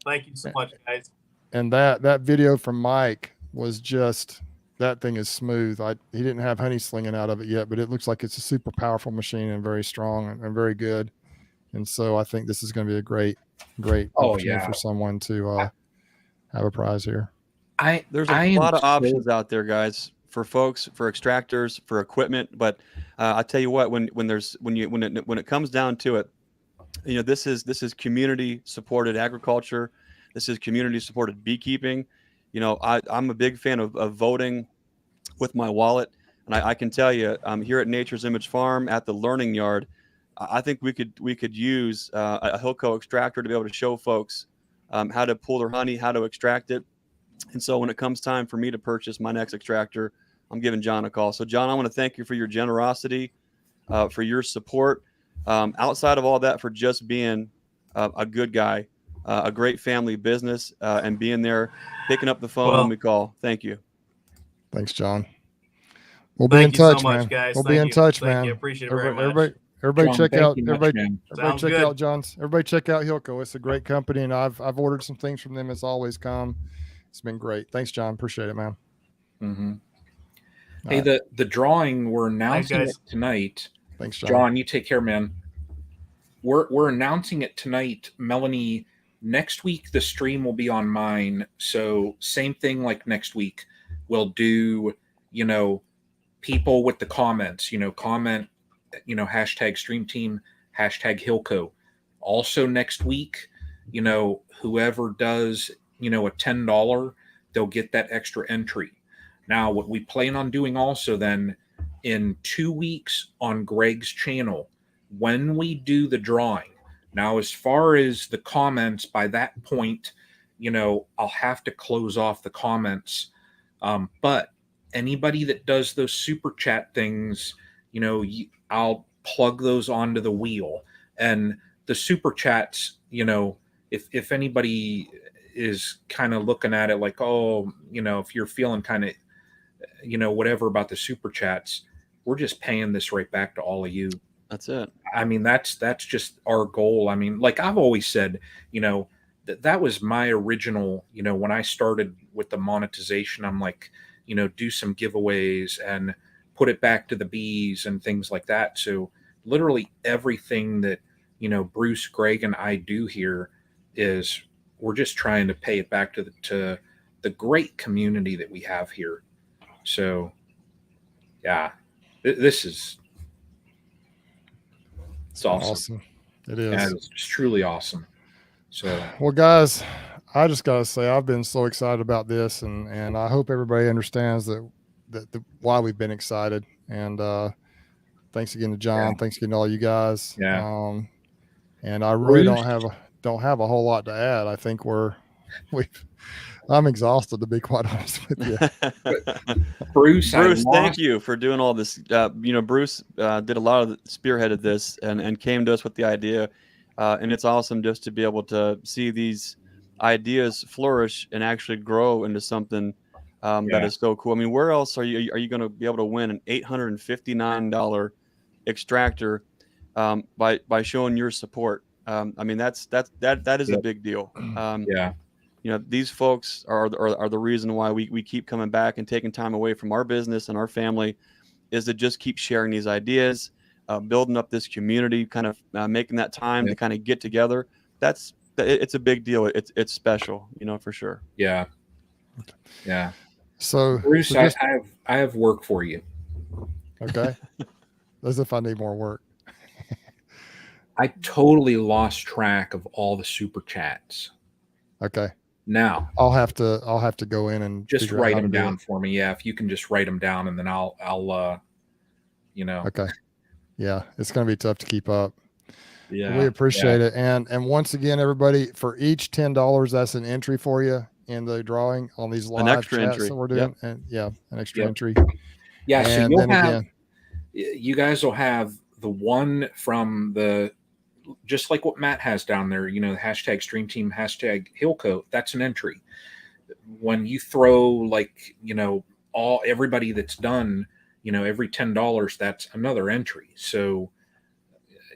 Speaker 11: thank you so much, guys.
Speaker 2: And that video from Mike was just, that thing is smooth. He didn't have honey slinging out of it yet, but it looks like it's a super powerful machine and very strong and very good. And so I think this is going to be a great opportunity for someone to have a prize here.
Speaker 3: There's a lot of options out there, guys, for folks, for extractors, for equipment. But I tell you what, when it comes down to it, this is community supported agriculture. This is community supported beekeeping. I'm a big fan of voting with my wallet. And I can tell you, here at Nature's Image Farm at the Learning Yard, I think we could use a Hillco extractor to be able to show folks how to pull their honey, how to extract it. And so when it comes time for me to purchase my next extractor, I'm giving John a call. So John, I want to thank you for your generosity, for your support. Outside of all that, for just being a good guy, a great family business, and being there, picking up the phone when we call. Thank you.
Speaker 2: Thanks, John. We'll be in touch, man.
Speaker 11: Guys.
Speaker 2: We'll be in touch, man.
Speaker 11: Thank you. Appreciate it very much.
Speaker 2: Everybody
Speaker 1: John,
Speaker 2: check out
Speaker 11: John's.
Speaker 2: Everybody check out Hillco. It's a great company, and I've ordered some things from them. It's always come. It's been great. Thanks, John. Appreciate it, man.
Speaker 1: Mm-hmm. Hey, the drawing, we're announcing it tonight.
Speaker 2: Thanks, John.
Speaker 1: John, you take care, man. We're announcing it tonight, Melanie. Next week the stream will be on mine. So same thing like next week. We'll do, people with the comments, comment, hashtag SreamTeam, hashtag Hillco. Also next week, whoever does, a $10, they'll get that extra entry. Now, what we plan on doing also then in 2 weeks on Greg's channel, when we do the drawing. Now, as far as the comments, by that point, I'll have to close off the comments. But anybody that does those super chat things, I'll plug those onto the wheel. And the super chats, if anybody is kind of looking at it like, oh, if you're feeling kind of, whatever about the super chats, we're just paying this right back to all of you.
Speaker 3: That's it.
Speaker 1: I mean, that's just our goal. I mean, like I've always said, that was my original, when I started with the monetization, I'm like, do some giveaways and put it back to the bees and things like that. So literally everything that, Bruce, Greg, and I do here is we're just trying to pay it back to the great community that we have here. So yeah, this is, it's awesome.
Speaker 2: It is.
Speaker 1: Yeah, it's truly awesome. So,
Speaker 2: well, guys, I just got to say, I've been so excited about this, and I hope everybody understands that why we've been excited. And thanks again to John.
Speaker 1: Yeah.
Speaker 2: Thanks again to all you guys.
Speaker 1: Yeah.
Speaker 2: And I really don't have a whole lot to add. I think I'm exhausted, to be quite honest with you.
Speaker 1: Bruce,
Speaker 3: thank you for doing all this. Bruce did a lot of spearheaded this and came to us with the idea. And it's awesome just to be able to see these ideas flourish and actually grow into something that is so cool. I mean, where else are you going to be able to win an $859 extractor by showing your support? I mean, that is a big deal. These folks are the reason why we keep coming back and taking time away from our business and our family, is to just keep sharing these ideas, building up this community, kind of making that time to kind of get together. It's a big deal. It's special, for sure.
Speaker 1: Yeah.
Speaker 2: So
Speaker 1: Bruce, I have work for you.
Speaker 2: Okay. As if I need more work.
Speaker 1: I totally lost track of all the super chats.
Speaker 2: Okay.
Speaker 1: Now
Speaker 2: I'll have to go in and
Speaker 1: just write them down for me. Yeah, if you can just write them down, and then I'll
Speaker 2: Okay. Yeah, it's going to be tough to keep up.
Speaker 3: Yeah,
Speaker 2: we appreciate it. And once again, everybody, for each $10, that's an entry for you in the drawing on these live
Speaker 3: extra
Speaker 2: chats
Speaker 3: entry
Speaker 2: that we're doing. And an extra entry.
Speaker 1: Yeah,
Speaker 2: and
Speaker 1: so you'll have, you guys will have the one from just like what Matt has down there, hashtag SreamTeam, hashtag Hillco, that's an entry. When you throw everybody that's done, every $10, that's another entry. So,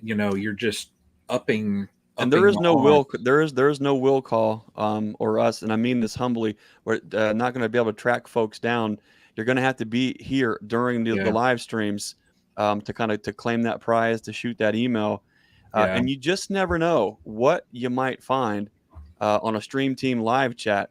Speaker 1: you're just upping.
Speaker 3: And there is no will call or us, and I mean this humbly. We're not going to be able to track folks down. You're going to have to be here during the live streams to claim that prize, to shoot that email. And you just never know what you might find on a SreamTeam live chat.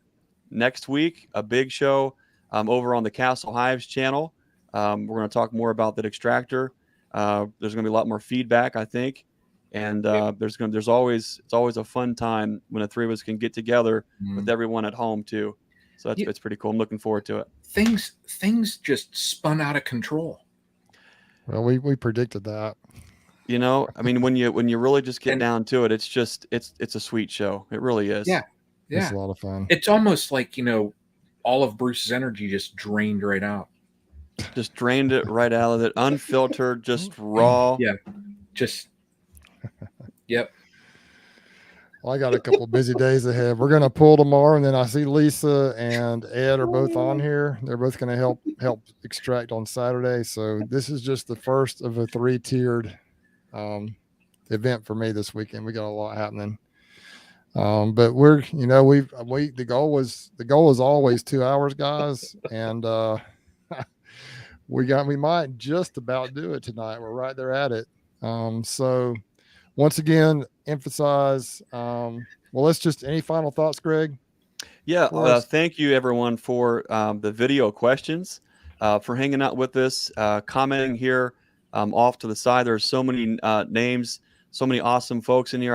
Speaker 3: Next week, a big show over on the Castle Hives channel. We're going to talk more about that extractor. There's going to be a lot more feedback, I think, and it's always a fun time when the three of us can get together with everyone at home too. So it's pretty cool. I'm looking forward to it.
Speaker 1: Things just spun out of control.
Speaker 2: Well, we predicted that.
Speaker 3: You know, I mean, when you really just get down to it, it's a sweet show. It really is.
Speaker 1: Yeah.
Speaker 2: It's a lot of fun.
Speaker 1: It's almost like, all of Bruce's energy just drained right out.
Speaker 3: Just drained it right out of it, unfiltered, just raw.
Speaker 1: Yeah. Just, yep.
Speaker 2: Well, I got a couple of busy days ahead. We're going to pull tomorrow, and then I see Lisa and Ed are both on here. They're both going to help extract on Saturday. So this is just the first of a 3-tiered event for me this weekend. We got a lot happening. But we're, the goal is always 2 hours, guys. And, we might just about do it tonight. We're right there at it. So once again, emphasize, any final thoughts, Greg?
Speaker 3: Yeah. Thank you everyone for the video questions, for hanging out with us, commenting here off to the side. There's so many names, so many awesome folks in here.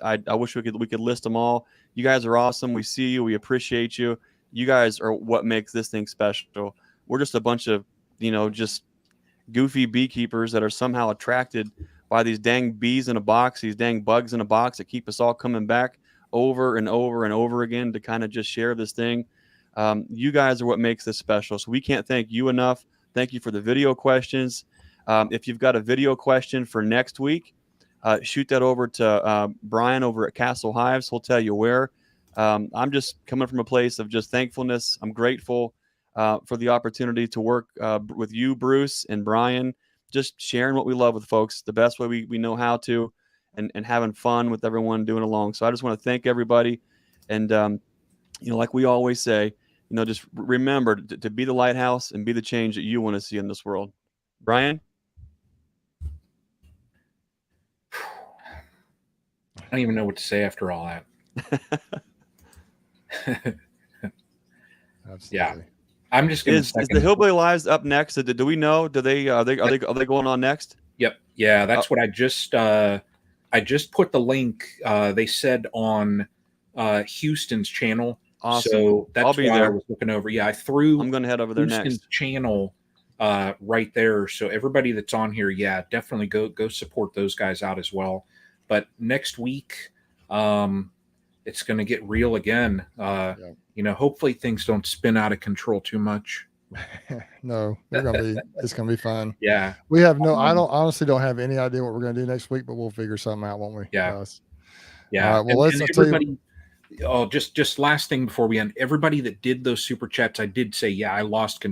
Speaker 3: I wish we could list them all. You guys are awesome. We see you. We appreciate you. You guys are what makes this thing special. We're just a bunch of, just goofy beekeepers that are somehow attracted by these dang bees in a box, these dang bugs in a box that keep us all coming back over and over and over again to kind of just share this thing. You guys are what makes this special. So we can't thank you enough. Thank you for the video questions. If you've got a video question for next week, shoot that over to Brian over at Castle Hives. He'll tell you where. I'm just coming from a place of just thankfulness. I'm grateful for the opportunity to work with you, Bruce and Brian, just sharing what we love with folks the best way we know how to, and having fun with everyone doing along. So I just want to thank everybody. And, like we always say, just remember to be the lighthouse and be the change that you want to see in this world. Brian?
Speaker 1: I don't even know what to say after all that. Yeah. I'm just going to.
Speaker 3: Is the Hillbilly Lives up next? Do we know? Are they going on next?
Speaker 1: Yep. Yeah, that's what I just put the link. They said on Houston's channel.
Speaker 3: Awesome.
Speaker 1: So that's
Speaker 3: I'll be
Speaker 1: why
Speaker 3: there.
Speaker 1: I was looking over. Yeah, I'm
Speaker 3: going to head over there
Speaker 1: Houston's
Speaker 3: next.
Speaker 1: channel right there. So everybody that's on here, yeah, definitely go support those guys out as well. But next week, it's going to get real again. Hopefully things don't spin out of control too much.
Speaker 2: No, it's going to be fun.
Speaker 1: Yeah.
Speaker 2: We have I honestly don't have any idea what we're going to do next week, but we'll figure something out, won't we?
Speaker 1: Yeah.
Speaker 2: Yeah.
Speaker 1: Well, let's everybody. Just last thing before we end, everybody that did those super chats, I did say, I lost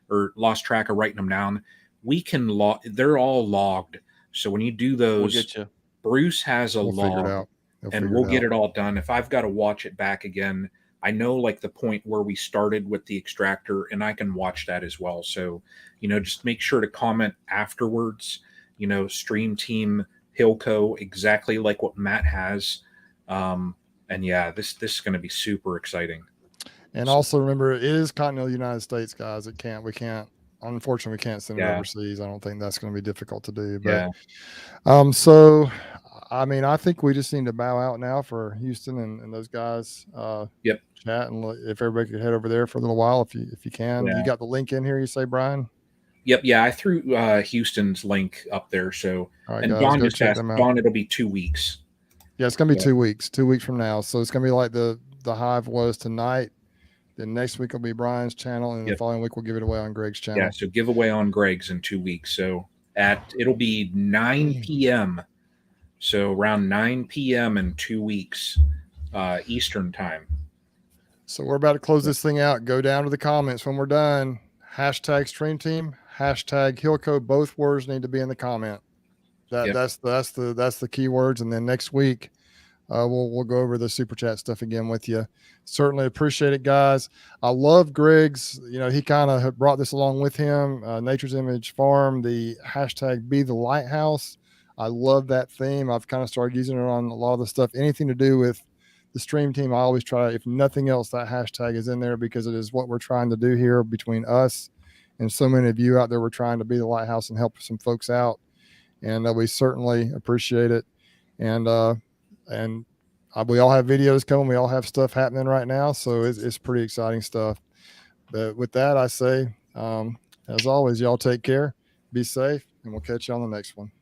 Speaker 1: lost track of writing them down. We can they're all logged. So when you do those,
Speaker 3: we'll get you.
Speaker 1: Bruce has a log, and we'll get it all done. If I've got to watch it back again, I know like the point where we started with the extractor, and I can watch that as well. So, just make sure to comment afterwards, SreamTeam Hillco, exactly like what Matt has. And yeah, this is going to be super exciting.
Speaker 2: And also remember, it is Continental United States, guys. Unfortunately, we can't send it overseas. I don't think that's going to be difficult to do. But so I mean, I think we just need to bow out now for Houston and those guys. Chat, and if everybody could head over there for a little while, if you can. You got the link in here, you say, Brian?
Speaker 1: Yep. Yeah, I threw Houston's link up there. So
Speaker 2: right,
Speaker 1: and
Speaker 2: guys,
Speaker 1: Don just asked, Don, it'll be 2 weeks.
Speaker 2: Yeah, it's gonna be 2 weeks. 2 weeks from now. So it's gonna be like the Hive was tonight. Then next week will be Brian's channel, and the following week we'll give it away on Greg's channel.
Speaker 1: Yeah, so giveaway on Greg's in 2 weeks. So it'll be 9 p.m. So around 9 p.m. in 2 weeks, Eastern time.
Speaker 2: So we're about to close this thing out. Go down to the comments when we're done. #StreamTeam, #Hillco. Both words need to be in the comment. That's the keywords. And then next week, we'll go over the super chat stuff again with you. Certainly appreciate it, guys. I love Greg's. He kind of brought this along with him. Nature's Image Farm, the #Be the Lighthouse. I love that theme. I've kind of started using it on a lot of the stuff. Anything to do with the stream team, I always try. If nothing else, that hashtag is in there because it is what we're trying to do here between us and so many of you out there were trying to be the lighthouse and help some folks out. And we certainly appreciate it. And we all have videos coming. We all have stuff happening right now. So it's pretty exciting stuff. But with that, I say, as always, y'all take care, be safe, and we'll catch you on the next one.